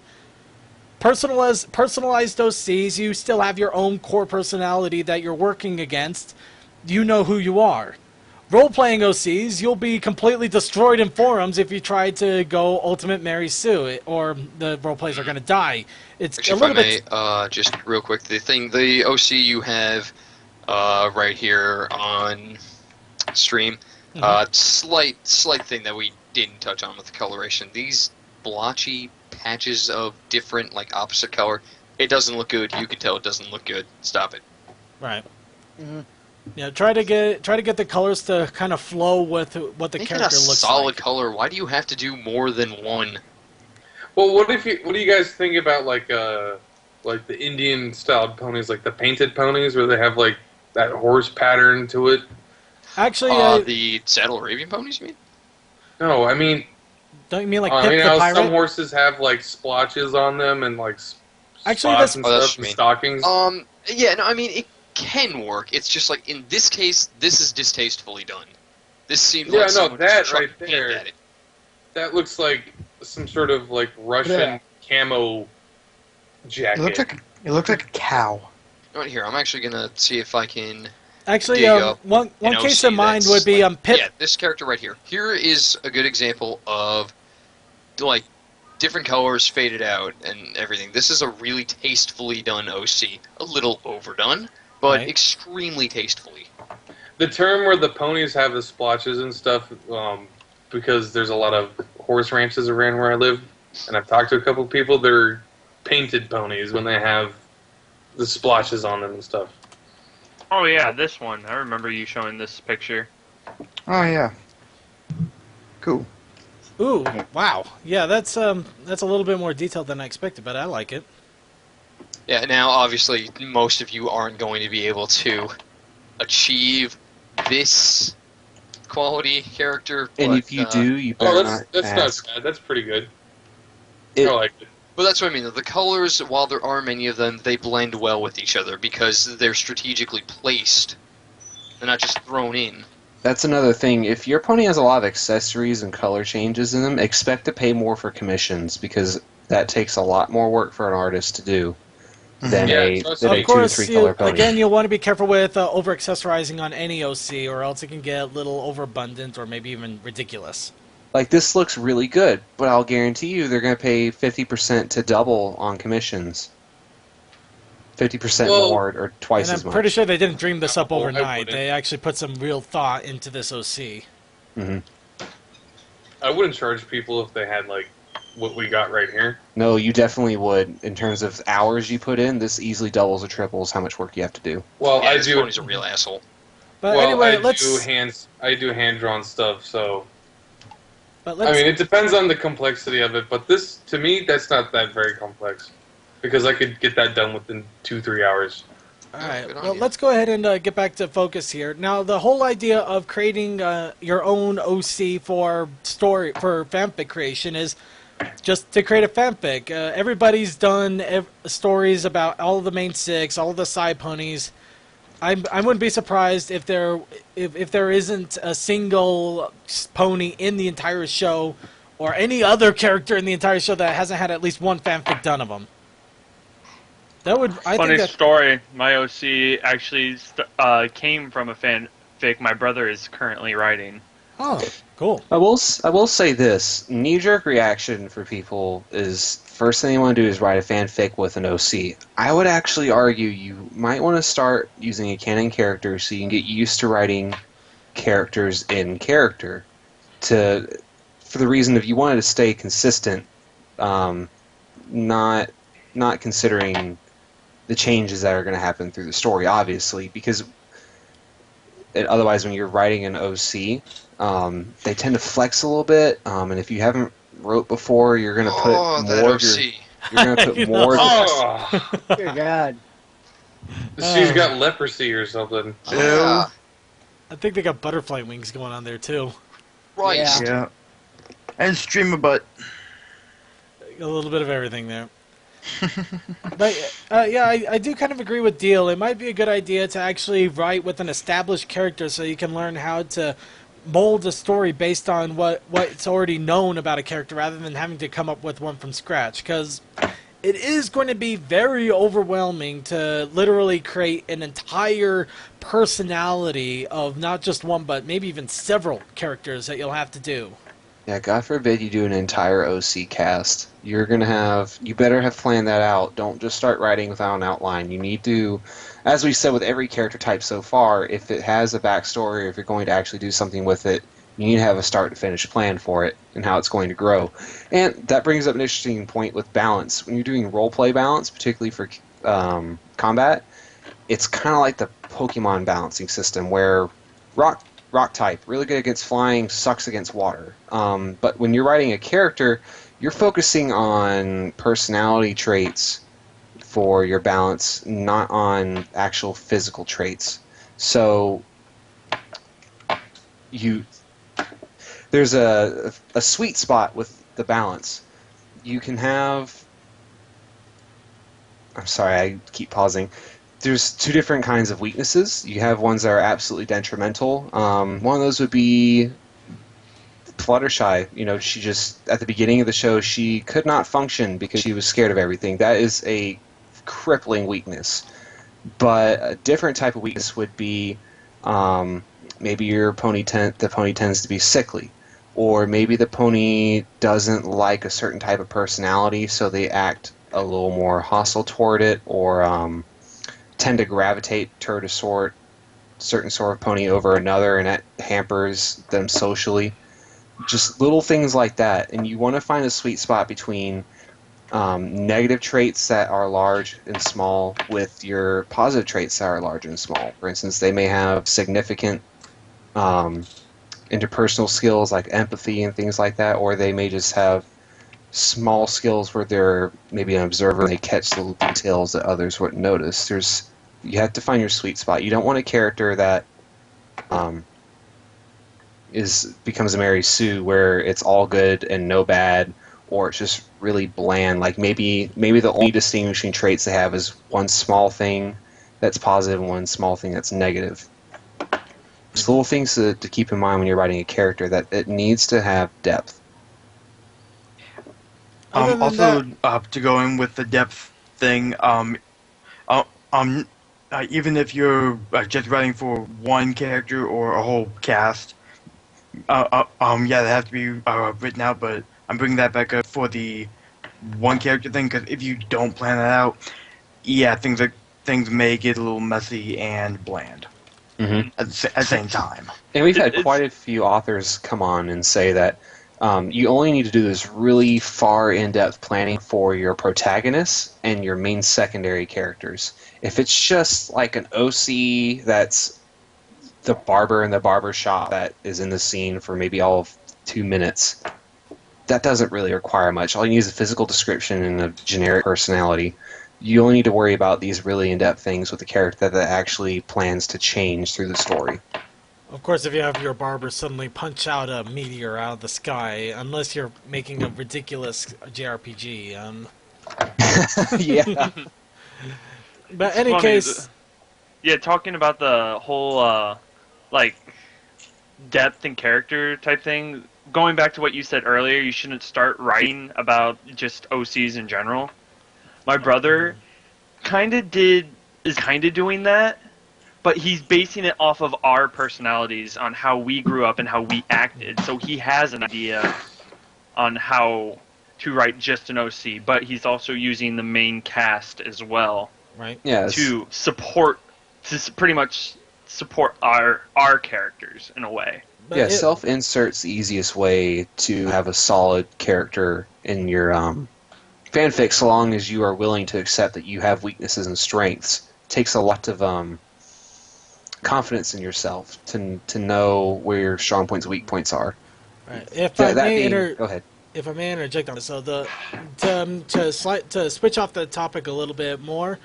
Personalized OCs, you still have your own core personality that you're working against. You know who you are. Role-playing OCs, you'll be completely destroyed in forums if you try to go Ultimate Mary Sue, or the roleplayers are going to die. It's Actually, a little if I may, just real quick, the OC you have right here on stream. Slight thing that we didn't touch on with the coloration. These blotchy patches of different, like, opposite color, it doesn't look good. You can tell it doesn't look good. Stop it. Right. Yeah, try to get the colors to kind of flow with what the Make character it a looks solid like. color. Why do you have to do more than one? Well, what do you guys think about like the Indian styled ponies, like the painted ponies, where they have like that horse pattern to it? Actually, the saddle Arabian ponies, you mean? No, I mean, don't you mean like I Pip mean the how pirate? some horses have like splotches on them and like Actually, spots that's- and Oh, that's stuff and what you stockings. Yeah, no, I mean, it can work. It's just like, in this case, this is distastefully done. This seems Yeah, like no, someone that just tried right to paint there. at it. That looks like some sort of like Russian camo jacket. It looks like a cow. Right here, I'm actually gonna see if I can. Actually, dig up one an case OC in mind that's would be like, Pip. Yeah, this character right here. Here is a good example of like different colors faded out and everything. This is a really tastefully done OC. A little overdone, but Right. extremely tastefully. The term where the ponies have the splotches and stuff, because there's a lot of horse ranches around where I live, and I've talked to a couple of people, they're painted ponies when they have the splotches on them and stuff. Oh yeah, this one. I remember you showing this picture. Oh yeah. Cool. Ooh, wow. Yeah, that's a little bit more detailed than I expected, but I like it. Yeah, now obviously most of you aren't going to be able to achieve this quality character. And but, if you do, you better Oh, not that's ask. not bad. That's pretty good. It- I like it. But that's what I mean. The colors, while there are many of them, they blend well with each other because they're strategically placed. They're not just thrown in. That's another thing. If your pony has a lot of accessories and color changes in them, expect to pay more for commissions because that takes a lot more work for an artist to do than Yeah, a so it's than like- a Of 2 to course, 3 color pony. again, you'll want to be careful with over accessorizing on any OC, or else it can get a little overabundant or maybe even ridiculous. Like, this looks really good, but I'll guarantee you they're going to pay 50% to double on commissions. 50% Well, more or twice And as I'm much. pretty sure they didn't dream this up No, I overnight. wouldn't. They actually put some real thought into this OC. I wouldn't charge people if they had like what we got right here. No, you definitely would. In terms of hours you put in, this easily doubles or triples how much work you have to do. Well, Yeah, I this do. pony's a real asshole. But Well, anyway, I do hand drawn stuff, so But I mean it depends on the complexity of it. But this, to me, that's not that very complex because I could get that done within 2-3 hours. all right. Good on Well, you. let's go ahead and get back to focus here. Now, the whole idea of creating your own OC for fanfic creation is just to create a fanfic. Everybody's done stories about all of the main six, all of the side ponies. I wouldn't be surprised if there isn't a single pony in the entire show or any other character in the entire show that hasn't had at least one fanfic done of them. That would Funny story. My OC actually came from a fanfic my brother is currently writing. Oh, cool. I will say this: knee-jerk reaction for people is first thing you want to do is write a fanfic with an OC. I would actually argue you might want to start using a canon character so you can get used to writing characters in character. For the reason if you wanted to stay consistent, not considering the changes that are going to happen through the story, obviously, because otherwise when you're writing an OC, they tend to flex a little bit, and if you haven't wrote before, you're going to put that more OC. of your, you're going to put You more know. of Oh, Dear God. she's got leprosy or something. Yeah. I think they got butterfly wings going on there too. Right. Yeah. Yeah. And stream a butt. A little bit of everything there. But yeah, I do kind of agree with Deal. It might be a good idea to actually write with an established character so you can learn how to mold a story based on what's already known about a character rather than having to come up with one from scratch. Because it is going to be very overwhelming to literally create an entire personality of not just one but maybe even several characters that you'll have to do. Yeah, God forbid you do an entire OC cast. You better have planned that out. Don't just start writing without an outline. You need to, as we said with every character type so far, if it has a backstory or if you're going to actually do something with it, you need to have a start to finish plan for it and how it's going to grow. And that brings up an interesting point with balance. When you're doing roleplay balance, particularly for combat, it's kind of like the Pokemon balancing system where rock type, really good against flying, sucks against water. But when you're writing a character, you're focusing on personality traits for your balance, not on actual physical traits. So there's a sweet spot with the balance. You can have... I'm sorry, I keep pausing. There's two different kinds of weaknesses. You have ones that are absolutely detrimental. One of those would be Fluttershy. She just, at the beginning of the show, she could not function because she was scared of everything. That is a crippling weakness. But a different type of weakness would be maybe the pony tends to be sickly. Or maybe the pony doesn't like a certain type of personality, so they act a little more hostile toward it, or tend to gravitate toward a certain sort of pony over another, and that hampers them socially. Just little things like that. And you want to find a sweet spot between negative traits that are large and small with your positive traits that are large and small. For instance, they may have significant interpersonal skills like empathy and things like that, or they may just have small skills where they're maybe an observer and they catch little details that others wouldn't notice. You have to find your sweet spot. You don't want a character that becomes a Mary Sue where it's all good and no bad, or it's just really bland. Like maybe the only distinguishing traits they have is one small thing that's positive and one small thing that's negative. Just little things to keep in mind when you're writing a character, that it needs to have depth. Also, to go in with the depth thing, even if you're just writing for one character or a whole cast, they have to be written out. But I'm bringing that back up for the one character thing, because if you don't plan that out, things may get a little messy and bland at the same time. And we've had quite a few authors come on and say that you only need to do this really far in-depth planning for your protagonists and your main secondary characters. If it's just like an OC that's the barber in the barber shop that is in the scene for maybe all of 2 minutes, that doesn't really require much. All you need is a physical description and a generic personality. You only need to worry about these really in-depth things with the character that actually plans to change through the story. Of course, if you have your barber suddenly punch out a meteor out of the sky, unless you're making a ridiculous JRPG. Yeah. But in any case... talking about the whole, depth and character type thing, going back to what you said earlier, you shouldn't start writing about just OCs in general. My brother is kind of doing that, but he's basing it off of our personalities on how we grew up and how we acted. So he has an idea on how to write just an OC, but he's also using the main cast as well, right? Yes. To pretty much support our characters in a way. But self-insert's the easiest way to have a solid character in your fanfic, so long as you are willing to accept that you have weaknesses and strengths. It takes a lot of confidence in yourself to know where your strong points and weak points are. Right. If I may go ahead. If I may interject on this, so to switch off the topic a little bit more,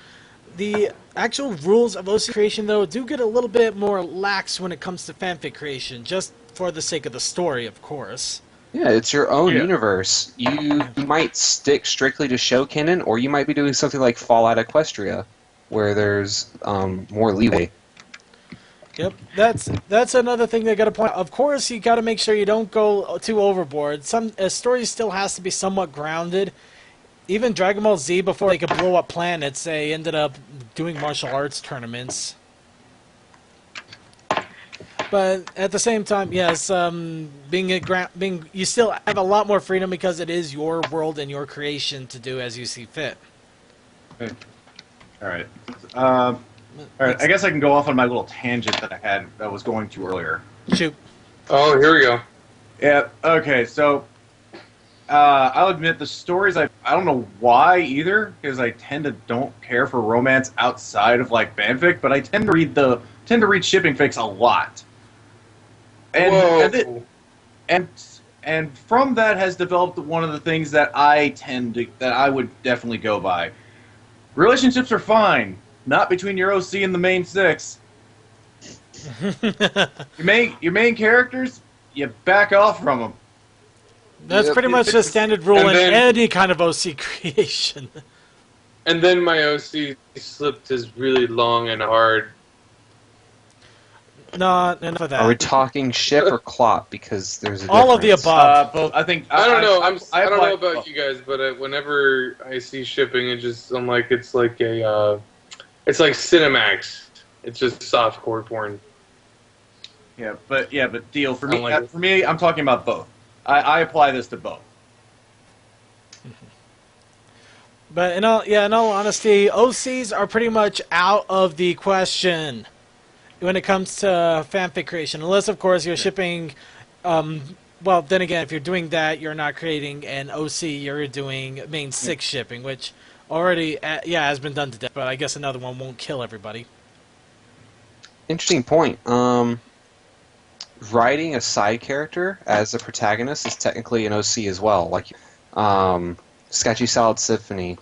the actual rules of OC creation, though, do get a little bit more lax when it comes to fanfic creation, just for the sake of the story, of course. Yeah, it's your own universe. You might stick strictly to show canon, or you might be doing something like Fallout Equestria, where there's more leeway. Yep, that's another thing they got to point out. Of course, you got to make sure you don't go too overboard. A story still has to be somewhat grounded. Even Dragon Ball Z, before they could blow up planets, they ended up doing martial arts tournaments. But But at the same time, yes, being you still have a lot more freedom because it is your world and your creation to do as you see fit. Okay. All right. All right. I guess I can go off on my little tangent that I was going to earlier. Shoot. Oh, here we go. Yeah. Okay. So, I'll admit the stories I don't know why either, because I tend to don't care for romance outside of like fanfic, but I tend to read shipping fics a lot. Whoa. And from that has developed one of the things that I would definitely go by. Relationships are fine, not between your OC and the main six. Your main characters, you back off from them. That's pretty much the standard rule in any kind of OC creation. And then my OC slipped his really long and hard. No, enough of that. Are we talking ship or clop? Because there's a all of the difference. above. Both. I think I don't know. I don't know applied- about you guys, but whenever I see shipping, I'm like, it's like Cinemax. It's just softcore porn. Yeah, but deal for me. like it. For me, I'm talking about both. I apply this to both. But in all honesty, OCs are pretty much out of the question when it comes to fanfic creation, unless of course you're shipping. Well, then again, if you're doing that, you're not creating an OC. You're doing main six shipping, which already has been done to death. But I guess another one won't kill everybody. Interesting point. Writing a side character as a protagonist is technically an OC as well. Like, Sketchy Salad Symphony,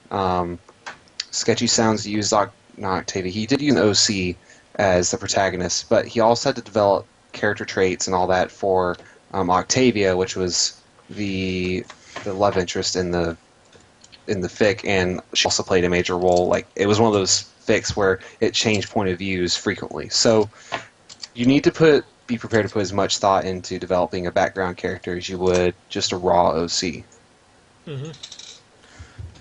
Sketchy Sounds used not Octavia. He did use an OC as the protagonist, but he also had to develop character traits and all that for Octavia, which was the love interest in the fic, and she also played a major role. Like, it was one of those fics where it changed point of views frequently. So you need to be prepared to put as much thought into developing a background character as you would just a raw OC. Mm-hmm.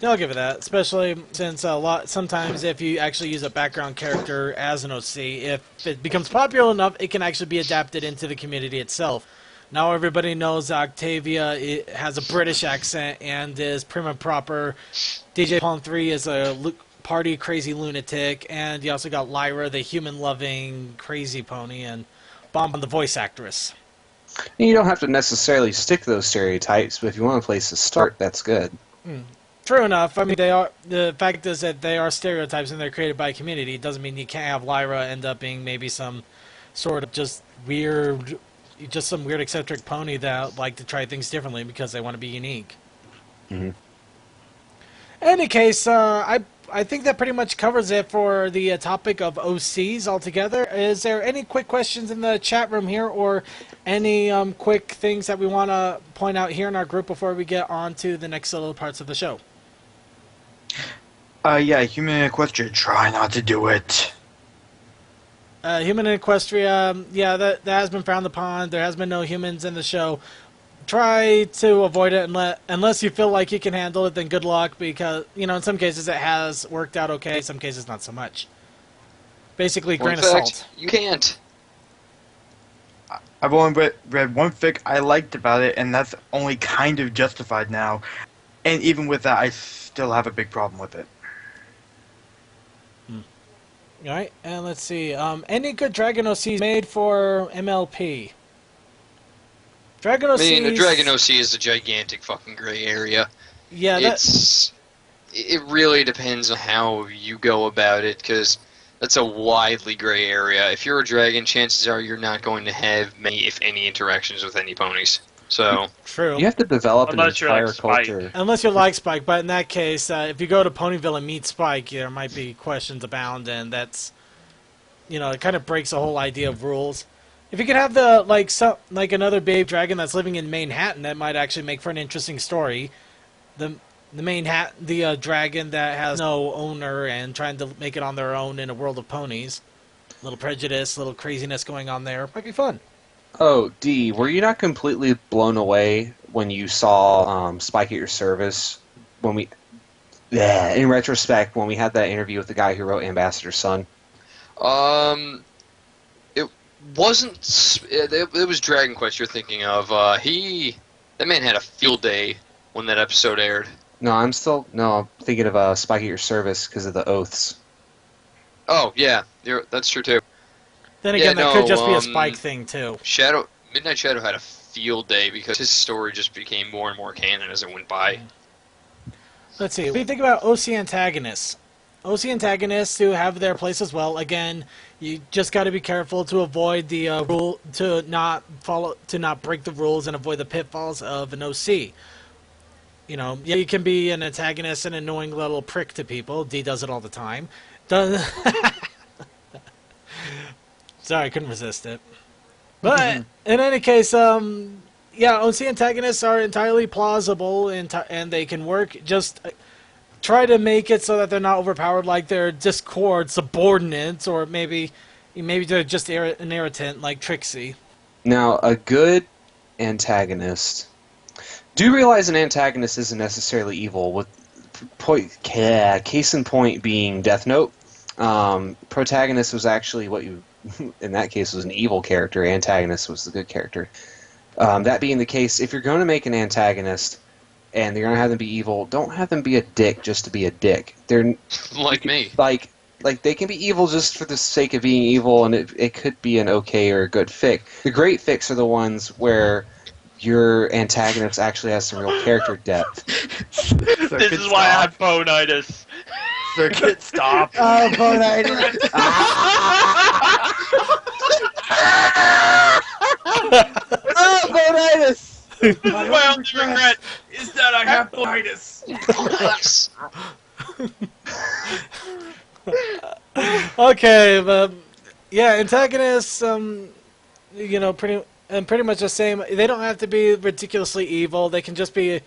Yeah, I'll give it that, especially since sometimes if you actually use a background character as an OC, if it becomes popular enough, it can actually be adapted into the community itself. Now everybody knows Octavia has a British accent and is prim and proper. DJ Palm 3 is a party crazy lunatic, and you also got Lyra, the human-loving crazy pony, and Bomb, the voice actress. And you don't have to necessarily stick to those stereotypes, but if you want a place to start, that's good. True enough. I mean, they are. The fact is that they are stereotypes and they're created by a community. It doesn't mean you can't have Lyra end up being maybe some sort of just some weird eccentric pony that like to try things differently because they want to be unique. Mm-hmm. In any case, I think that pretty much covers it for the topic of OCs altogether. Is there any quick questions in the chat room here, or any quick things that we want to point out here in our group before we get on to the next little parts of the show? Yeah, Human Equestria, try not to do it. Human in Equestria, yeah, that has been frowned upon. There has been no humans in the show. Try to avoid it unless you feel like you can handle it, then good luck, because, in some cases it has worked out okay, some cases not so much. Basically, grain of salt. You can't. I've only read one fic I liked about it, and that's only kind of justified now. And even with that, I still have a big problem with it. Alright, and let's see. Any good Dragon OCs made for MLP? Dragon OCs... I mean, the Dragon OC is a gigantic fucking gray area. Yeah, It really depends on how you go about it, because that's a widely gray area. If you're a dragon, chances are you're not going to have many, if any, interactions with any ponies. So true. You have to develop Unless an you're entire like Spike. culture. Unless you like Spike, but in that case, if you go to Ponyville and meet Spike, there might be questions abound, and that's, it kind of breaks the whole idea of rules. If you could have another babe dragon that's living in Manhattan, that might actually make for an interesting story. The dragon that has no owner and trying to make it on their own in a world of ponies. Little prejudice, little craziness going on there. Might be fun. Oh, Dee, were you not completely blown away when you saw Spike at your service? In retrospect, when we had that interview with the guy who wrote Ambassador's Son? it was Dragon Quest you're thinking of. That man had a field day when that episode aired. No, I'm thinking of Spike at Your Service because of the oaths. Oh yeah, that's true too. Then again, that could just be a Spike thing too. Midnight Shadow had a field day because his story just became more and more canon as it went by. Let's see. What do you think about OC antagonists? OC antagonists who have their place as well. Again, you just got to be careful to avoid the rule, to not break the rules and avoid the pitfalls of an OC. You know, yeah, you can be an antagonist, an annoying little prick to people. D does it all the time. Sorry, I couldn't resist it. But in any case, yeah, OC antagonists are entirely plausible and they can work. Just try to make it so that they're not overpowered like their Discord subordinates, or maybe they're just an irritant like Trixie. Now, a good antagonist. Do you realize an antagonist isn't necessarily evil? With case in point being Death Note. Protagonist was actually what you, in that case, was an evil character. Antagonist was the good character. That being the case, if you're going to make an antagonist and you're going to have them be evil, don't have them be a dick just to be a dick. They're like me. Like they can be evil just for the sake of being evil, and it could be an okay or a good fic. The great fics are the ones where your antagonist actually has some real character depth. This is why I have bonitis. Circuit, stop. Oh, bonitis. Oh, bonitis. My only regret is that I have bonitis. Okay, but yeah, antagonists, you know, pretty much the same. They don't have to be ridiculously evil. They can just be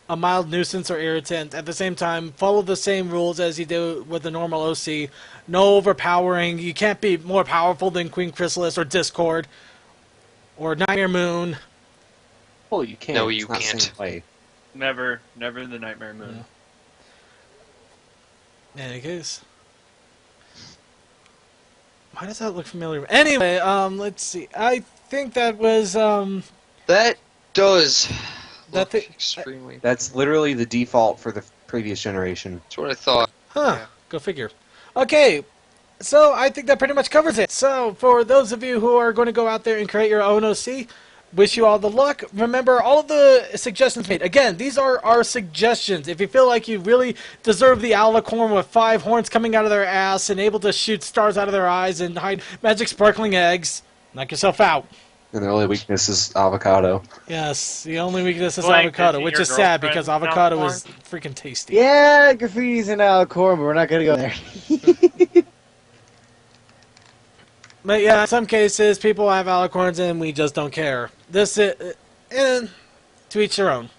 a mild nuisance or irritant. At the same time, follow the same rules as you do with the normal OC. No overpowering. You can't be more powerful than Queen Chrysalis or Discord or Nightmare Moon. Well, you can't. No, you it's not can't. same way. Never the Nightmare Moon. In any case. Why does that look familiar? Anyway, let's see. I think that was, That does That look thi- extremely... That's literally the default for the previous generation. That's what I thought. Huh. Yeah. Go figure. Okay. So I think that pretty much covers it. So for those of you who are going to go out there and create your own OC, wish you all the luck. Remember, all of the suggestions made. Again, these are our suggestions. If you feel like you really deserve the alicorn with 5 horns coming out of their ass and able to shoot stars out of their eyes and hide magic sparkling eggs, knock yourself out. And the only weakness is avocado. Yes, the only weakness is Blank, avocado, is which your is sad girlfriend because avocado alicorn? is freaking tasty. Yeah, graffiti's in Alicorn, but we're not gonna go there. But yeah, in some cases, people have alicorns and we just don't care. This is, to each their own.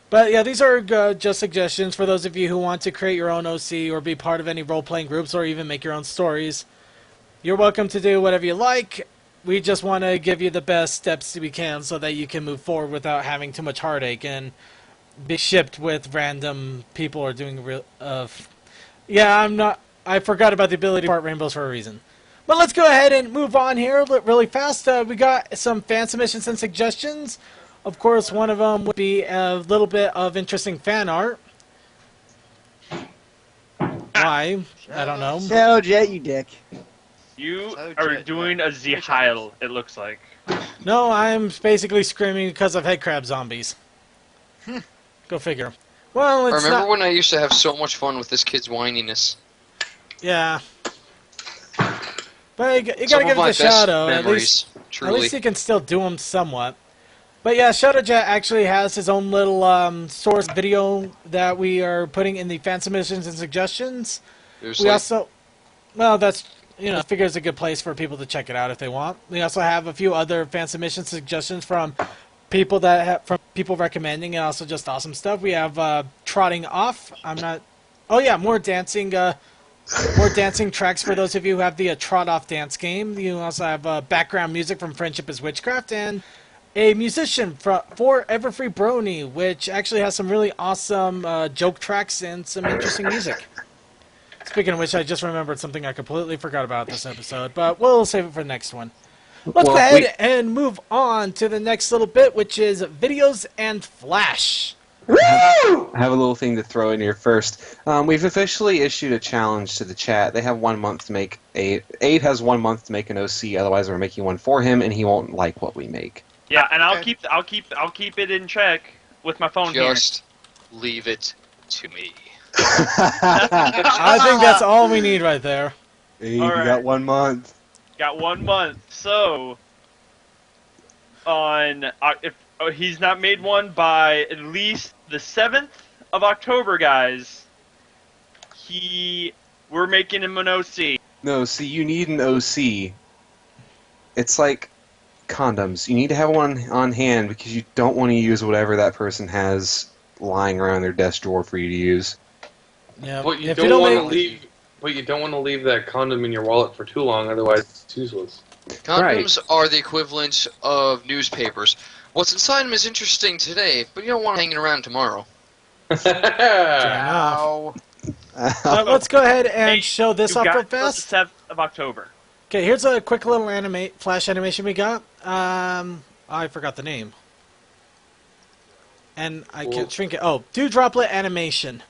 But yeah, these are just suggestions for those of you who want to create your own OC or be part of any role-playing groups or even make your own stories. You're welcome to do whatever you like. We just want to give you the best steps we can so that you can move forward without having too much heartache and be shipped with random people or doing real. Yeah, I forgot about the ability to part rainbows for a reason. But let's go ahead and move on here really fast. We got some fan submissions and suggestions. Of course, one of them would be a little bit of interesting fan art. Why? I don't know. Shadow Jet, you dick. You So are jet- doing a Zihile, it looks like. No, I'm basically screaming because of headcrab zombies. Go figure. Well, it's Remember not... when I used to have so much fun with this kid's whininess? Yeah. But you Some gotta of give it my to best Shadow. memories, At truly. least he can still do them somewhat. But yeah, Shadowjet actually has his own little source video that we are putting in the fan submissions and suggestions. There's We like, also, well, that's, you know, I figure it's a good place for people to check it out if they want. We also have a few other fan submission suggestions from people from people recommending, and also just awesome stuff. We have Trotting Off. Oh yeah, more dancing tracks for those of you who have the Trot Off dance game. You also have background music from Friendship is Witchcraft, and a musician for Everfree Brony, which actually has some really awesome joke tracks and some interesting music. Speaking of which, I just remembered something I completely forgot about this episode, but we'll save it for the next one. Let's go ahead and move on to the next little bit, which is videos and Flash. I have a little thing to throw in here first. We've officially issued a challenge to the chat. They have 1 month to make Abe has 1 month to make an OC. Otherwise, we're making one for him, and he won't like what we make. Yeah, and I'll keep it in check with my phone here. Just leave it to me. I think that's all we need right there. Abe, All you right. got 1 month. Got 1 month. So, if he's not made one by at least the 7th of October, guys, we're making him an OC. No, see, you need an OC. It's like condoms. You need to have one on hand because you don't want to use whatever that person has lying around their desk drawer for you to use. Yeah. But you if don't want to make- leave. But you don't want to leave that condom in your wallet for too long, otherwise it's useless. Condoms are the equivalent of newspapers. What's inside them is interesting today, but you don't want it hanging around tomorrow. Fair enough. Ow. Let's go ahead and Hey, show this you off got real till the fast. 7th of October. Okay, here's a quick little Flash animation we got. I forgot the name. And I can't shrink it. Oh, Dew Droplet Animation.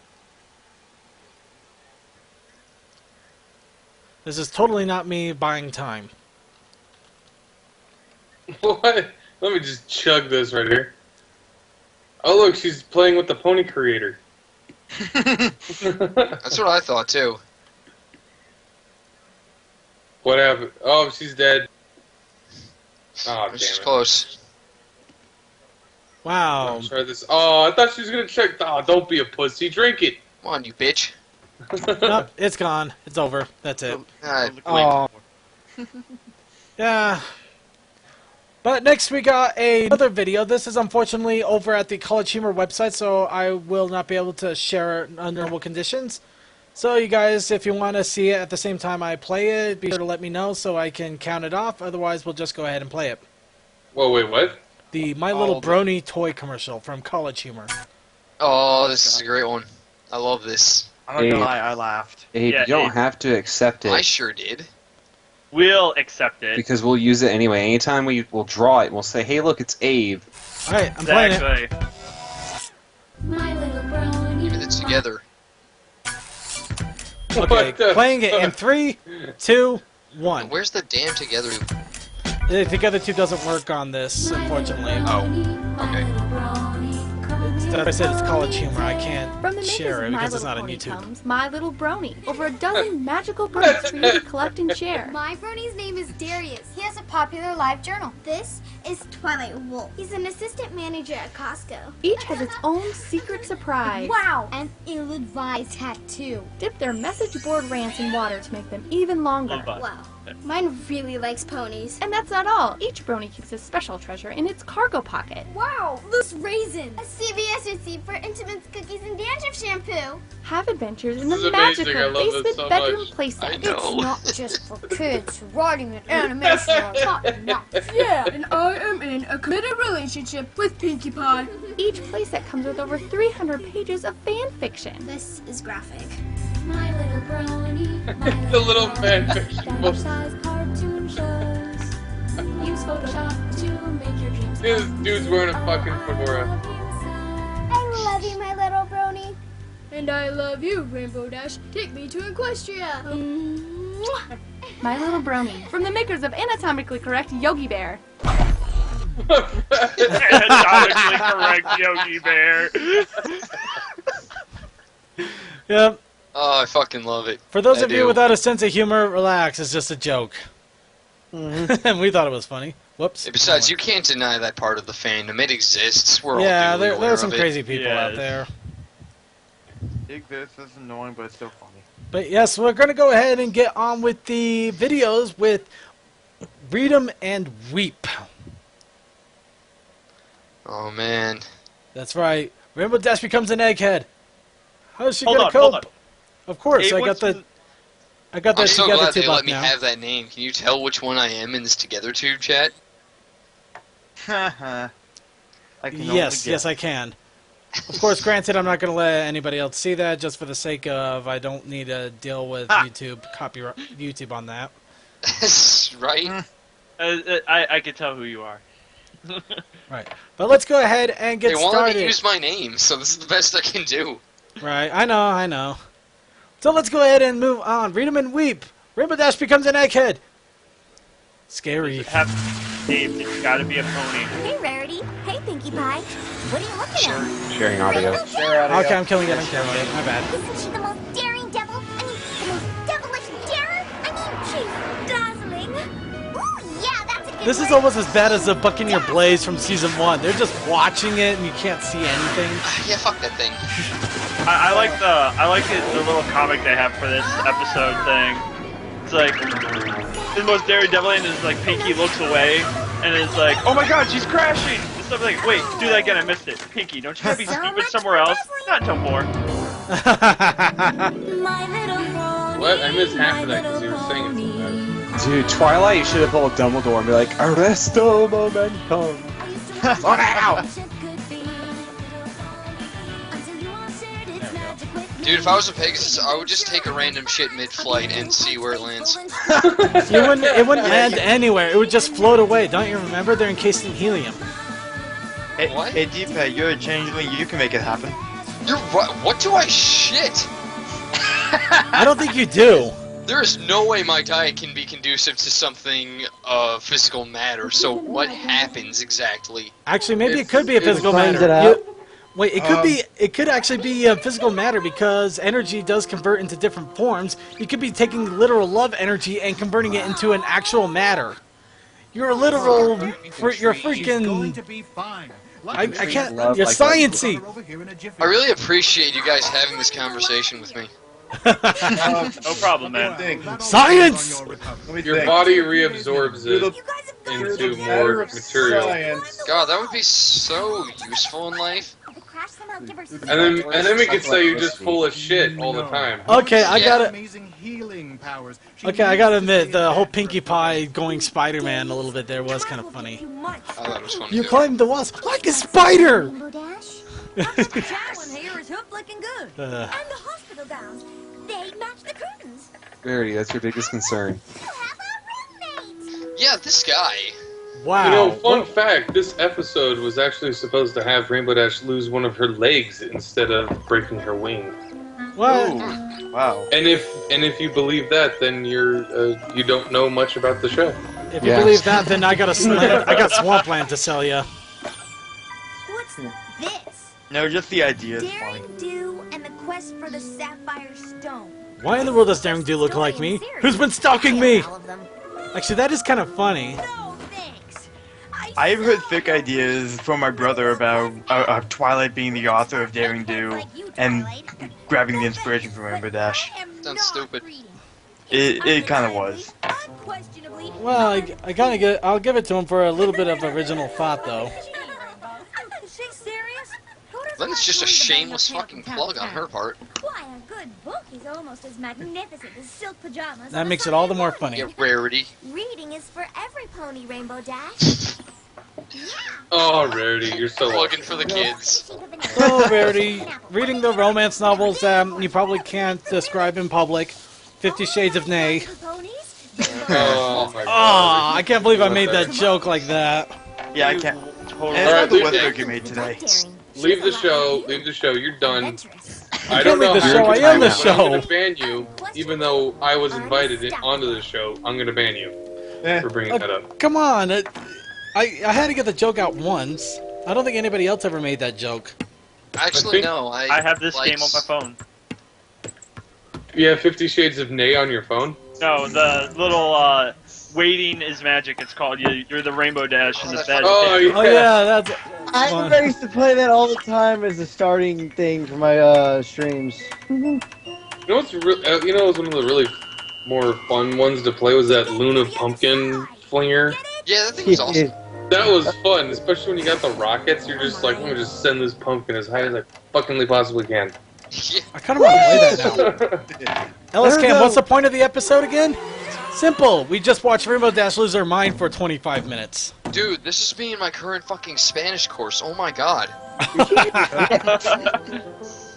This is totally not me buying time. What? Let me just chug this right here. Oh look, she's playing with the pony creator. That's what I thought too. What happened? Oh, she's dead. Oh, damn She's it. close. Wow. I'll try this. Oh, I thought she was gonna check. Oh, don't be a pussy. Drink it. Come on, you bitch. Nope, it's gone. It's over. That's it. Oh, Yeah. But next we got another video. This is unfortunately over at the College Humor website, so I will not be able to share it under normal conditions. So you guys, if you want to see it at the same time I play it, be sure to let me know so I can count it off. Otherwise, we'll just go ahead and play it. Whoa, wait, what? The My Little Brony toy commercial from College Humor. Oh, this is a great one. I love this. I'm not gonna lie, I laughed. Abe, Yeah, you don't Abe. have to accept I it sure did. We'll accept it. because we'll use it anyway. Anytime we'll draw it, we'll say, "Hey, look, it's Abe." Alright, I'm playing it. Exactly. My little brony. Even it's together. Okay, What the playing it in fuck? 3, 2, 1. Where's the damn together? The Together 2 doesn't work on this, unfortunately. Oh, okay. As I said, it's College Humor. I can't From the makers share it of My because it's Little not on Pony YouTube. comes My Little Brony. Over a dozen magical bronies for you to collect and share. My brony's name is Darius. He has a popular live journal. This is Twilight Wolf. He's an assistant manager at Costco. Each has its own secret surprise. Wow! An ill-advised tattoo. Dip their message board rants in water to make them even longer. Love that. Wow. Mine really likes ponies. And that's not all. Each brony keeps a special treasure in its cargo pocket. Wow! Loose raisins. A CVS receipt for Intimates cookies and dandruff shampoo. Have adventures in This the is amazing. I magical love this basement so bedroom much. playset. I know. It's not just for kids. Writing an animation are top notch. Yeah, and I am in a committed relationship with Pinkie Pie. Each playset comes with over 300 pages of fan fiction. This is graphic. My little brony. The little fan fiction book. Size cartoon shows. Use Photoshop to make your dreams. This dude's wearing a fucking fedora. I love you, my little brony. And I love you, Rainbow Dash. Take me to Equestria. My Little Brony, from the makers of Anatomically Correct Yogi Bear. Anatomically correct Yogi Bear. Yep. Oh, I fucking love it. For those I of you do. without a sense of humor, relax. It's just a joke. And we thought it was funny. Whoops. Besides, you can't deny that part of the fandom. It exists. We're Yeah, all duly there aware are some of it. crazy people out Yes. there. This is annoying, but it's still funny. But yes, we're going to go ahead and get on with the videos with Read 'em and Weep. Oh man. That's right. Rainbow Dash becomes an egghead. How's she Hold going on, to hold cope? on. Of course, Abe I got wants the to- that I'm so Together glad they tube let up me now. have that name. Can you tell which one I am in this Together Tube chat? Haha. I can Yes, only yes, guess. I can. Of course, granted, I'm not going to let anybody else see that just for the sake of I don't need to deal with copyright YouTube on that. Right? I can tell who you are. Right. But let's go ahead and get They won't let started. me use my name, so this is the best I can do. Right. I know. So let's go ahead and move on. Read 'em and weep. Rainbow Dash becomes an egghead. Scary. Dave, it's gotta be a pony. Hey, Rarity. Hey, Pinkie Pie. What are you looking at? Sharing audio. Okay, I'm killing it. My bad. Isn't she the most daring devil? I mean, the most devilish darer? I mean, she's dazzling. Ooh, yeah, that's a good This is word. almost as bad as the Buccaneer Blaze from Season 1. They're just watching it and you can't see anything. Yeah, fuck that thing. I like the little comic they have for this episode thing. It's like the most daredevil is like Pinky looks away and is like, oh my god, she's crashing. And stuff like, wait, do that again, I missed it. Pinky, don't you gotta be stupid somewhere else? Not until more. What? I missed half of that because you were singing so fast. Dude, Twilight, you should have pulled Dumbledore and be like, Arresto momentum. Slow down. Dude, if I was a Pegasus, I would just take a random shit mid-flight and see where it lands. It wouldn't land anywhere. It would just float away. Don't you remember? They're encased in helium. What? Hey, Deepa, you're a changeling. You can make it happen. You're right. What do I shit? I don't think you do. There is no way my diet can be conducive to something of physical matter, so what happens exactly? Actually, maybe it could be a physical finds matter. it out. Wait, it could be. It could actually be a physical matter because energy does convert into different forms. You could be taking literal love energy and converting it into an actual matter. You're a literal. You're freaking. I can't. You're sciencey. I really appreciate you guys having this conversation with me. No problem, man. Science! Your body reabsorbs it into more material. God, that would be so useful in life. And then we could say you're just full of shit all the time. Okay, I Yeah. gotta. Okay, I gotta admit, the whole Pinkie Pie going Spider-Man a little bit there was kind of funny. I thought it was funny. You too. climbed the walls like a spider! Rainbow Dash. That here is hooked looking good. And the hospital gowns. They match the curtains. Verity, that's your biggest concern. You have a roommate. Yeah, this guy. Wow. You know, fun fact, this episode was actually supposed to have Rainbow Dash lose one of her legs instead of breaking her wing. What? Wow. And if you believe that, then you don't know much about the show. If you believe that, then I got Swampland to sell you. What's this? No, just the idea is funny. Daring Do and the quest for the Sapphire Stone. Why in the world does Daring Do look like me? Who's been stalking me? All of them. Actually, that is kind of funny. No, thanks. I've heard thick ideas from my brother about Twilight being the author of Daring Do and grabbing the inspiration from Rainbow Dash. Sounds stupid. It kind of was. Unquestionably. Well, I kind of get. I'll give it to him for a little bit of original thought, though. Is she serious? Then it's just a shameless fucking plug on her part. Why, a good book is almost as magnificent as silk pajamas. That on a makes it all the Sunday more morning. funny. Yeah, rarity. Reading is for every pony, Rainbow Dash. Oh, Rarity, you're so Plugging for the kids. So, Verity, reading the romance novels you probably can't describe in public. 50 Shades of Nay. Oh my Oh, god. I can't believe I made that joke like that. Yeah, I can't. Totally. And Alright, another leave weather it. joke you made today. Leave the show, you're done. I can't don't know leave the how show, you're I am the but I'm gonna show. ban you, even though I was invited onto the show. I'm gonna ban you for bringing that up. Come on. I had to get the joke out once. I don't think anybody else ever made that joke. Actually, no. I have this game on my phone. You have 50 Shades of Nay on your phone? No, the little waiting is magic. It's called. You're the Rainbow Dash and the bad. Oh, yeah. Oh, yeah, that's... I used to play that all the time as a starting thing for my streams. You know what's what's one of the really more fun ones to play was that Luna Pumpkin Flinger. Yeah, that thing was awesome. That was fun, especially when you got the rockets. You're just like, I'm gonna just send this pumpkin as high as I fuckingly possibly can. Yeah. I kind of want to play that now. LS Cam, what's the point of the episode again? Simple. We just watched Rainbow Dash lose her mind for 25 minutes. Dude, this is me in my current fucking Spanish course. Oh my god.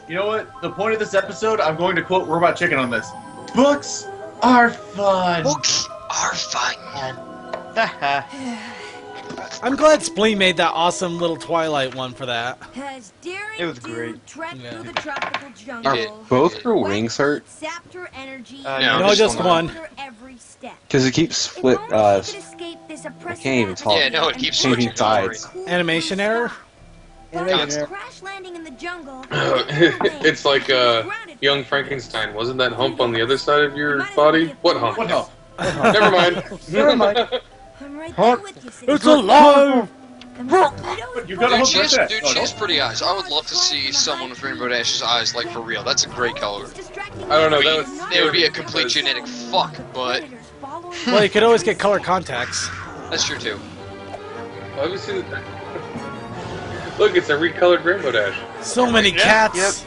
You know what? The point of this episode, I'm going to quote Robot Chicken on this. Books are fun. Books are fun. I'm glad Spleen made that awesome little Twilight one for that. It was great. Trek Yeah. through the tropical You jungle. did. Both her wings hurt? Sapped her energy. No, No, just one. Every step. Because it keeps split. I can't even talk. Yeah, no, it keeps Changing switching. Don't worry. sides. Animation error? Constant. Crash landing in the jungle. It's like Young Frankenstein. Wasn't that hump on the other side of your body? What hump? What hell? Never mind. Never mind. I'm right there with you, sis. It's alive! The mosquitoes You got a Dude, hook she right has, there. dude, No, she no. has pretty eyes. I would love to see someone with Rainbow Dash's eyes, like for real. That's a great color. I don't know. I That mean, was it would be a complete genetic fuck, but Well, you could always get color contacts. that's true too. Have you seen that? Look, it's a recolored Rainbow Dash. So many cats.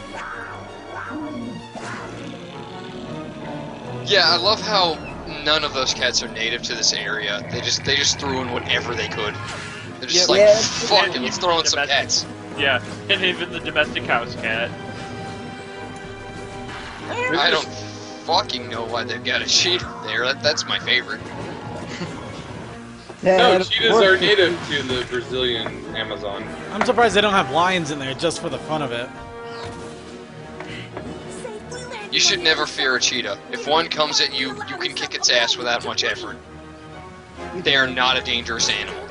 Yeah, I love how none of those cats are native to this area. They just threw in whatever they could. They're just like, Yeah. fuck it, let's throw in some cats. Yeah, and even the domestic house cat. I don't fucking know why they've got a cheetah there. That's my favorite. No, cheetahs are native to the Brazilian Amazon. I'm surprised they don't have lions in there just for the fun of it. You should never fear a cheetah. If one comes at you, you can kick its ass without much effort. They are not a dangerous animal.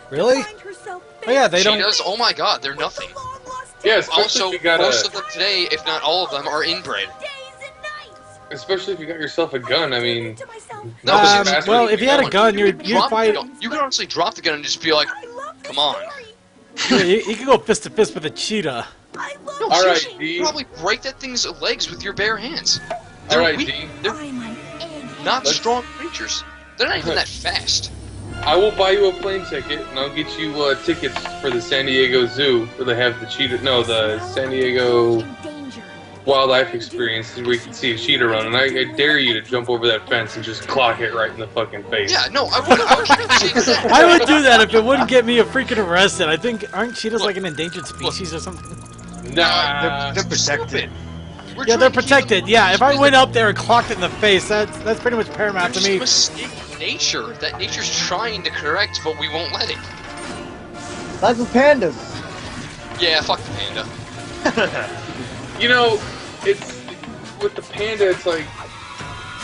Really? Oh yeah, they don't. Cheetahs, oh my god, they're nothing. Yeah, especially Also, if you got most of them today, if not all of them, are inbred. especially if you got yourself a gun. I mean, No, Um, it's- well, if you had a gun, you'd drop the fight. gun. You could honestly drop the gun and just be like, come on. You could go fist to fist with a cheetah. No, All right, seriously, D. you probably break that thing's legs with your bare hands. all They're right, weak. D. They're not strong creatures. They're not even that fast. I will buy you a plane ticket, and I'll get you tickets for the San Diego Zoo, where they have the cheetah. No, the San Diego Wildlife Experience, where you can see a cheetah run. And I dare you to jump over that fence and just clock it right in the fucking face. Yeah, no, I would keep it safe. I would do that if it wouldn't get me freaking arrested. I think aren't cheetahs like an endangered species or something? Nah. They're protected. We're Yeah, they're trying to keep protected. them- Yeah, if I went up there and clocked it in the face, that's pretty much They're paramount to just me. mistaking nature that nature's trying to correct, but we won't let it. Like with pandas. Yeah, fuck the panda. You know, it's with the panda. It's like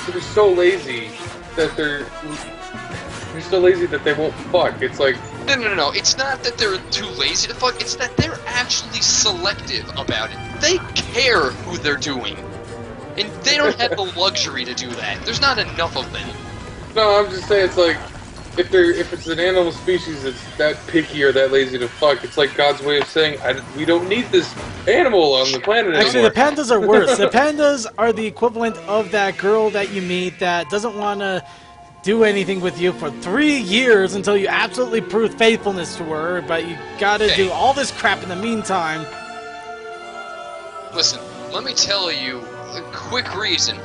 they're so lazy that they're so lazy that they won't fuck. It's like No. It's not that they're too lazy to fuck. It's that they're actually selective about it. They care who they're doing. And they don't have the luxury to do that. There's not enough of them. no. I'm just saying it's like if it's an animal species that's that picky or that lazy to fuck, it's like God's way of saying we don't need this animal on the planet Actually, anymore. the pandas are worse. The pandas are the equivalent of that girl that you meet that doesn't want to do anything with you for 3 years until you absolutely prove faithfulness to her, but you gotta Okay. do all this crap in the meantime. Listen, let me tell you a quick reason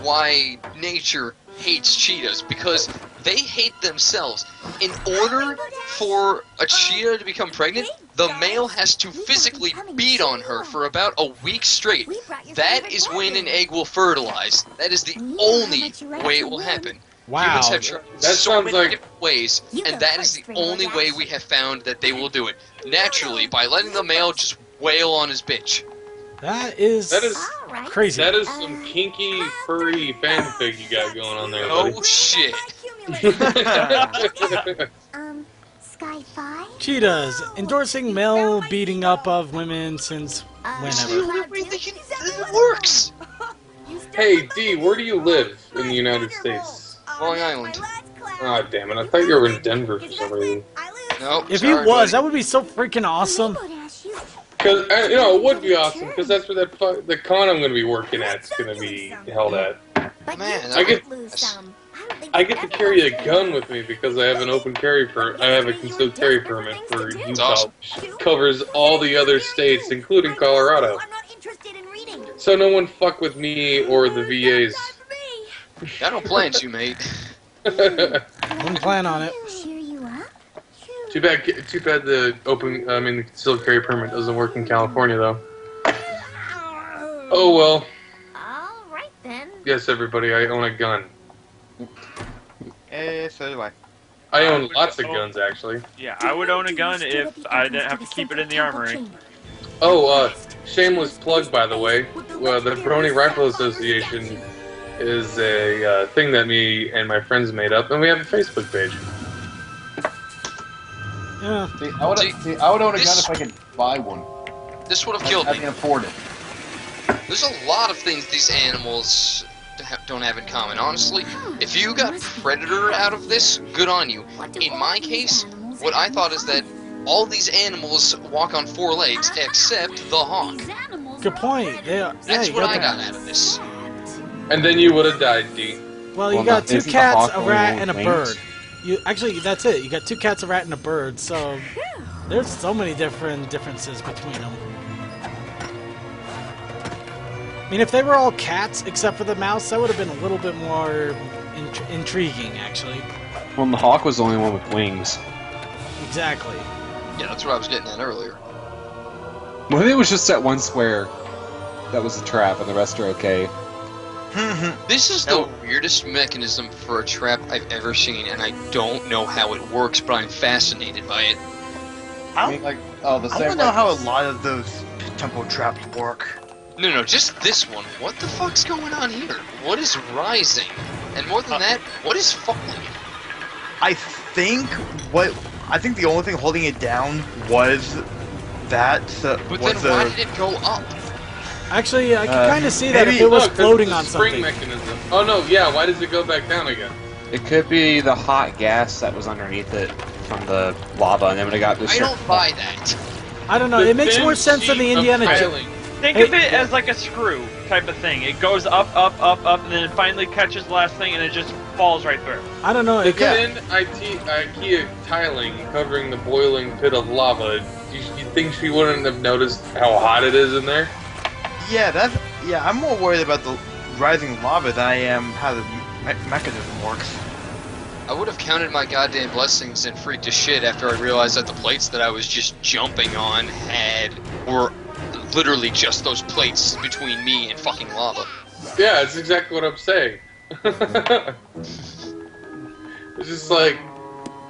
why nature hates cheetahs. Because they hate themselves. In order for a cheetah to become pregnant, the male has to physically beat on her for about a week straight. That is when an egg will fertilize. That is the only way it will happen. Wow. Humans have tried That so sounds many like- different ways, and that is the only way we have found that they will do it. Naturally, by letting the male just wail on his bitch. That is crazy. That is some kinky, furry fanfic you got going on there, Oh shit. Sky 5? Cheetahs endorsing male beating up of women since It's the whenever. only way they can, it works. Hey, D, where do you live in the United States? Long Island. Ah, damn it! I thought you were in Denver for some reason. Nope. If he sorry, was, buddy. that would be so freaking awesome. Because you know it would be awesome. Because that's where the con I'm going to be working at's going to be held at. Man, I get some. I get to carry a gun with me because I have an open carry I have a concealed carry permit for Utah, awesome. which covers all the other states, including Colorado. I'm not interested in reading. So no one fuck with me or the VAs. I don't plan to, mate. Wouldn't plan on it. Cheer you up? Too bad the the concealed carry permit doesn't work in California though. Oh well. All right then. Yes, everybody, I own a gun. So do I. I own lots of guns actually. Yeah, I would own a gun if I didn't have to keep it in the armory. Oh, shameless plug by the way. Well, the Brony Rifle Association is a thing that me and my friends made up, and we have a Facebook page. Yeah. See, I would own a gun if I could buy one. This would have killed I me. can afford it. There's a lot of things these animals don't have in common. Honestly, if you got Predator out of this, good on you. In my case, what I thought is that all these animals walk on 4 legs except the hawk. Good point. That's what I got out of this. And then you would have died, D. Well, you got 2 cats, a rat, and a bird. Actually, that's it. You got 2 cats, a rat, and a bird. So there's so many differences between them. I mean, if they were all cats except for the mouse, that would have been a little bit more intriguing, actually. Well, the hawk was the only one with wings. Exactly. Yeah, that's what I was getting at earlier. Well, it was just that one square that was a trap, and the rest are okay. This is the weirdest mechanism for a trap I've ever seen, and I don't know how it works, but I'm fascinated by it. I want to know how a lot of those temple traps work. No, just this one. What the fuck's going on here? What is rising? And more than that, what is falling? I think the only thing holding it down was that. But then why did it go up? Actually, I can kind of see that if it was floating on spring something. mechanism. Oh no, yeah. Why does it go back down again? It could be the hot gas that was underneath it from the lava, and then when it got I don't buy that. I don't know. It makes more sense than the Indiana Jones. Think of it as like a screw type of thing. It goes up, and then it finally catches the last thing, and it just falls right through. I don't know. The thin IKEA tiling covering the boiling pit of lava. You think she wouldn't have noticed how hot it is in there? Yeah, I'm more worried about the rising lava than I am how the mechanism works. I would have counted my goddamn blessings and freaked to shit after I realized that the plates that I was just jumping on were literally just those plates between me and fucking lava. Yeah, it's exactly what I'm saying. It's just like,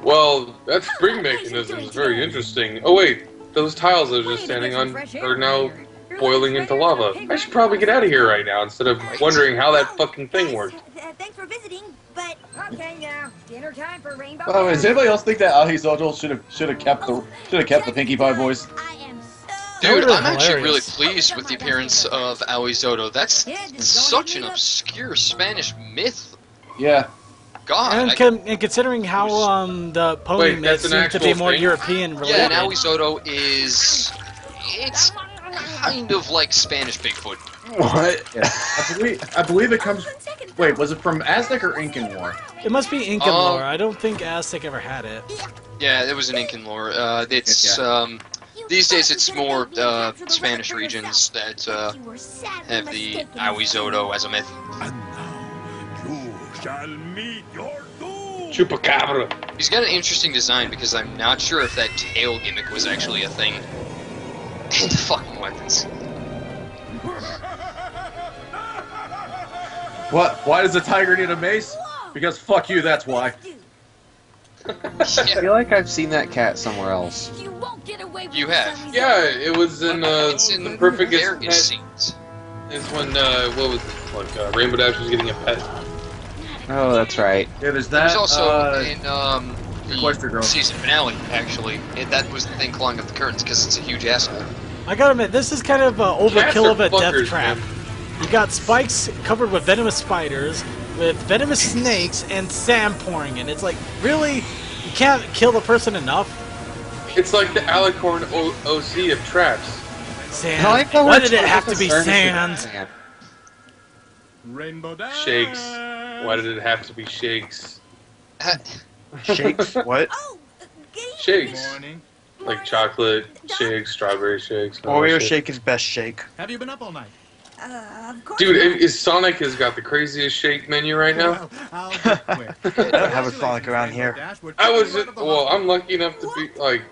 well, that spring mechanism is very interesting. Oh wait, those tiles I was just standing on are now boiling into lava. I should probably get out of here right now instead of wondering how that fucking thing worked. Thanks for visiting, but okay now, dinner time for Rainbow. Oh, does anybody else think that Ahizojo should have kept the Pinkie Pie boys? Dude, I'm actually really pleased with the appearance of Ahizoto. That's such an obscure Spanish myth. Yeah. God. And considering how the pony myths seem to be more thing? European related. Yeah, and Ahizoto it's kind of like Spanish Bigfoot. What? Yeah. I believe it comes. Wait, was it from Aztec or Incan War? It must be Incan lore. I don't think Aztec ever had it. Yeah, it was an Incan lore. These days it's more Spanish regions that have the Ahizoto as a myth. Chupacabra. He's got an interesting design because I'm not sure if that tail gimmick was actually a thing. And the fucking weapons. What? Why does a tiger need a mace? Because fuck you, that's why. I feel like I've seen that cat somewhere else. You have. Yeah, it was in It's in the perfect various pet. scenes. It's when what was it? Like Rainbow Dash was getting a pet. Oh, that's right. Yeah, there's that. There's also in Equestria Girl. the season finale, actually. That was the thing clawing up the curtains because it's a huge asshole. I gotta admit, this is kind of Cats overkill are of a death fuckers, trap. man. You got spikes covered with venomous spiders, with venomous snakes, and sand pouring in. It's like, really? You can't kill the person enough? It's like the Alicorn OC of traps. Sand. I like how Why we're did it trying have to to be furnish it. sand? Rainbow Dash. Shakes. Why did it have to be shakes? Shakes? What? Shakes. Morning. Like chocolate shakes, strawberry shakes. and all Oreo that shit. shake is best shake. Have you been up all night? Of course. Dude, Sonic has got the craziest shake menu right now. I don't have a Sonic around here. I'm lucky enough to be, like,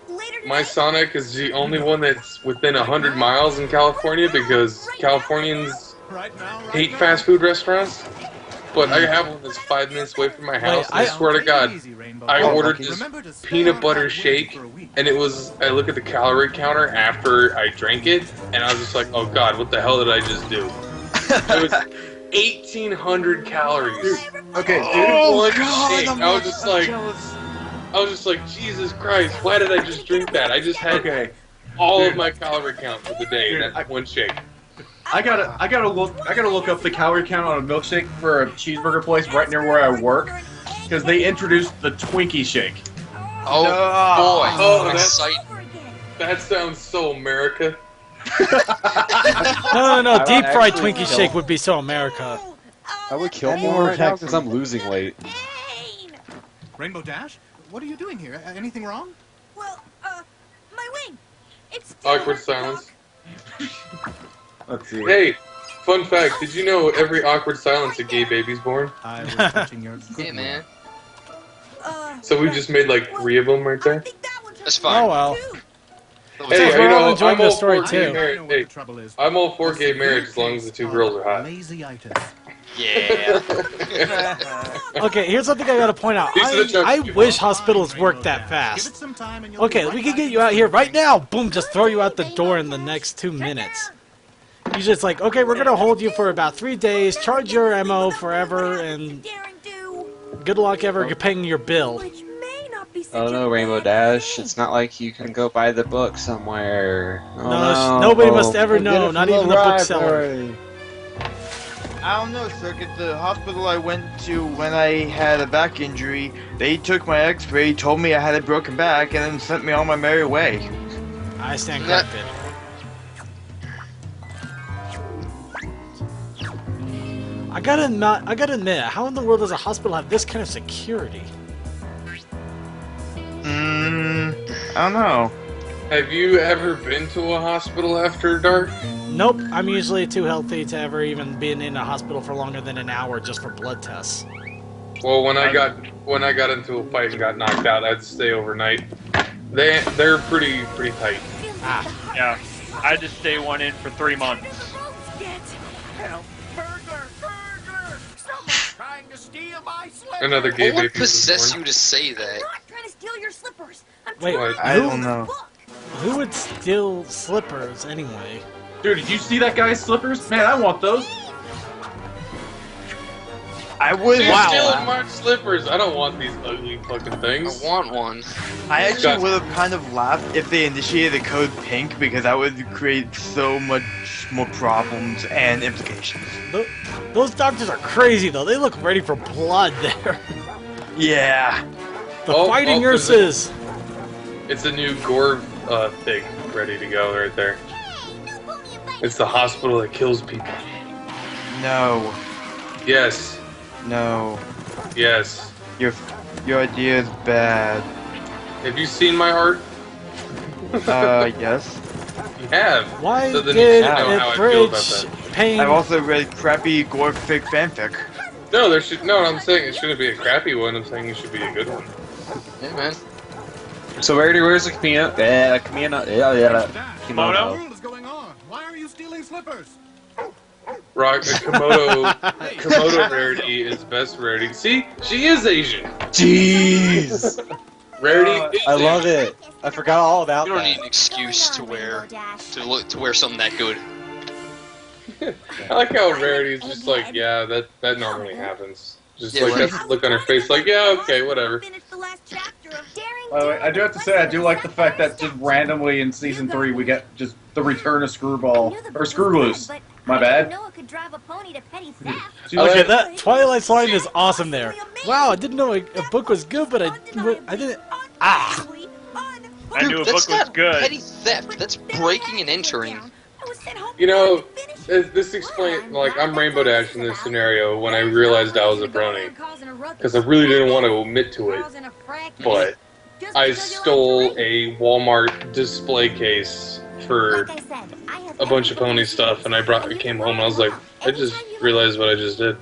my Sonic is the only one that's within 100 miles in California because Californians hate fast food restaurants. But I have one that's 5 minutes away from my house, and I swear to God, I ordered this peanut butter shake, and I look at the calorie counter after I drank it, and I was just like, oh God, what the hell did I just do? It was 1,800 calories. Okay, dude. One shake. I was just like, Jesus Christ, why did I just drink that? I just had all of my calorie count for the day in that one shake. I gotta look up the calorie count on a milkshake for a cheeseburger place right near where I work, because they introduced the Twinkie shake. Oh boy! Oh, Exciting. That sounds so America. No, deep fried Twinkie shake would be so America. I would kill more right now because I'm losing weight. Rainbow Dash, what are you doing here? Anything wrong? Well, my wing. It's Awkward silence. Let's see. Hey, fun fact, did you know every awkward silence a gay baby's born? I was touching your Hey, man. So we just made like 3 of them right there? That's fine. Oh well. Hey, We're you know, all enjoying I'm the all story for gay too. marriage. Hey, I'm all for gay marriage as long as the 2 girls are hot. Yeah. Okay, here's something I gotta point out. I wish hospitals worked that fast. Okay, we can get you out here right now. Boom, just throw you out the door in the next 2 minutes. You just like, okay, we're gonna hold you for about 3 days, charge your MO forever, and good luck ever paying your bill. Oh no, Rainbow Dash, it's not like you can go buy the book somewhere. Oh, No, nobody must ever know, not even the bookseller. I don't know, Cirque. At the hospital I went to when I had a back injury, they took my x-ray, told me I had a broken back, and then sent me on my merry way. I stand corrected. I gotta admit, how in the world does a hospital have this kind of security? I don't know. Have you ever been to a hospital after dark? Nope, I'm usually too healthy to ever even be in a hospital for longer than an hour just for blood tests. Well, when I got into a fight and got knocked out, I had to stay overnight. They're pretty tight. Ah, yeah. I had to stay one in for 3 months. Another gay What would baby possess you to say that? Trying to steal your slippers. wait, I don't know. Who would steal slippers anyway? Dude, did you see that guy's slippers? Man, I want those. I would. She's stealing Mark's slippers. I don't want these ugly fucking things. I want one. I actually would have kind of laughed if they initiated the code pink, because that would create so much more problems and implications. Those doctors are crazy though. They look ready for blood there. Yeah. The fighting nurses. It's a new gore thing ready to go right there. It's the hospital that kills people. No. Yes. No. Yes. Your idea is bad. Have you seen my art? Yes. You have. Why so then did you should know how I feel about that. Pain? I've also read crappy gore fic fanfic. No, I'm saying it shouldn't be a crappy one. I'm saying it should be a good one. Yeah, man. So where's the kimono? What is going on? Why are you stealing slippers? Rock, Komodo rarity is best rarity. See, she is Asian. Jeez. Rarity. I love it. I forgot all about You don't that. need an excuse to wear something that good. I like how rarity is just like, yeah, that normally happens. Just Yeah, like right. that look on her face, like, yeah, okay, whatever. By the way, I do have to say, I do like the fact that just randomly in season 3 we get just the return of Screwball or Screwloose. My bad. Okay, that Twilight line is awesome there. Wow, I didn't know a book was good, but I didn't. Ah. I knew a That's book was not good. petty theft. That's breaking and entering. You know, this explains, like, I'm Rainbow Dash in this scenario when I realized I was a brony. Because I really didn't want to admit to it. But I stole a Walmart display case for a bunch of pony stuff, and I came home and I was like, I just realized what I just did.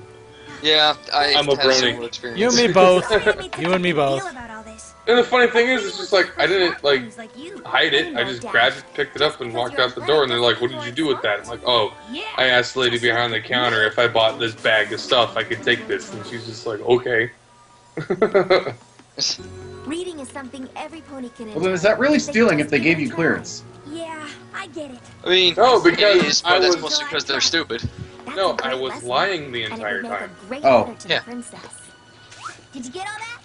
Yeah, I'm a had a similar brony. experience. You and me both. You and me both. And the funny thing is, it's just like, I didn't, like, hide it. I just grabbed it, picked it up, and walked out the door, and they're like, what did you do with that? I'm like, oh, I asked the lady behind the counter if I bought this bag of stuff, I could take this. And she's just like, okay. Reading is something every pony can enjoy. Well, then is that really stealing if they gave you clearance? Yeah, I get it. I mean, no, because it is, but I that's was- mostly because they're stupid. No, I was lying the entire time. Oh, yeah. Did you get all that?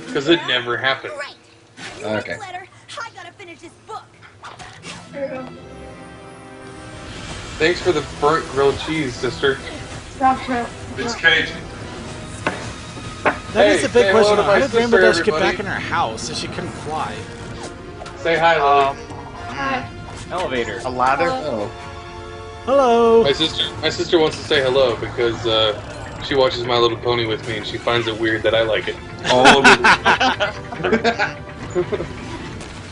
Because it never happened. Okay. Letter. I gotta finish this book. Thanks for the burnt grilled cheese, sister. It's Cajun. That is a big question. hello to How my did sister, Rainbow Dash get everybody. back in her house if she couldn't fly? Say hi, Lily. Elevator. A ladder? Oh. Hello. My sister wants to say hello because she watches My Little Pony with me and she finds it weird that I like it.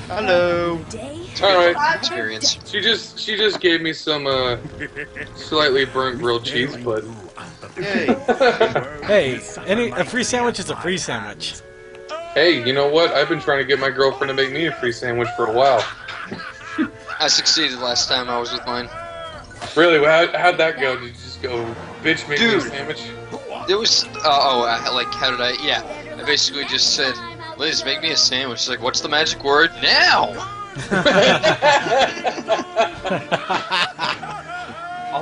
Hello. All right. Experience. She just gave me some slightly burnt grilled cheese, but Hey, a free sandwich is a free sandwich. hey, you know what? I've been trying to get my girlfriend to make me a free sandwich for a while. I succeeded last time I was with mine. Really? How'd that go? Did you just go, bitch, make me a Dude. sandwich? It was, like, how did I, yeah. I basically just said, Liz, make me a sandwich. She's like, what's the magic word? Now!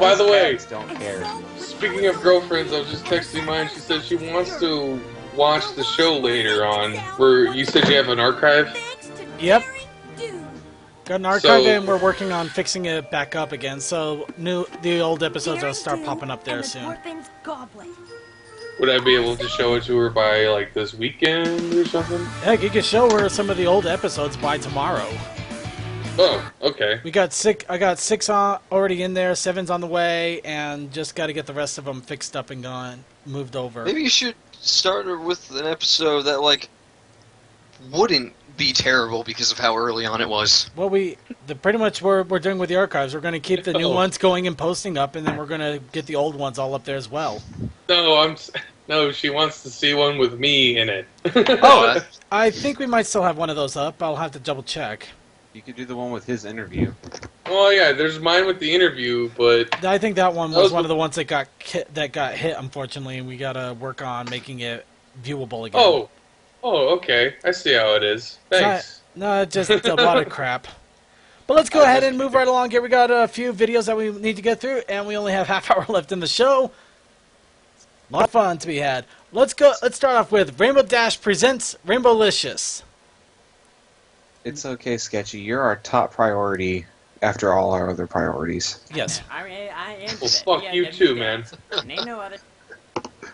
By the way, Don't care. speaking of girlfriends, I was just texting mine. She said she wants to watch the show later on. Where you said you have an archive? Yep. Got an archive So- and we're working on fixing it back up again. So the old episodes will start popping up there soon. Would I be able to show it to her by like this weekend or something? Heck, you could show her some of the old episodes by tomorrow. Oh, okay. We got I got 6 already in there, 7's on the way, and just got to get the rest of them fixed up and gone, moved over. Maybe you should start her with an episode that, like, wouldn't be terrible because of how early on it was. Well, pretty much we're doing with the archives. We're going to keep the new ones going and posting up, and then we're going to get the old ones all up there as well. No, she wants to see one with me in it. Oh, I think we might still have one of those up. I'll have to double check. You could do the one with his interview. Well, yeah, there's mine with the interview, but I think that one was one of the ones that got hit, unfortunately, and we got to work on making it viewable again. oh, okay, I see how it is. Thanks. No, just a lot of crap. But let's go ahead and move right along here. We got a few videos that we need to get through, and we only have half hour left in the show. A lot of fun to be had. Let's start off with Rainbow Dash presents Rainbowlicious. It's okay, Sketchy. You're our top priority after all our other priorities. Yes. I am. Well, fuck you too, man. And ain't no other.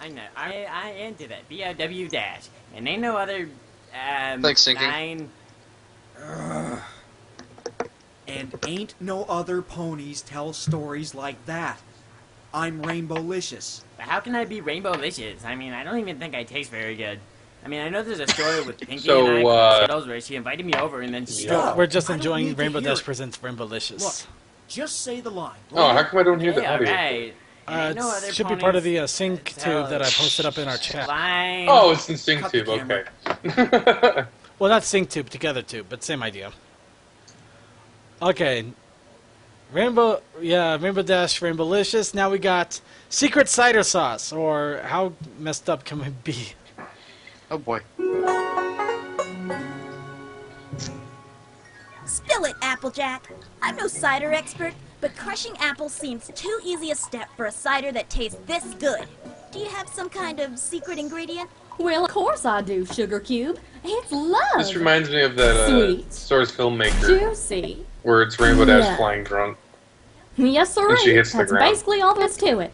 I know. I into that. BOW dash. And ain't no other. Thanks, Sinking. 9. And ain't no other ponies tell stories like that. I'm Rainbowlicious. But how can I be Rainbowlicious? I mean, I don't even think I taste very good. I mean, I know there's a story with Pinky So, and I Skittles where she invited me over and then she... We're just enjoying need to Rainbow hear Dash it. presents Rainbowlicious. Look, just say the line. Oh, how come I don't hear the Yeah, audio? right. And ain't no other It should be part of ponies the sync tell tube that I posted up in our chat. line. Oh, it's in Cut the SyncTube, okay. Well, not sync tube, together tube, but same idea. Okay. Rainbow Dash, Rainbowlicious. Now we got Secret Cider Sauce, or how messed up can we be? Oh boy. Spill it, Applejack. I'm no cider expert, but crushing apples seems too easy a step for a cider that tastes this good. Do you have some kind of secret ingredient? Well, of course I do, Sugar Cube. It's love. This reminds me of that Sweet. Source Filmmaker, Juicy. where it's Rainbow Dash Yeah. flying drunk. Yes, sir. And she hits the That's ground. basically all there is to it.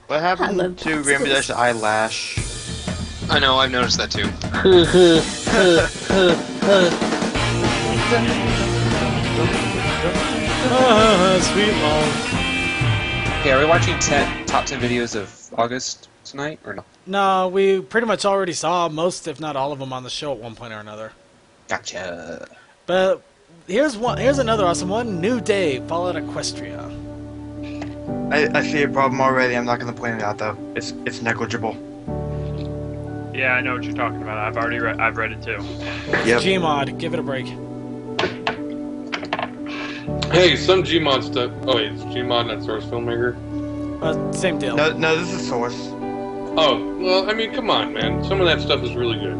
What I love happened to this. Rainbow Dash eyelash? I know, I've noticed that too. Sweet love. Okay, are we watching top 10 videos of August tonight, or no? No, we pretty much already saw most, if not all of them, on the show at one point or another. Gotcha. But here's another awesome one. New Day, Fallout Equestria. I see a problem already. I'm not going to point it out though. It's negligible. Yeah, I know what you're talking about. I've read it too. Yep. Gmod, give it a break. Hey, some Gmod stuff. Oh wait, it's Gmod, not Source Filmmaker. Same deal. No, this is Source. Oh, well, I mean, come on, man. Some of that stuff is really good.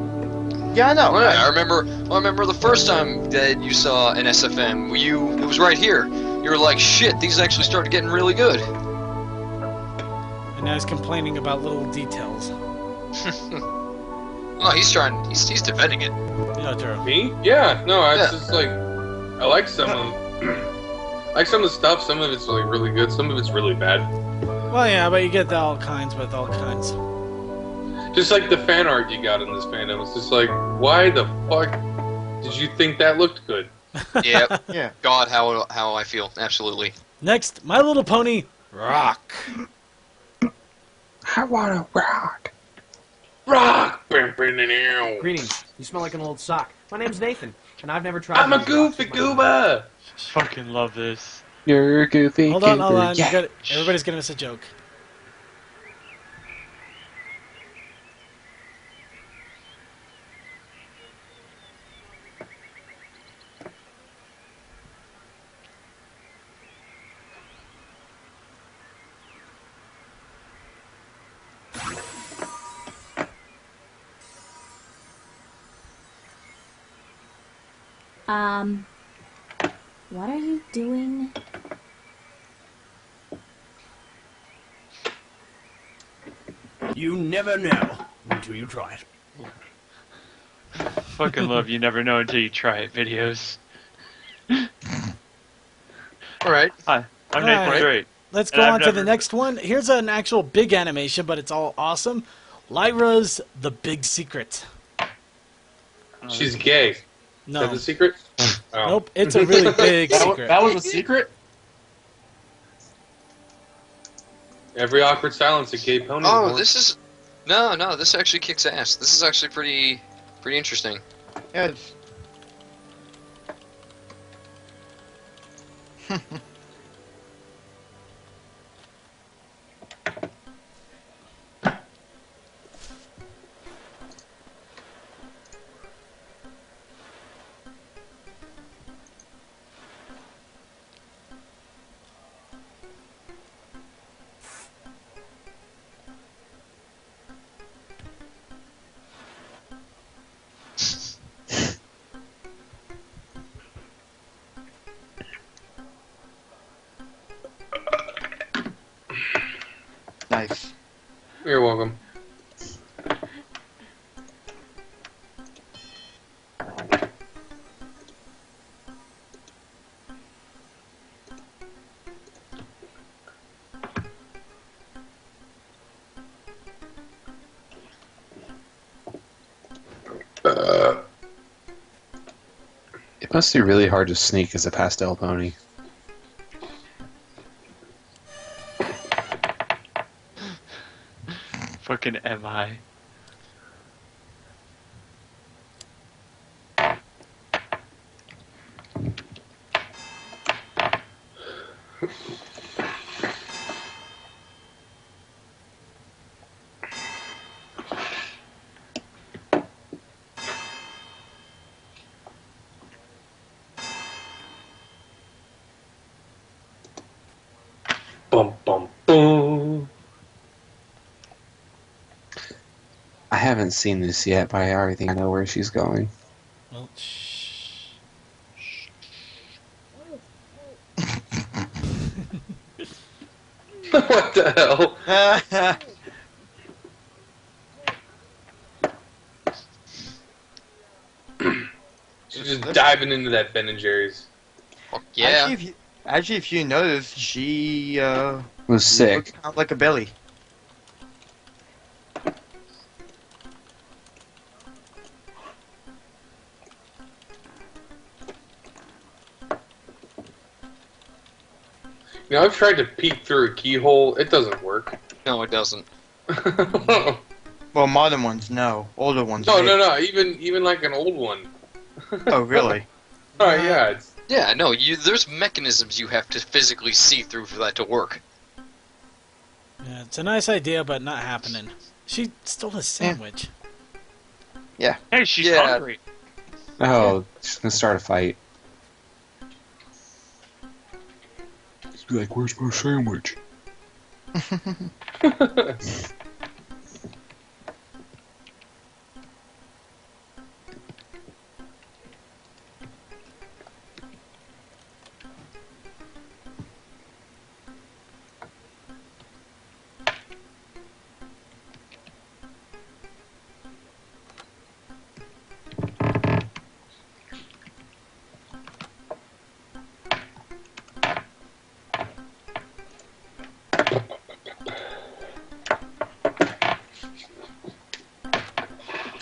Yeah, I know. I remember the first time that you saw an SFM. It was right here. You were like, shit, these actually started getting really good. And now he's complaining about little details. Oh, he's defending it. Yeah, Drew. Me? Yeah, no, it's just like, I like some of the stuff. Some of it's like really good. Some of it's really bad. Well, yeah, but you get all kinds with all kinds. Just like the fan art you got in this fandom. It's just like, why the fuck did you think that looked good? Yeah. Yeah. God, how I feel. Absolutely. Next, My Little Pony Rock. I want to rock. Rock! Greetings. You smell like an old sock. My name's Nathan, and I've never tried. I'm a goofy goober! Fucking love this. You're a goofy Hold on. Yeah. Everybody's giving us a joke. What are you doing? You never know until you try it. Fucking love you never know until you try it videos. Alright. Hi, I'm Nathan Alright. Drake. Let's And go I've on to the never- next one. Here's an actual big animation, but it's all awesome. Lyra's The Big Secret. She's gay. Is No. that the secret? Oh. Nope, it's a really big secret. That was a secret? Every awkward silence, a gay pony. Oh, born. this is no. This actually kicks ass. This is actually pretty interesting. Yeah. It's... Nice. You're welcome. It must be really hard to sneak as a pastel pony. Fucking MI. Bum bum boom. I haven't seen this yet, but I already think I know where she's going. Well, What the hell? She's just diving into that Ben and Jerry's. Yeah. Actually, if you notice, she Was sick. looks kind of like a belly. You know, I've tried to peek through a keyhole. It doesn't work. No, it doesn't. Well, modern ones, no. Older ones. No, maybe. no, no. Even like an old one. Oh, really? yeah. Yeah, no, there's mechanisms you have to physically see through for that to work. Yeah, it's a nice idea, but not happening. She stole a sandwich. Yeah. Hey, she's hungry. Oh, she's gonna start a fight. She's be like, "Where's my sandwich?"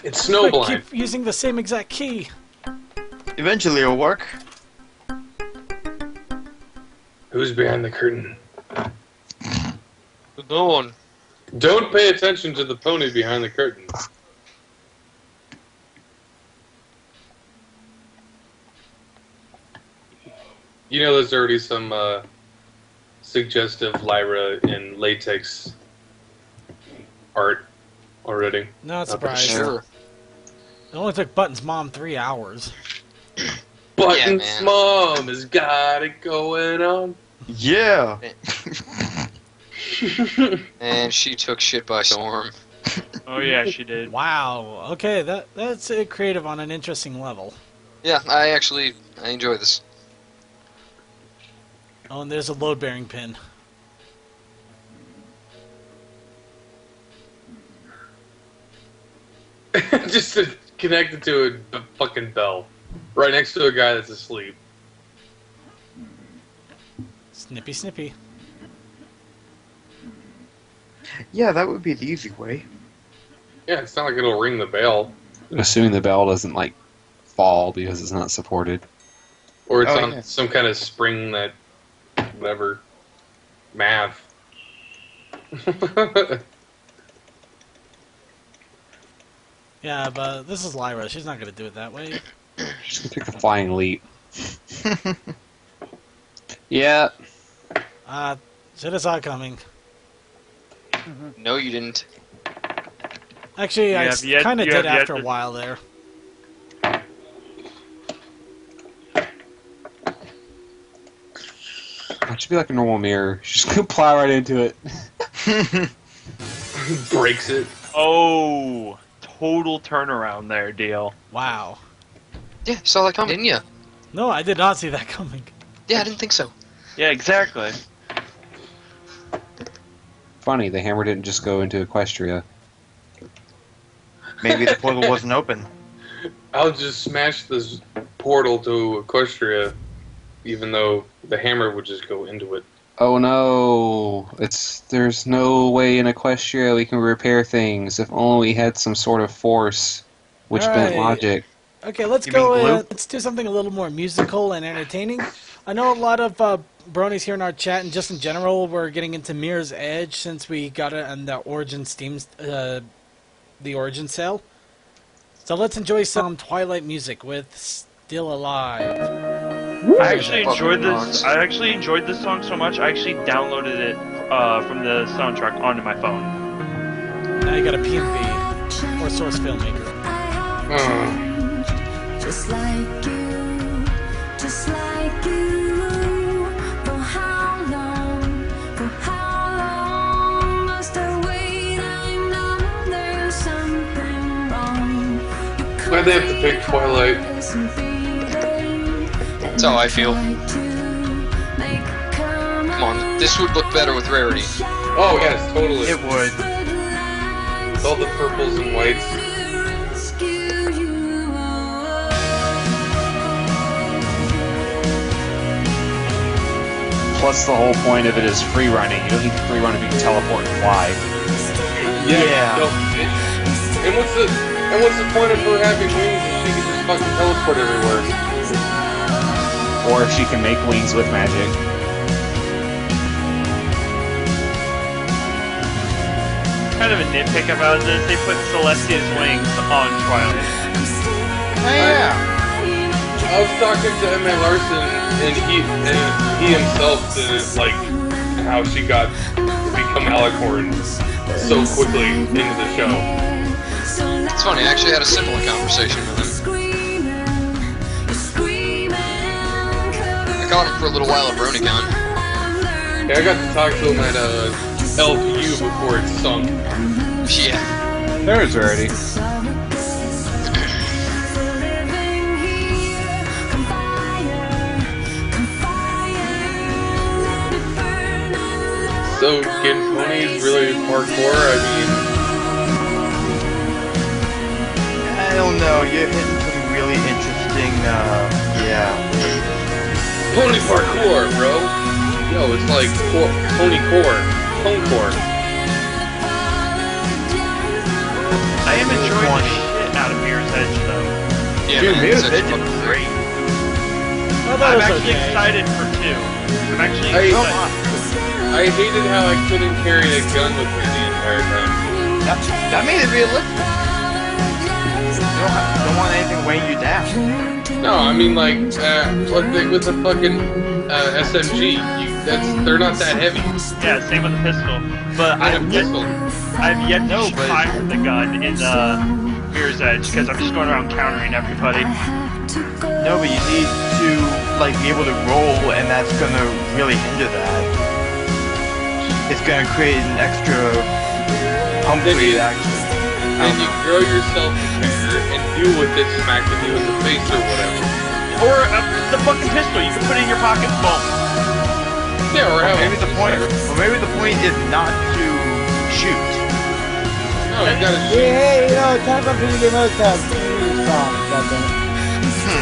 It's snowblind. Keep using the same exact key. Eventually it'll work. Who's behind the curtain? No one. Don't pay attention to the pony behind the curtain. You know there's already some suggestive Lyra in latex art already. Not surprised. Sure. It only took Button's mom 3 hours. Button's man. mom has got it going on. Yeah. And she took shit by storm. Oh yeah, she did. Wow. Okay, that's creative on an interesting level. Yeah, I enjoy this. Oh, and there's a load-bearing pin. Just to connect it to a fucking bell. Right next to a guy that's asleep. Snippy, snippy. Yeah, that would be the easy way. Yeah, it's not like it'll ring the bell. Assuming the bell doesn't like fall because it's not supported. Or it's on some kind of spring that whatever. Math. Yeah, but this is Lyra. She's not going to do it that way. She's gonna take a flying leap. Yeah. Should have saw it coming. No, you didn't. Actually, I kind of did after a to... while there. It should be like a normal mirror. She's gonna plow right into it. Breaks it. Oh, total turnaround there, Dale. Wow. Yeah, saw that coming, didn't you? No, I did not see that coming. Yeah, I didn't think so. Yeah, exactly. Funny, the hammer didn't just go into Equestria. Maybe the portal wasn't open. I'll just smash this portal to Equestria, even though the hammer would just go into it. Oh no! There's no way in Equestria we can repair things. If only we had some sort of force, which bent logic. Okay, let's go. Let's do something a little more musical and entertaining. I know a lot of bronies here in our chat, and just in general, we're getting into Mirror's Edge since we got it on the Origin the Origin sale. So let's enjoy some Twilight music with "Still Alive." I actually enjoyed this song so much. I actually downloaded it from the soundtrack onto my phone. Now you got a PNV or Source Filmmaker. Just like you, just like you. For how long must I wait? I know there's something wrong. Why'd they have to pick Twilight? That's how I feel. Come on, this would look better with rarity. Oh yes, totally. It would. With all the purples and whites. Plus, the whole point of it is free running. You don't need to free run if you can teleport and fly. Yeah. No, and what's the point of her having wings if she can just fucking teleport everywhere? Or if she can make wings with magic. Kind of a nitpick about this, they put Celestia's wings on Twilight. Oh, yeah. I was talking to M.A. Larson, and he himself did it, like, how she got to become Alicorn so quickly into the show. It's funny, I actually had a similar conversation with him. I caught him for a little while at BronyCon. Yeah, I got to talk to him at LPU before it sunk. Yeah. There is already. So, getting ponies really hardcore? I mean... I don't know, you're hitting some really interesting, yeah. Pony parkour, bro! Yo, it's like pony core. Pony core. I am enjoying the shit out of Mirror's Edge, though. Yeah, Dude, man, Mirror's it's Edge actually is great. I'm actually excited for 2. I'm actually excited. I hated how I couldn't carry a gun with me the entire time. That made it realistic. You don't want anything weighing you down. No, I mean like with the fucking SMG, they're not that heavy. Yeah, same with the pistol. But I've yet to fire the gun in Mirror's Edge because I'm just going around countering everybody. No, but you need to like be able to roll, and that's gonna really hinder that. It's gonna create an extra Humphrey action. Then you grow yourself bigger and deal with it smacking you in the face or whatever. Or the fucking pistol, you can put it in your pocket. Boom. Yeah, or maybe the point. Or maybe the point is not to shoot. No, you gotta shoot. Hey, time for video game mode tab.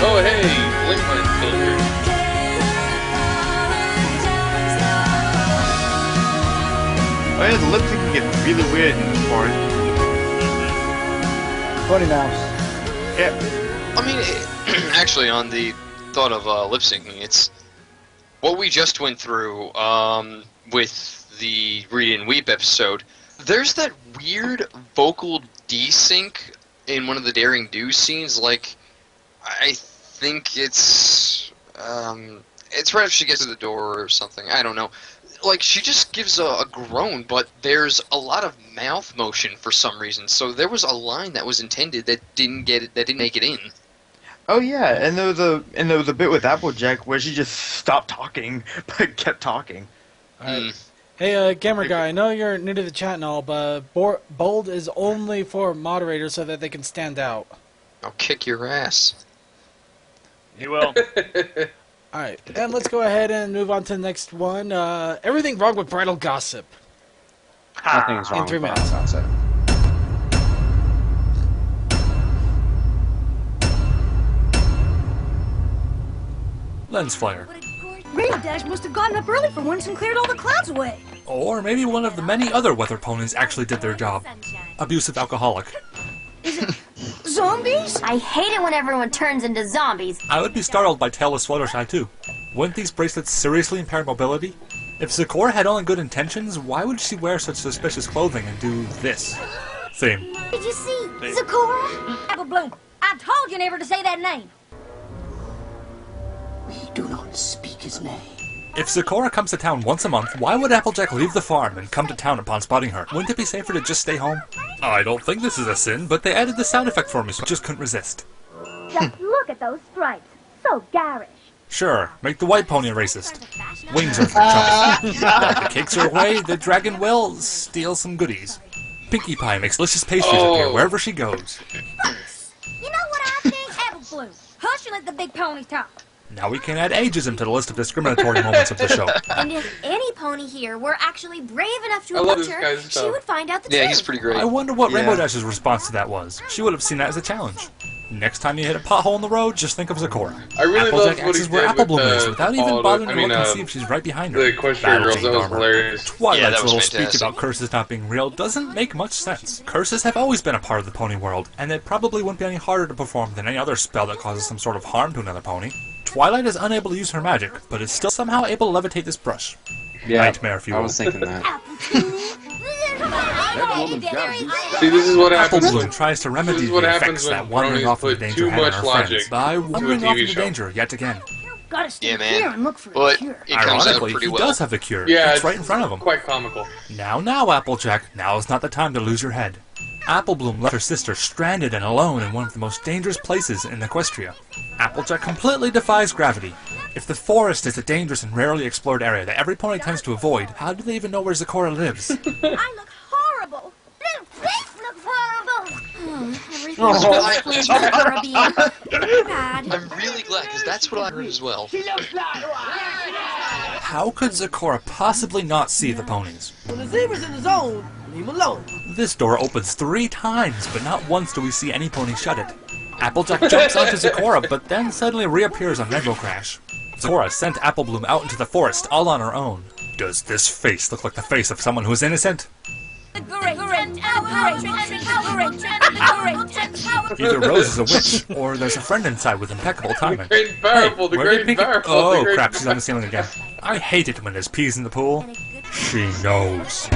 Oh, hey, Linkman's still here. Oh yeah, the lip sync can get really weird in this part. Pony mouse. Yeah. I mean, actually, on the thought of lip syncing, it's what we just went through with the Read and Weep episode. There's that weird vocal desync in one of the Daring Do scenes. Like, I think it's right after she gets to the door or something. I don't know. Like, she just gives a groan, but there's a lot of mouth motion for some reason. So there was a line that was intended that didn't make it in. Oh yeah, and there was a bit with Applejack where she just stopped talking but kept talking. Hey, camera guy, I know you're new to the chat and all, but bold is only for moderators so that they can stand out. I'll kick your ass. You will. Alright, and let's go ahead and move on to the next one. Everything wrong with bridal gossip. Nothing's wrong In 3 with minutes. bridal gossip. Lens flare. Rainbow Dash must have gotten up early for once and cleared all the clouds away. Or maybe one of the many other weather ponies actually did their job. Abusive alcoholic. Zombies? I hate it when everyone turns into zombies. I would be startled by Tailless Fluttershy too. Wouldn't these bracelets seriously impair mobility? If Sakura had only good intentions, why would she wear such suspicious clothing and do this? Theme. Did you see Sakura? Apple Bloom, I told you never to say that name. We do not speak his name. If Sakura comes to town once a month, why would Applejack leave the farm and come to town upon spotting her? Wouldn't it be safer to just stay home? I don't think this is a sin, but they added the sound effect for me, so I just couldn't resist. Just look at those stripes. So garish. Sure, make the white pony a racist. Wings are for chumps. While the cakes are away, the dragon will steal some goodies. Pinkie Pie makes delicious pastries appear wherever she goes. You know what I think, Apple Bloom? Hush and let the big ponies talk. Now we can add ageism to the list of discriminatory moments of the show. And if any pony here were actually brave enough to I love approach this her, guy's she stuff. would find out the Yeah, truth. he's pretty great. I wonder what Rainbow Yeah. Dash's response to that was. She would have seen that as a challenge. Next time you hit a pothole in the road, just think of Sakura. I really Applejack loved what he axes where did Apple with Bloom is without even all bothering the- to look and see if she's right behind her. The Equestrian Girls, that was Armor. hilarious. Twilight's Yeah, that was little speech fantastic. about curses not being real doesn't make much sense. Curses have always been a part of the pony world, and it probably wouldn't be any harder to perform than any other spell that causes some sort of harm to another pony. Twilight is unable to use her magic, but is still somehow able to levitate this brush. Yeah, Nightmare, if you I will. was thinking that. See, this is what Apple happens Bloom when tries to remedy this is the what effects happens when that wandering bronies off into put danger too had on much her logic friends by into a wandering off TV into show. danger yet again. Gotta stay Yeah, here man. and look for a But cure. it comes out Ironically, pretty he well. does have the cure. Yeah, It's right in front of him. Quite comical. Now, Applejack, now is not the time to lose your head. Apple Bloom left her sister stranded and alone in one of the most dangerous places in Equestria. Applejack completely defies gravity. If the forest is a dangerous and rarely explored area that every pony tends to avoid, how do they even know where Zecora lives? I look horrible. Little face looks horrible. Everything's really clear for Zecora being bad. I'm really glad, because that's what I heard as well. How could Zecora possibly not see the ponies? When the zebra's in the zone, leave him alone. This door opens 3 times, but not once do we see any pony shut it. Applejack jumps onto Zecora, but then suddenly reappears on Rainbow Crash. Zecora sent Apple Bloom out into the forest all on her own. Does this face look like the face of someone who is innocent? Either Rose is a witch, or there's a friend inside with impeccable timing. The great and powerful, Hey, the where did great and Pinky- powerful. Oh the great crap, and she's on the ceiling again. I hate it when there's peas in the pool. She knows.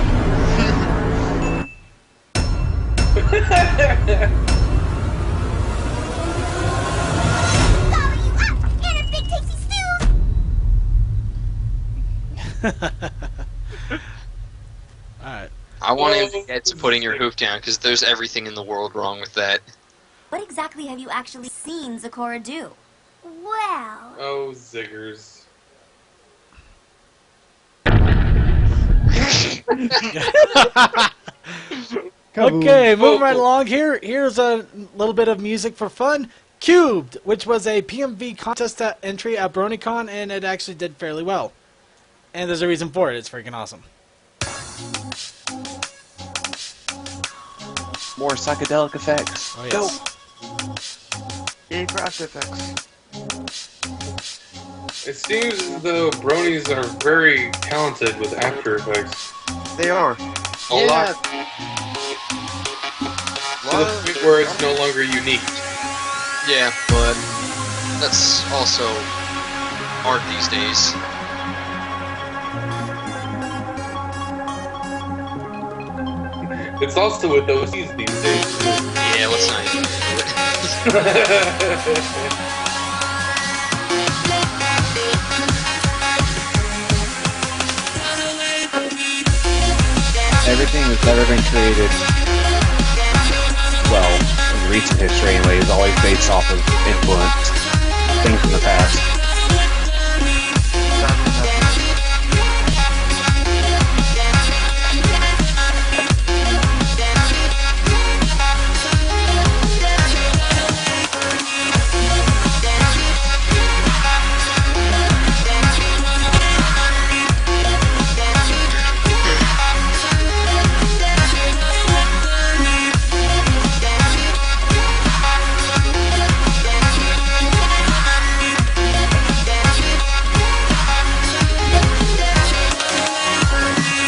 Alright. I want to get to putting your hoof down, because there's everything in the world wrong with that. What exactly have you actually seen Zecora do? Well, Oh, ziggers. Okay, moving right along here. Here's a little bit of music for fun. Cubed, which was a PMV contest entry at BronyCon, and it actually did fairly well. And there's a reason for it. It's freaking awesome. More psychedelic effects. Oh, yes. Yay, crash effects. It seems as though bronies are very talented with After Effects. They are. A lot. To the point where it's no longer unique. Yeah, but that's also art these days. It's also with OCs these days. Yeah, let's not even do it. Everything that's ever been created, well, in recent history anyway, is always based off of influence, things from the past.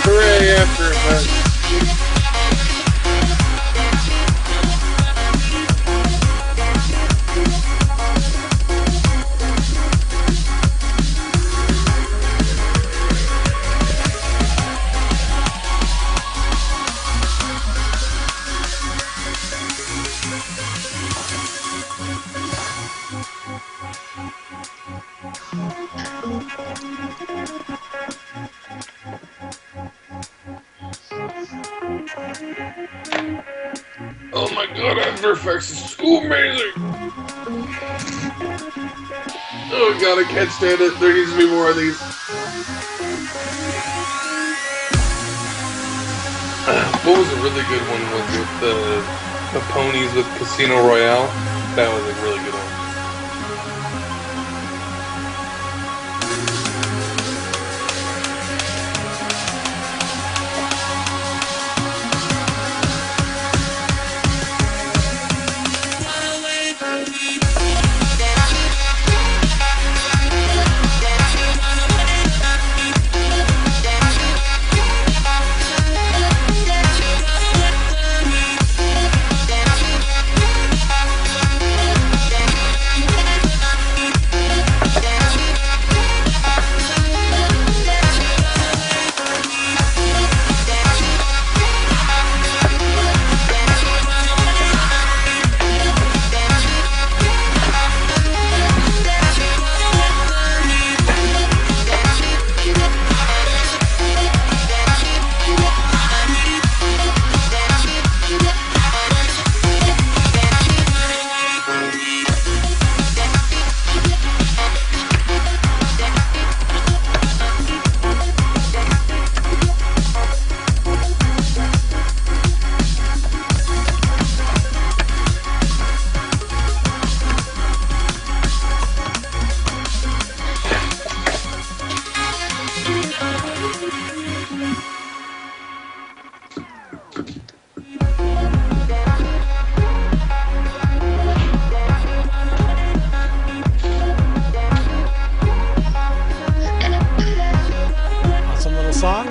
Hooray, After Effects. Oh my god, After Effects is so amazing! Oh god, I can't stand it. There needs to be more of these. What was a really good one with the ponies with Casino Royale? That was a really good one. song.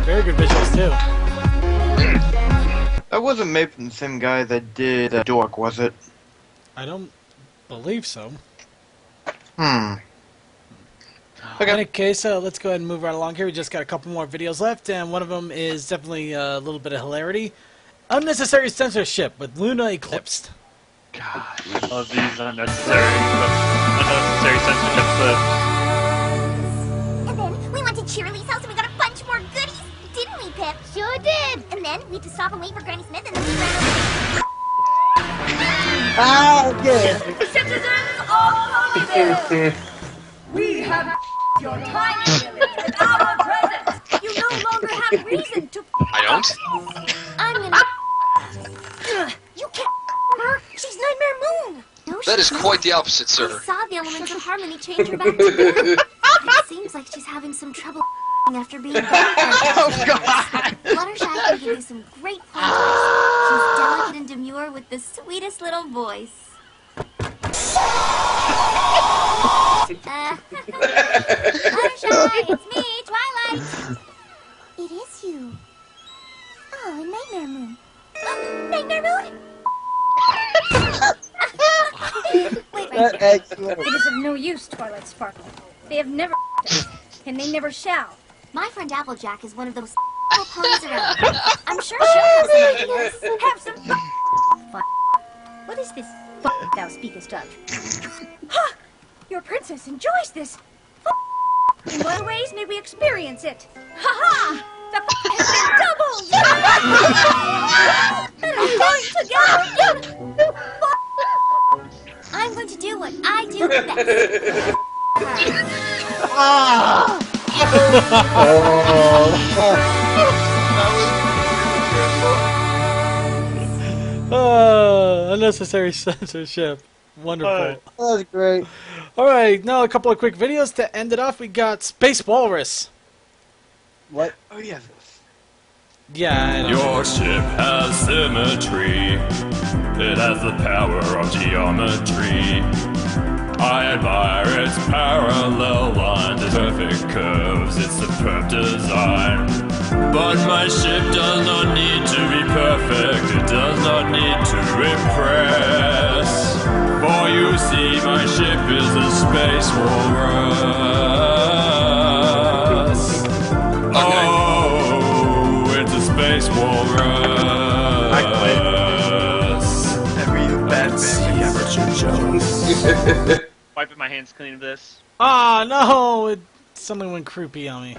Very good visuals too. That wasn't made from the same guy that did Dork, was it? I don't believe so. Okay. In any case, let's go ahead and move right along here. We just got a couple more videos left, and one of them is definitely a little bit of hilarity. Unnecessary censorship with Luna Eclipsed. God, I love these unnecessary censorship clips. And then we went to Cheerilee's house and we got a bunch more goodies, didn't we, Pip? Sure did. And then we had to stop and wait for Granny Smith, and then we ran over. Yeah. Citizens of Ponyville, we have your time limit and our presence. You no longer have reason to. I don't? I'm gonna. You can't her. She's Nightmare Moon. No, That is she's quite not. the opposite, I sir. saw the elements of harmony change her back to good. It seems like she's having some trouble after being done. Oh, God. Fluttershy can give you some great pointers. She's delicate and demure with the sweetest little voice. Fluttershy, it's me, Twilight. It is you. Oh, and Nightmare Moon. Nightmare Moon? Wait. Excellent. It is of no use, Twilight Sparkle. They have never us, and they never shall. My friend Applejack is one of those ponies around. I'm sure she'll have some ideas. Have some What is this thou speakest of? Ha! Your princess enjoys this. In what ways may we experience it? Ha-ha! The has been doubled! And I'm going together! I'm going to do what I do best. Unnecessary censorship. Wonderful. That was great. Alright, now a couple of quick videos to end it off. We got Space Walrus. What? Oh, yeah. Yeah. Your ship has symmetry. It has the power of geometry. I admire its parallel lines, its perfect curves, its superb design. But my ship does not need to be perfect, it does not need to impress. For you see, my ship is a space walrus. Oh, it's a space walrus. Every bad man ever chose. Wiping my hands clean of this. Ah, no! Something went creepy on me.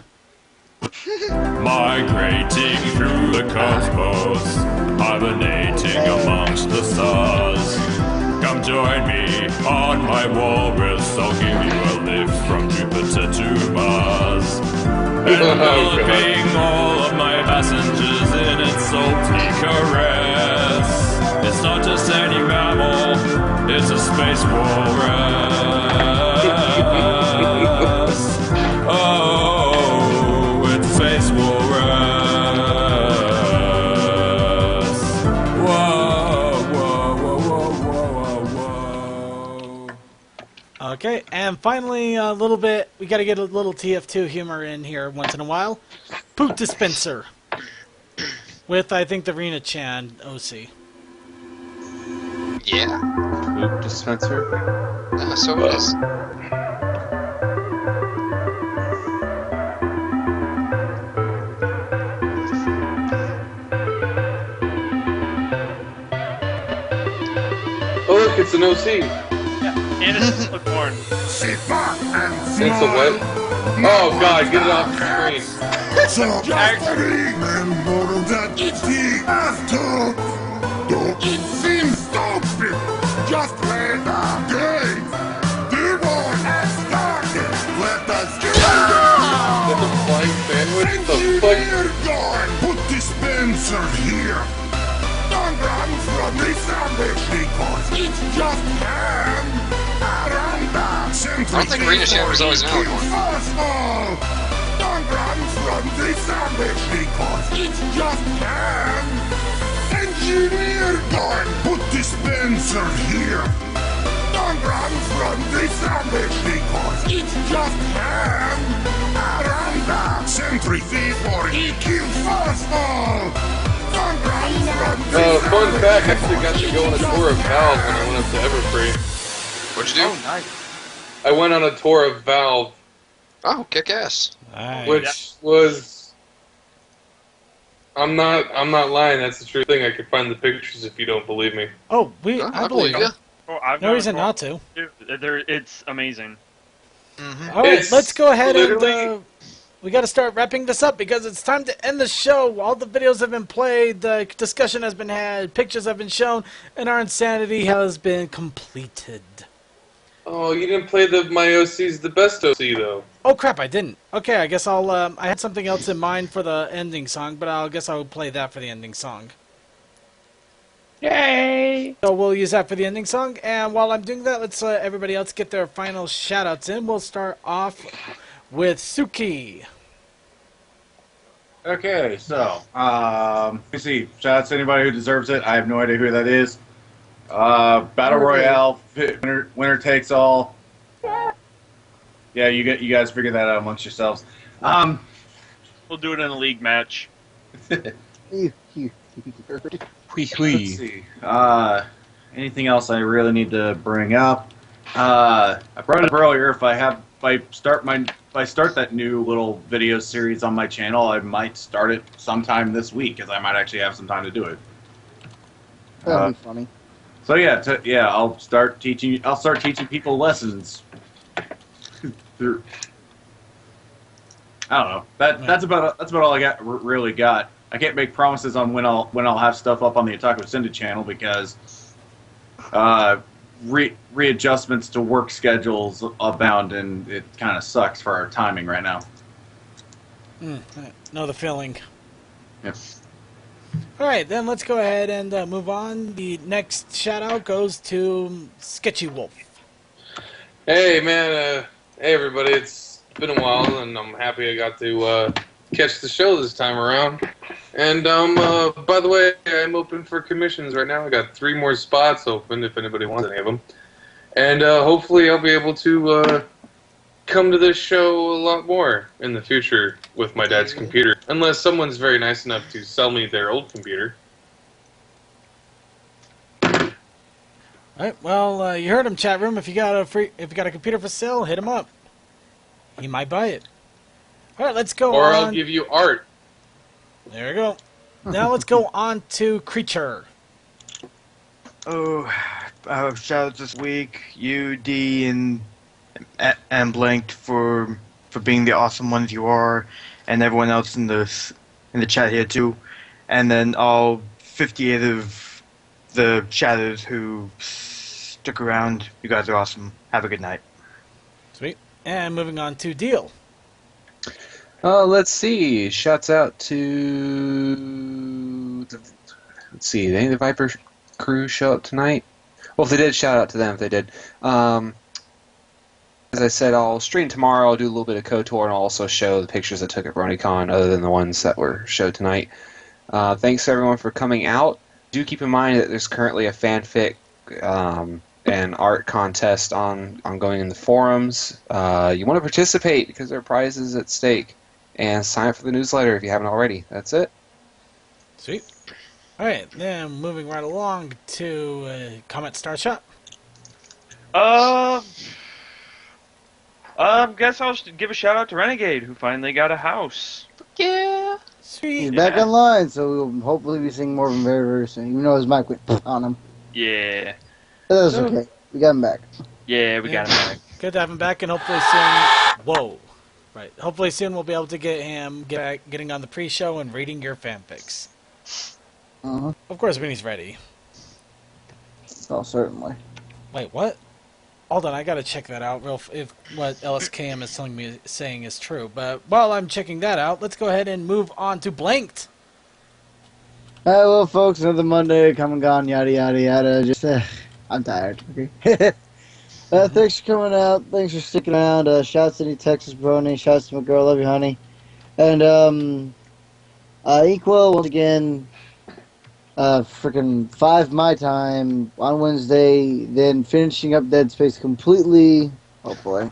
Migrating through the cosmos, hibernating amongst the stars. Come join me on my walrus, I'll give you a lift from Jupiter to Mars. Enveloping all of my passengers in its salty caress. It's not just any mammal, it's a space walrus. Oh, it's space walrus. Whoa, whoa, whoa, whoa, whoa, whoa. Okay, and finally, a little bit, we gotta get a little TF2 humor in here once in a while. Poop Dispenser. With, I think, the Rena-chan OC. Yeah. Poop dispenser? So it is. Oh look, it's an OC. Yeah, and it's just born. It's a what? Oh god, get it off the screen. So just remember that it's the after. Though it seems stupid, just play the game. The war has started. Let us get it. With the flying sandwich? The Engineer guard, put dispenser here. Don't run from the sandwich because it's just ham. Around the central. I don't think Rena-chan was always an alicorn. Don't run from the sandwich because it's just ham. Engineer guard, put dispenser here. Don't run from the sandwich because it's just ham. Around the 3 for EQ fastball. Fun fact, I actually got to go on a tour of Valve when I went up to Everfree. What'd you do? Oh, nice. I went on a tour of Valve. Oh, kick ass. Nice. Which was... I'm not lying, that's the true thing. I could find the pictures if you don't believe me. Oh, I believe you. Oh, I've No gone reason to- not to. It's amazing. All right, It's let's go ahead literally- and we got to start wrapping this up because it's time to end the show. All the videos have been played, the discussion has been had, pictures have been shown, and our insanity has been completed. Oh, you didn't play my OC's the best OC, though. Oh crap, I didn't. Okay, I guess I'll. I had something else in mind for the ending song, but I guess I'll play that for the ending song. Yay! So we'll use that for the ending song, and while I'm doing that, let's let everybody else get their final shout-outs in. We'll start off with Suki. Okay, so, let me see. Shout out to anybody who deserves it. I have no idea who that is. Battle Royale, winner takes all. Yeah, you guys figure that out amongst yourselves. We'll do it in a league match. Let's see. Anything else I really need to bring up? I brought it up earlier. If I start that new little video series on my channel, I might start it sometime this week because I might actually have some time to do it. That'd be funny. So yeah, I'll start teaching people lessons. I don't know. That's about all I really got. I can't make promises on when I'll have stuff up on the Otaku Ascended channel because readjustments to work schedules abound, and it kind of sucks for our timing right now. Know the feeling. Yep. All right, then let's go ahead and move on. The next shout-out goes to Sketchy Wolf. Hey, man. Hey, everybody. It's been a while, and I'm happy I got to catch the show this time around. And, by the way, I'm open for commissions right now. I got 3 more spots open if anybody wants any of them. And hopefully I'll be able to come to this show a lot more in the future with my dad's computer. Unless someone's very nice enough to sell me their old computer. All right, well, you heard him, chat room. If you got a computer for sale, hit him up. He might buy it. All right, let's go on. Or I'll give you art. There we go. Now let's go on to Creature. Oh, shout out this week, you, D, and Blanked for being the awesome ones you are, and everyone else in the chat here too, and then all 58 of the shadows who stuck around. You guys are awesome. Have a good night. Sweet. And moving on to Deal. Let's see. Shouts out to let's see. Did any of the Viper crew show up tonight? Well, if they did, shout out to them if they did. As I said, I'll stream tomorrow. I'll do a little bit of KOTOR and I'll also show the pictures I took at BronyCon other than the ones that were showed tonight. Thanks to everyone for coming out. Do keep in mind that there's currently a fanfic and art contest ongoing in the forums. You want to participate because there are prizes at stake. And sign up for the newsletter if you haven't already. That's it. Sweet. All right, then moving right along to Comment Star Shop. Guess I'll give a shout out to Renegade, who finally got a house. Yeah. Sweet. He's back online, so we'll hopefully be seeing more of him very, very soon. Even though his mic went on him. Yeah. But that's okay. We got him back. Yeah, we got him back. Good to have him back, and hopefully soon. Whoa. Right. Hopefully soon we'll be able to get him getting on the pre-show and reading your fanfics. Uh-huh. Of course, when he's ready. Oh, certainly. Wait, what? Hold on, I gotta check that out. If what LSKM is saying is true. But while I'm checking that out, let's go ahead and move on to Blanked. Alright, well, folks, another Monday, come and gone, yada, yada, yada. Just, I'm tired, okay? Thanks for coming out. Thanks for sticking around. Shouts to any Texas Brony. Shouts to my girl. Love you, honey. And, Equal, once again, freaking 5 my time on Wednesday, then finishing up Dead Space completely. Oh, boy.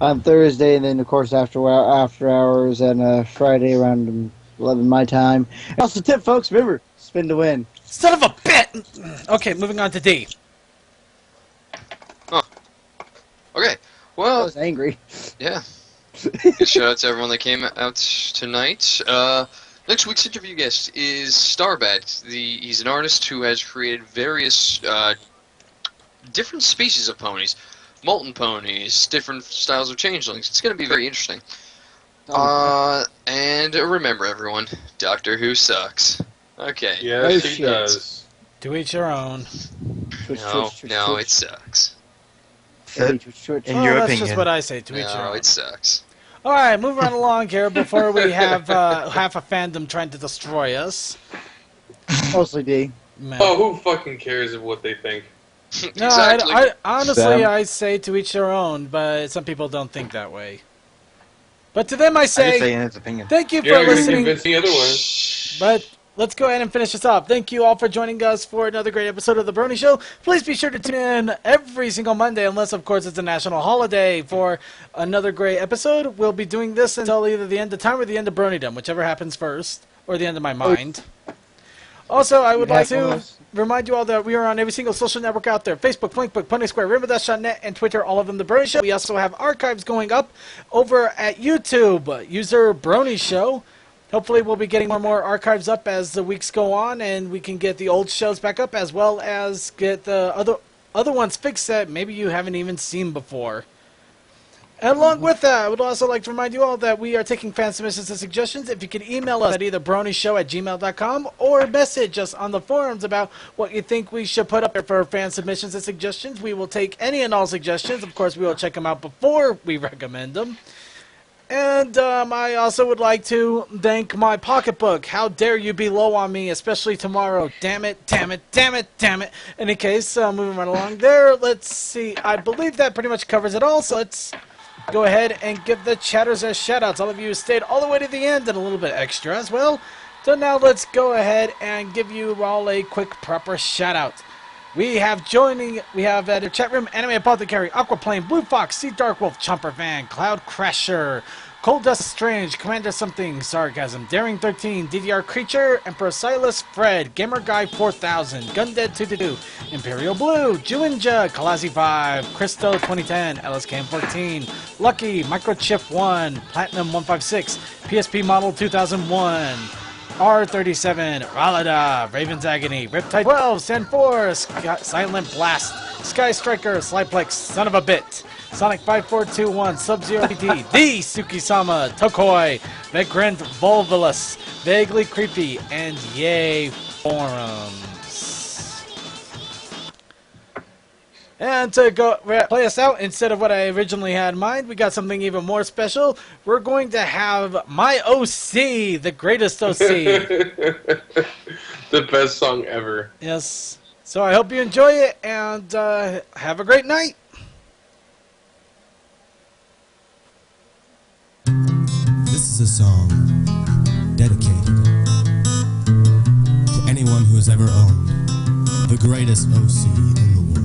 on Thursday, and then of course after hours and Friday around 11 my time. And also tip, folks. Remember, spin to win. Son of a bit. Okay, moving on to D. Huh. Okay. Well, I was angry. Yeah. Good shout out to everyone that came out tonight. Next week's interview guest is Starbat. He's an artist who has created various different species of ponies. Molten ponies, different styles of changelings. It's going to be very interesting. And remember, everyone, Doctor Who sucks. Okay. Yes, he does. To each your own. No, it sucks. In your that's opinion. just what I say. To each your No, own. it sucks. All right, moving right along here before we have half a fandom trying to destroy us. Mostly D. Man. Oh, who fucking cares of what they think? No, Exactly. I honestly, Sam. I say to each their own, but some people don't think that way. But to them, I I say, just say in his opinion. thank you for You're not gonna listening. convince me otherwise. But let's go ahead and finish this up. Thank you all for joining us for another great episode of The Brony Show. Please be sure to tune in every single Monday, unless, of course, it's a national holiday, for another great episode. We'll be doing this until either the end of time or the end of Bronydom, whichever happens first, or the end of my mind. Also, I would like to remind you all that we are on every single social network out there. Facebook, Flinkbook, Pony Square, Rainbow.net, and Twitter, all of them The Brony Show. We also have archives going up over at YouTube, user Brony Show. Hopefully we'll be getting more archives up as the weeks go on, and we can get the old shows back up, as well as get the other ones fixed that maybe you haven't even seen before. And along with that, I would also like to remind you all that we are taking fan submissions and suggestions. If you can email us at either bronyshow@gmail.com or message us on the forums about what you think we should put up there for fan submissions and suggestions. We will take any and all suggestions. Of course, we will check them out before we recommend them. And I also would like to thank my pocketbook. How dare you be low on me, especially tomorrow. Damn it, damn it, damn it, damn it. In any case, moving right along there, let's see. I believe that pretty much covers it all, so let's go ahead and give the chatters a shout-outs. All of you who stayed all the way to the end and a little bit extra as well. So now let's go ahead and give you all a quick proper shout-out. We have at the chat room Anime Apothecary, Aquaplane, Blue Fox, Sea Darkwolf, Chomper Van, Cloud Crasher, Cold Dust Strange, Commander Something, Sarcasm, Daring 13, DDR Creature, Emperor Silas, Fred, Gamer Guy 4000, Gundead 222, Imperial Blue, Juinja, Kalasi 5, Christo 2010, LSKM 14, Lucky, Microchip 1, Platinum 156, PSP Model 2001, R37, Ralada, Raven's Agony, Riptide 12, Sand 4, Silent Blast, Sky Striker, Slyplex, Son of a Bit, Sonic 5421, Sub-Zero PT, The Suki-sama, Tokoi, Vagrant Volvulus, Vaguely Creepy, and Yay Forums. And to go play us out, instead of what I originally had in mind, we got something even more special. We're going to have my OC, the greatest OC. The best song ever. Yes. So I hope you enjoy it, and have a great night. This is a song dedicated to anyone who has ever owned the greatest OC in the world.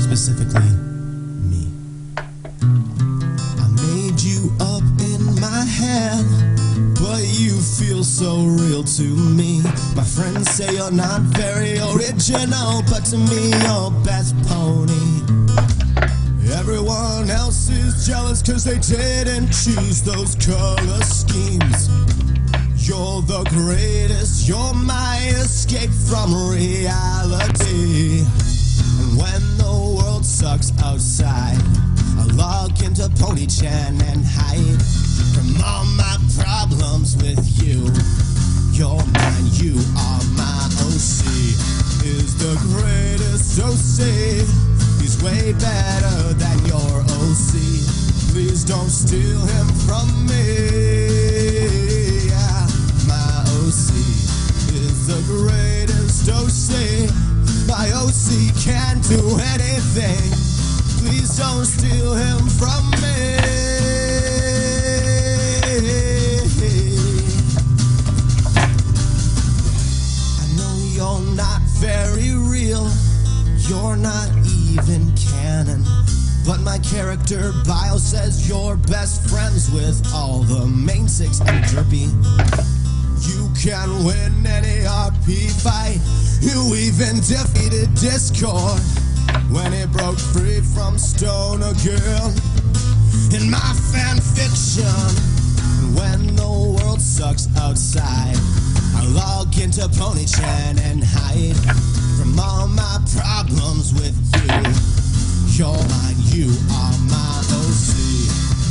Specifically, me. I made you up in my head, but you feel so real to me. My friends say you're not very original, but to me you're best pony. Everyone else is jealous cause they didn't choose those color schemes. You're the greatest, you're my escape from reality. And when the world sucks outside, I log into Pony-chan and hide from all my problems with you. You're mine, you are my OC. Is the greatest OC. He's way better than your OC. Please don't steal him from me. Yeah, my OC is the greatest OC. My OC can't do anything. Please don't steal him from me. I know you're not very real. You're not even canon, but my character you're best friends with all the main six and derpy. You can win any RP fight. You even defeated Discord when it broke free from Stoner Girl. In my fan fiction, when the world sucks outside, I log into PonyChan and hide from all my problems with you. You're mine, you are my OC.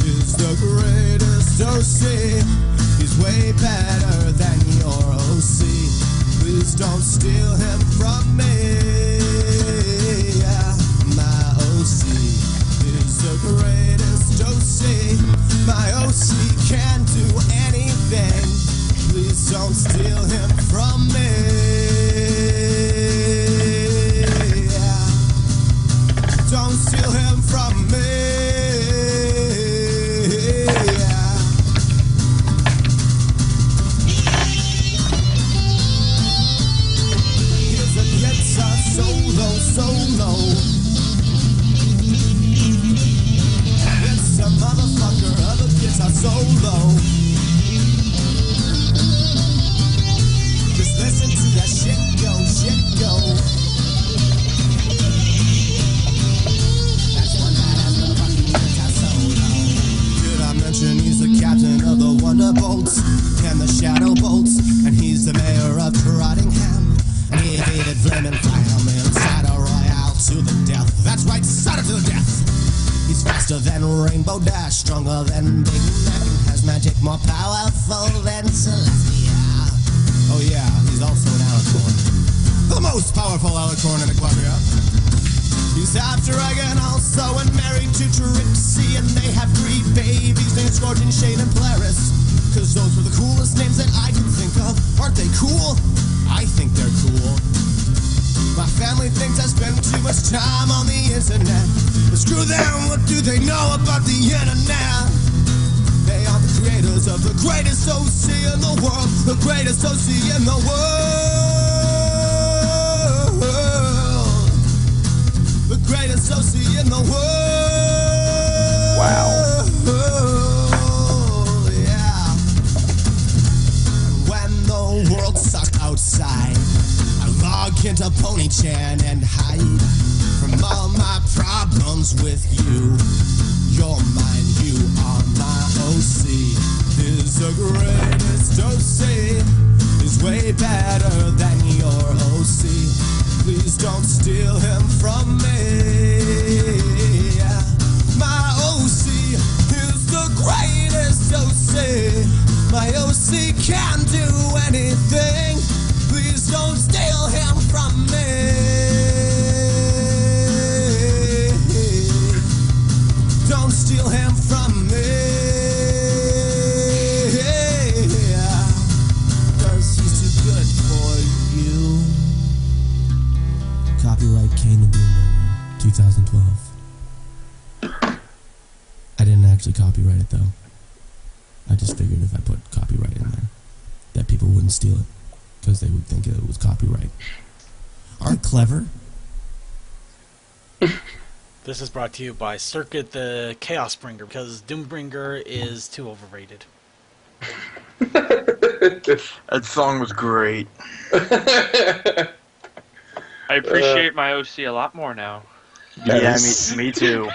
He's the greatest OC. He's way better than your OC. Please don't steal him from me. My OC is the greatest OC. My OC can do anything. Please don't steal him from me. Don't steal him from me. Here's a guitar solo. It's a motherfucker of a guitar solo. Just listen to that shit go. That's one badass motherfucking guitar solo. Did I mention he's the captain of the Wonderbolts and the Shadow Bolts, and he's the mayor of Rottingham. And he hated Fleming Fireman, Cider Royale to the death. That's right, cider to the death. He's faster than Rainbow Dash, stronger than Big Mac, and has magic more powerful than Celestia. Oh yeah, he's also an alicorn. The most powerful alicorn in Aquaria. He's half dragon also and married to Trixie, and they have 3 babies named Scorpion, Shane, and Polaris. Cause those were the coolest names that I could think of. Aren't they cool? I think they're cool. My family thinks I spend too much time on the internet. But screw them, what do they know about the internet? They are the creators of the greatest OC in the world. The greatest OC in the world. The greatest OC in the world. Wow. Yeah. When the world sucks outside, I log into PonyChan and hide from all my problems with you. You're mine, you are my OC. He's the greatest OC. He's way better than your OC. Please don't steal him from me. My OC is the greatest OC. My OC can do anything. Please don't steal him from me. Don't steal him from me. Cause he's too good for you. Copyright Kane and Bloomberg, 2012. I didn't actually copyright it though. I just figured if I put copyright in there, that people wouldn't steal it. Because they would think it was copyright. Aren't clever? This is brought to you by Circuit the Chaos Bringer, because Doombringer is too overrated. That song was great. I appreciate my OC a lot more now. Yeah, me too.